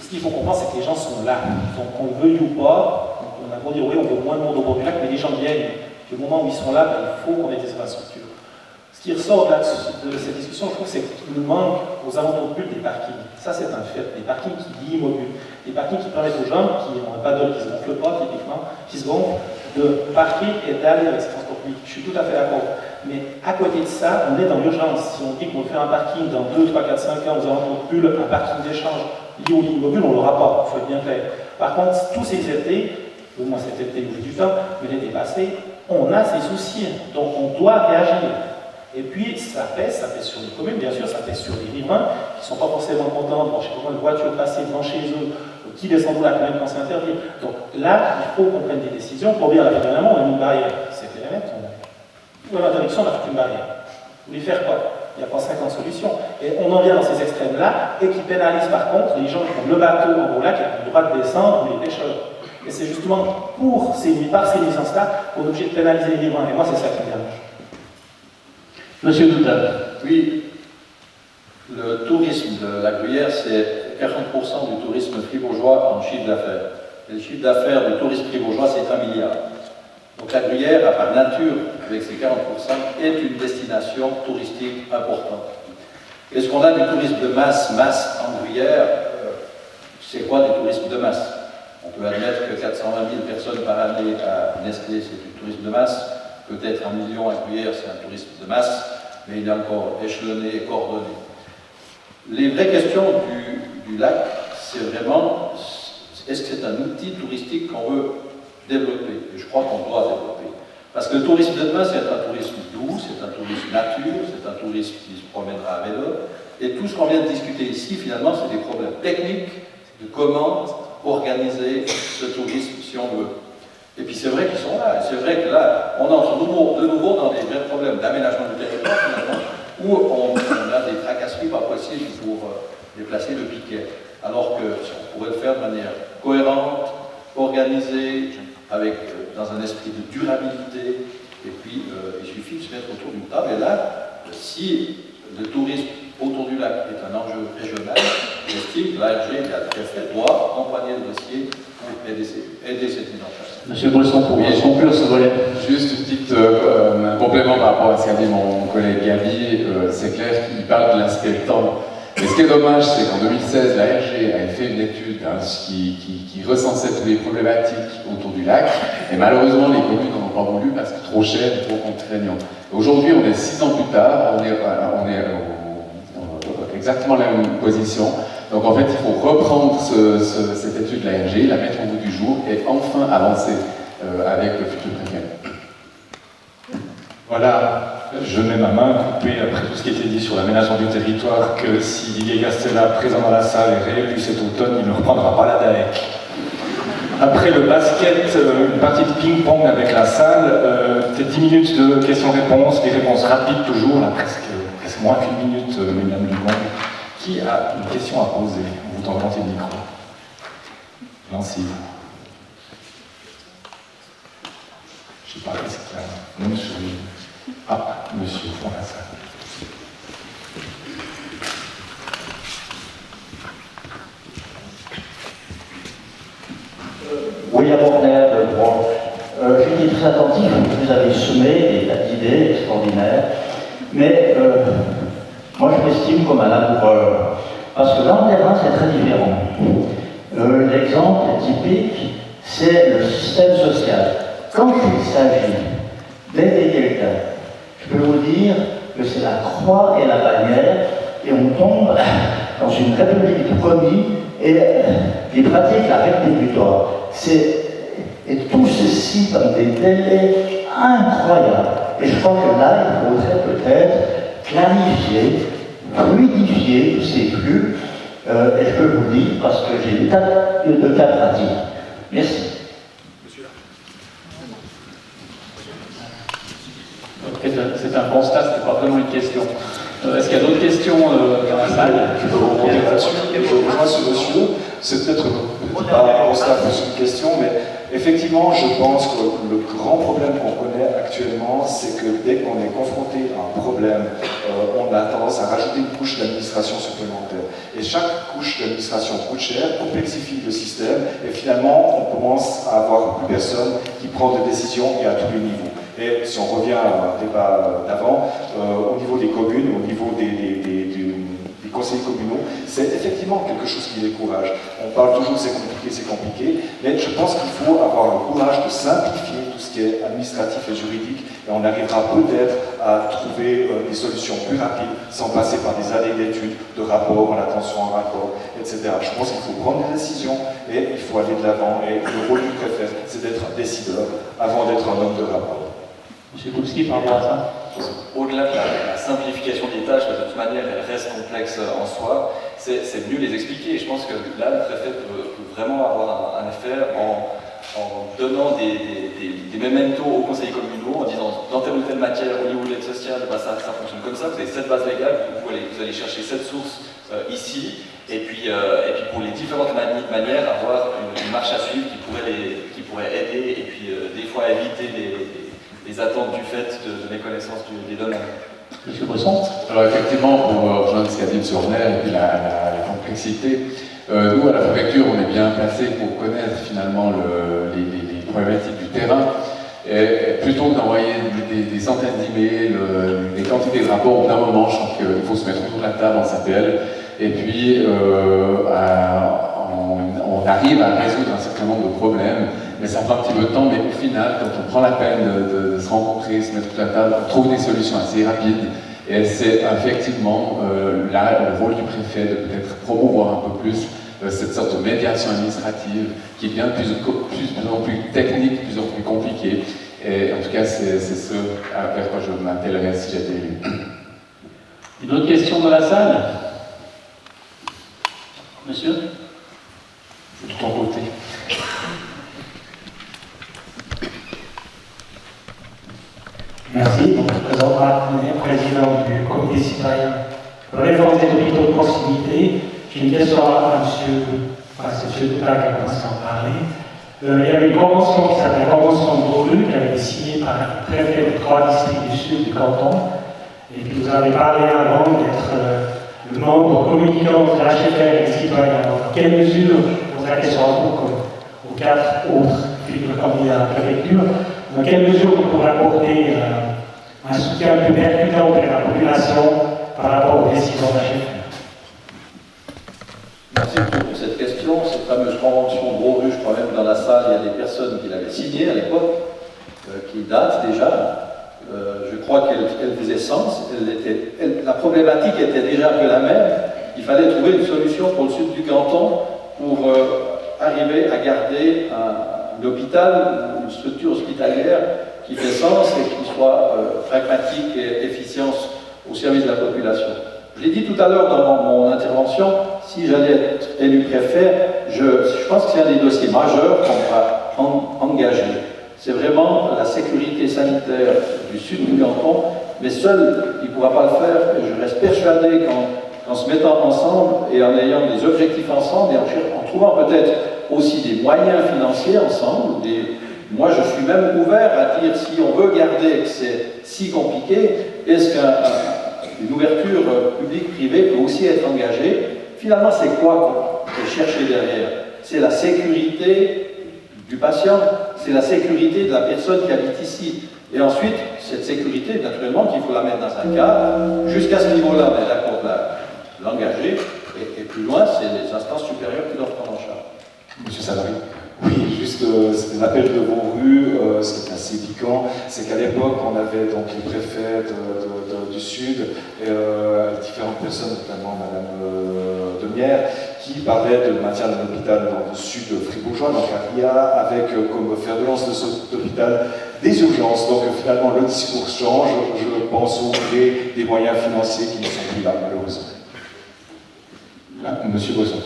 G: Ce qu'il faut comprendre, c'est que les gens sont là. Donc, qu'on le veuille ou pas, on a beau dire oui, on veut moins de monde au bord du lac, mais les gens viennent. Puis, au moment où ils sont là, ben, il faut qu'on ait des infrastructures. Ce qui ressort de cette discussion, je trouve, c'est qu'il nous manque aux alentours de Bulle des parkings. Ça, c'est un fait. Des parkings qui lient immobiles. Des parkings qui permettent aux gens qui ont un paddle qui ne se gonfle pas, typiquement, qui se gonfle, de parquer et d'aller avec ces transports publics. Je suis tout à fait d'accord. Mais à côté de ça, on est dans l'urgence. Si on dit qu'on veut faire un parking dans 2, 3, 4, 5 ans aux alentours de Bulle, un parking d'échange lié au lit immobile, on ne l'aura pas, il faut être bien clair. Par contre, tous ces étés, au moins cet été où j'ai du temps, mais l'été passé, on a ces soucis. Donc on doit réagir. Et puis ça pèse sur les communes, bien sûr, ça pèse sur les riverains qui ne sont pas forcément contents de voir chez une voiture passer devant chez eux, qui descendent là quand même quand c'est interdit. Donc là, il faut qu'on prenne des décisions. Pour dire la dernièrement, on a mis une barrière. C'était la mettre, ou à l'interdiction, on a fait une barrière. Vous voulez faire quoi? Il n'y a pas 50 solutions. Et on en vient dans ces extrêmes-là, et qui pénalisent par contre les gens qui ont le bateau en gros là, qui ont le droit de descendre, ou les pêcheurs. Et c'est justement par ces nuisances-là qu'on est obligé de pénaliser les riverains. Et moi, c'est ça qui me dérange.
B: Monsieur Douta.
D: Oui, le tourisme de la Gruyère, c'est 40% du tourisme fribourgeois en chiffre d'affaires. Le chiffre d'affaires du tourisme fribourgeois, c'est 1 milliard. Donc la Gruyère, à part nature, avec ses 40%, est une destination touristique importante. Est-ce qu'on a du tourisme de masse en Gruyère? C'est quoi du tourisme de masse? On peut admettre que 420 000 personnes par année à Nestlé, c'est du tourisme de masse. Peut-être 1 million à Gruyère, c'est un tourisme de masse, mais il est encore échelonné et coordonné. Les vraies questions du lac, c'est vraiment, est-ce que c'est un outil touristique qu'on veut développer? Et je crois qu'on doit développer. Parce que le tourisme de demain, c'est un tourisme doux, c'est un tourisme nature, c'est un tourisme qui se promènera à vélo. Et tout ce qu'on vient de discuter ici, finalement, c'est des problèmes techniques de comment organiser ce tourisme si on veut. Et puis c'est vrai qu'ils sont là, et c'est vrai que là, on entre de nouveau dans des vrais problèmes d'aménagement du territoire, finalement, où on a des tracasseries pas possibles pour déplacer le piquet. Alors que si on pourrait le faire de manière cohérente, organisée, dans un esprit de durabilité, et puis il suffit de se mettre autour d'une table. Et là, si le tourisme autour du lac est un enjeu régional, j'estime que l'ARG, qui a très fait, doit accompagner le dossier pour aider cette mise en place.
B: Monsieur Bresson, pour conclure ce volet.
E: Juste une petite un complément par rapport à ce qu'a dit mon collègue Gabi. C'est clair qu'il parle de l'aspect temps. Mais ce qui est dommage, c'est qu'en 2016, l'ARG avait fait une étude qui recensait toutes les problématiques autour du lac. Et malheureusement, les communes n'en ont pas voulu parce que trop cher et trop contraignant. Aujourd'hui, on est 6 ans plus tard, on est exactement la même position. Donc en fait, il faut reprendre cette étude de l'ARG, la mettre au bout du jour et enfin avancer avec le futur préfet.
G: Voilà.
A: je mets ma main coupée après tout ce qui a été dit sur l'aménagement du territoire que si Didier Gastella, présent dans la salle, est réélu cet automne, il ne reprendra pas la DAEC. Après le basket, une partie de ping-pong avec la salle, peut-être 10 minutes de questions-réponses, des réponses rapides toujours, là, presque moins qu'une minute, mesdames du monde. Qui a une question à poser? Vous tentez le micro. Lancez-vous. Je ne sais pas, qu'est-ce qu'il y a? Monsieur. Ah, monsieur, au fond de la salle.
H: William Horner, de droit. J'ai été très attentif, vous avez semé des tas d'idées extraordinaires, mais moi je m'estime comme un laboureur, parce que dans le terrain c'est très différent. L'exemple typique, c'est le système social. Quand il s'agit d'aider quelqu'un, je peux vous dire que c'est la croix et la bannière, et on tombe dans une république connue et qui pratique la républitoire. Et tout ceci dans des délais incroyables. Et je crois que là, il faudrait peut-être clarifier, fluidifier tous ces flux. Et je peux vous le dire parce que j'ai des tas de cas pratiques. Merci.
B: C'est un constat, ce n'est pas vraiment une question. Est-ce qu'il y a d'autres questions dans la salle?
F: Je peux rebondir là-dessus. Je rejoins ce monsieur. C'est peut-être pas un constat plus une question, mais effectivement, je pense que le grand problème qu'on connaît actuellement, c'est que dès qu'on est confronté à un problème, on a tendance à rajouter une couche d'administration supplémentaire. Et chaque couche d'administration coûte cher, complexifie le système, et finalement, on commence à avoir plus personne qui prend des décisions et à tous les niveaux. Et si on revient à un débat d'avant, au niveau des communes, au niveau des conseils communaux, c'est effectivement quelque chose qui décourage. On parle toujours c'est compliqué, mais je pense qu'il faut avoir le courage de simplifier tout ce qui est administratif et juridique, et on arrivera peut-être à trouver des solutions plus rapides, sans passer par des années d'études, de rapports, en attention en rapport, etc. Je pense qu'il faut prendre des décisions, et il faut aller de l'avant, et le rôle du préfet, c'est d'être un décideur, avant d'être un homme de rapport.
B: Monsieur Koulski, par rapport à ça?
C: Au-delà de la simplification des tâches, de toute manière, elles restent complexes en soi, c'est mieux les expliquer. Et je pense que là, le préfet peut vraiment avoir un effet en donnant des mementos aux conseils communaux, en disant dans telle ou telle matière, au niveau de l'aide sociale, bah, ça fonctionne comme ça, vous avez cette base légale, vous allez chercher cette source ici, et puis pour les différentes manières, avoir une marche à suivre qui pourrait aider, et puis des fois éviter les attentes du fait de méconnaissance des domaines.
B: Monsieur Bresson?
E: Alors effectivement, pour rejoindre ce qu'a dit M. Horner et puis la complexité, nous à la préfecture, on est bien placé pour connaître finalement les problématiques du terrain. Et plutôt que d'envoyer des centaines d'emails, des quantités de rapports, au bout d'un moment, je pense qu'il faut se mettre autour de la table, on s'appelle, et puis on arrive à résoudre un certain nombre de problèmes, mais ça prend un petit peu de temps, mais au final, quand on prend la peine de se rencontrer, se mettre autour de la table, on trouve des solutions assez rapides, et c'est effectivement là le rôle du préfet de peut-être promouvoir un peu plus cette sorte de médiation administrative qui devient de plus en plus technique, de plus en plus compliquée. Et en tout cas, c'est ce vers quoi je m'attellerais si j'étais élu.
B: Une autre question dans la salle? Monsieur?
A: De ton côté.
I: Merci. Donc, je présente Marc Monet, président du comité citoyen pour la réforme des hôpitaux de proximité. J'ai une question à monsieur Douta qui a commencé à en parler. Il y avait une convention qui s'appelle la Convention de Beaulieu, qui avait été signée par le préfet des 3 districts du sud du canton. Et puis vous avez parlé avant d'être le membre communicant de l'HFR et des citoyens. Dans quelle mesure, je pose la question à vous comme aux 4 autres futurs candidats à la préfecture, dans quelle mesure vous pourrez apporter un soutien plus percutant auprès de la population par rapport aux décisions de l'HFR?
D: Merci pour cette question. Cette fameuse convention de Beaulieu, je crois même dans la salle, il y a des personnes qui l'avaient signée à l'époque, qui datent déjà. Je crois qu'elle faisait sens. La problématique était déjà un peu la même. Il fallait trouver une solution pour le sud du canton pour arriver à garder un hôpital, une structure hospitalière qui fait sens et qui soit pragmatique et efficience au service de la population. Je l'ai dit tout à l'heure dans mon intervention, si j'allais être élu préfet, je pense que c'est un des dossiers majeurs qu'on va engager. C'est vraiment la sécurité sanitaire du sud du canton, mais seul, il ne pourra pas le faire. Et je reste persuadé qu'en se mettant ensemble et en ayant des objectifs ensemble et en trouvant peut-être aussi des moyens financiers ensemble, moi je suis même ouvert à dire si on veut garder que c'est si compliqué, est-ce qu'une ouverture publique-privée peut aussi être engagée? Finalement, c'est quoi qu'on peut chercher derrière? C'est la sécurité du patient, c'est la sécurité de la personne qui habite ici. Et ensuite, cette sécurité, naturellement, qu'il faut la mettre dans un cadre, jusqu'à ce niveau-là, on est d'accord de l'engager, et plus loin, c'est les instances supérieures qui doivent prendre en charge.
A: Monsieur Savary.
F: Oui, juste l'appel de vos rues, ce qui est assez piquant, c'est qu'à l'époque, on avait donc les préfets du Sud, et différentes personnes, notamment Madame Demière, qui parlaient de maintien d'un hôpital dans le sud fribourgeois, donc à Ria, avec comme fer de lance de cet hôpital des urgences. Donc finalement, le discours change, je pense ouvrir des moyens financiers qui ne sont plus là, malheureusement.
A: Monsieur Bosson.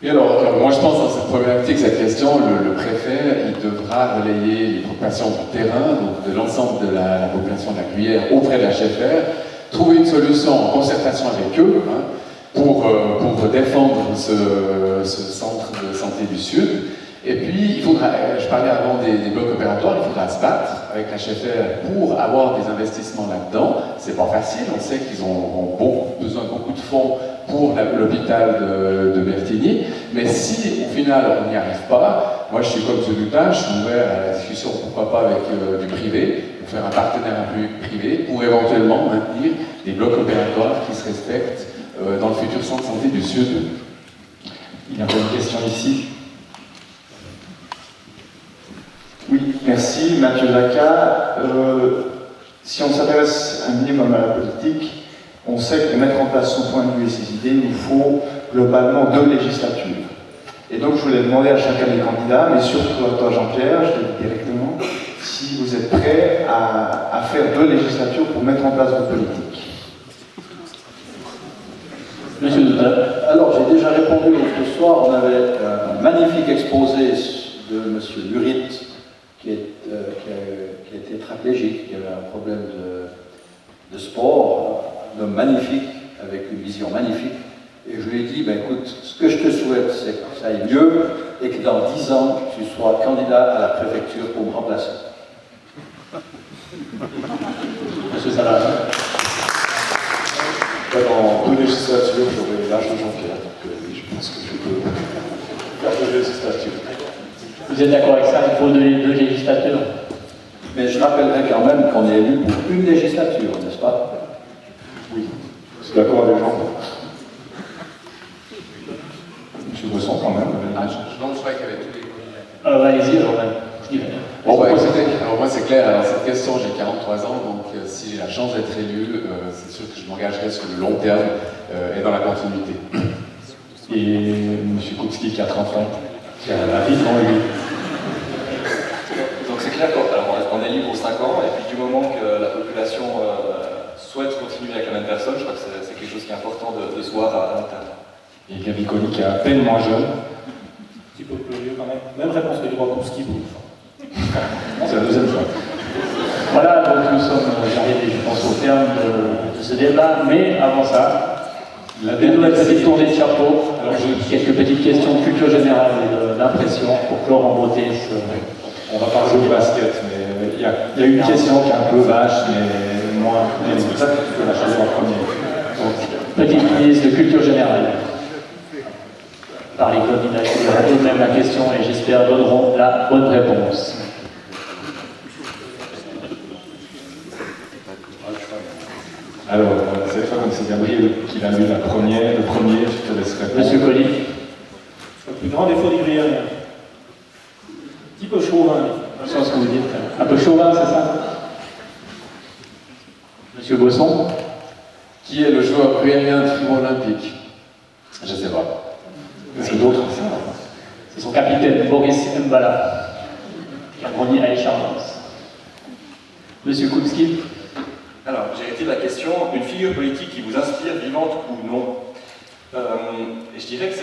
E: Et alors, moi je pense dans cette problématique, cette question, le préfet, il devra relayer les préoccupations du terrain, donc de l'ensemble de la population de la Gruyère auprès de la HFR, trouver une solution en concertation avec eux pour défendre ce centre de santé du Sud. Et puis, il faudra, je parlais avant des blocs opératoires, il faudra se battre avec la HFR pour avoir des investissements là-dedans. C'est pas facile, on sait qu'ils ont besoin de beaucoup de fonds pour l'hôpital de Bertigny, mais si au final on n'y arrive pas, moi je suis comme M. Dupin, je suis ouvert à la discussion, pourquoi pas avec du privé, pour faire un partenariat public-privé, pour éventuellement maintenir des blocs opératoires qui se respectent dans le futur centre de santé du Sud.
A: Il y a une question ici. Oui, merci. Mathieu Laca. Si on s'intéresse un minimum à la politique, on sait que pour mettre en place son point de vue et ses idées, il nous faut globalement 2 législatures. Et donc je voulais demander à chacun des candidats, mais surtout à toi Jean-Pierre, je te dis directement, si vous êtes prêt à faire 2 législatures pour mettre en place votre politique.
B: Monsieur Doutin.
D: Alors j'ai déjà répondu l'autre soir, on avait un magnifique exposé de M. Lurit, qui est tétraplégique, qui avait un problème de sport, un homme magnifique, avec une vision magnifique. Et je lui ai dit, écoute, ce que je te souhaite, c'est que ça aille mieux et que dans 10 ans, tu sois candidat à la préfecture pour me remplacer.
B: Monsieur Salade.
F: Dans 2 législatures, j'aurai l'âge de Jean-Pierre, donc oui, je pense que je peux faire 2 législatures.
B: Vous êtes d'accord avec ça? Il faut 2 législatures.
D: Mais je rappellerai quand même qu'on est élu pour une législature, n'est-ce pas?
F: Oui, je suis d'accord avec Jean.
A: Monsieur Bosson, quand même.
E: Donc je crois qu'il y avait tous les...
B: Allez-y, alors même.
E: Bon, alors moi c'est clair, alors cette question, j'ai 43 ans, donc si j'ai la chance d'être élu, c'est sûr que je m'engagerai sur le long terme et dans la continuité.
A: Et M. Koupski qui a 30 ans, qui a la vie devant lui.
C: Donc c'est clair qu'on est libre pour 5 ans, et puis du moment que la population souhaite continuer avec la même personne, je crois que c'est quelque chose qui est important de se voir à l'intérieur.
A: Et Gabi Colli qui est à peine moins jeune.
G: Un petit peu curieux quand même. Même réponse que du roi Koupski pour une fois.
A: C'est la 2e fois.
B: Voilà, donc nous sommes arrivés, je pense, au terme de ce débat, mais avant ça, la nouvelle petite tournée de chapeau. Alors, j'ai quelques petites questions de culture générale et d'impression pour clore en beauté ce...
A: On va pas jouer au basket, mais il y a une question qui est un peu vache, mais moins. C'est pour ça que tu peux la choisir en premier. Donc,
B: petite quiz de culture générale. Par les candidats qui auront eux-mêmes la question et j'espère donneront la bonne réponse.
A: alors, cette fois, comme c'est Gabriel qui l'a lu le premier, je te laisse répondre.
B: Monsieur Colli.
G: Le plus grand défaut du gruyérien. Un petit peu chauvin.
B: Je sais ce que vous dites. Un peu chauvin, c'est ça? Monsieur Bosson.
E: Qui est le joueur gruyérien de football olympique? Je ne sais pas.
A: C'est d'autres.
B: C'est son capitaine, Boris Mbala, qui a grandi à Écharlens. Monsieur Koupski.
C: Alors, j'ai arrêté la question, une figure politique qui vous inspire, vivante ou non. Et je dirais que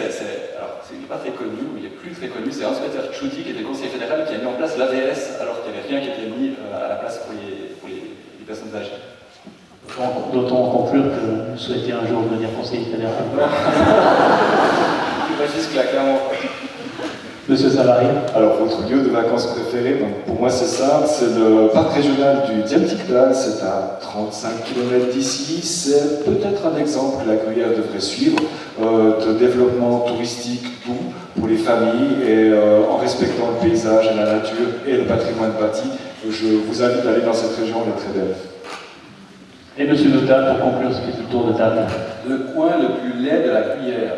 C: alors, il n'est pas très connu, ou il est plus très connu, c'est Hans-Peter Tschudi, qui était conseiller fédéral, qui a mis en place l'AVS, alors qu'il n'y avait rien qui était mis à la place pour les personnes âgées.
B: D'autant conclure que vous souhaitez un jour devenir conseiller fédéral.
C: Pas jusque-là, clairement.
B: Monsieur Savary.
F: Alors, votre lieu de vacances préféré, donc, pour moi c'est ça, c'est le parc régional du Diamtiktal, c'est à 35 km d'ici, c'est peut-être un exemple que la Gruyère devrait suivre, de développement touristique doux pour les familles et en respectant le paysage et la nature et le patrimoine bâti. Je vous invite à aller dans cette région, elle est très belle.
B: Et Monsieur Notal, pour conclure ce petit tour de table.
D: Le coin le plus laid de la Gruyère.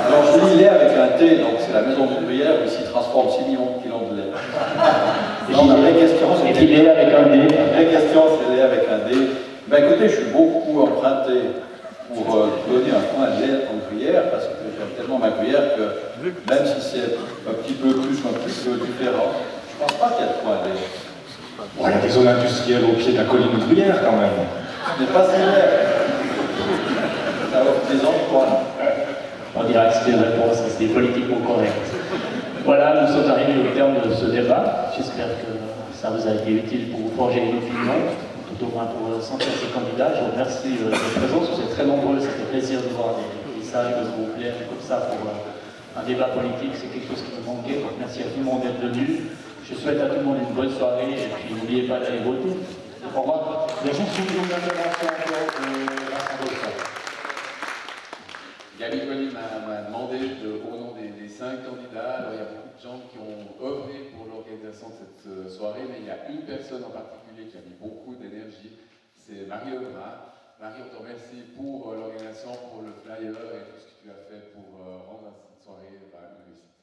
D: Alors je dis lait avec un T, donc c'est la maison de Gruyère, qui s'y transforme 6 millions de kilos de lait. Non, la vraie question,
B: c'est lait avec un D.
D: La vraie question, c'est lait avec un D. Ben écoutez, je suis beaucoup emprunté pour donner un coin de lait en Gruyère, parce que j'aime tellement ma Gruyère que même si c'est un petit peu plus ou un petit peu différent, je ne pense pas qu'il y a de coin de lait.
A: Bon, il y a des zones industrielles au pied de la colline de Gruyère quand même.
D: Ce n'est pas si laid. Ça offre des emplois.
B: On dirait que c'était une réponse, c'était politiquement correct. Voilà, nous sommes arrivés au terme de ce débat. J'espère que ça vous a été utile pour vous forger une opinion, tout au moins pour sentir ces candidats. Je vous remercie de votre présence, vous êtes très nombreux, ça fait plaisir de voir des sages de vous plaire comme ça pour un débat politique, c'est quelque chose qui me manquait. Donc merci à tout le monde d'être venu. Je souhaite à tout le monde une bonne soirée et puis n'oubliez pas d'aller voter. Au revoir. Il y a juste une intervention encore de Vincent.
E: Gabi Colli m'a demandé au nom des 5 candidats. Alors il y a beaucoup de gens qui ont œuvré pour l'organisation de cette soirée, mais il y a une personne en particulier qui a mis beaucoup d'énergie, c'est Marie Aubra. Marie, on te remercie pour l'organisation, pour le flyer et tout ce que tu as fait pour rendre cette soirée une réussite.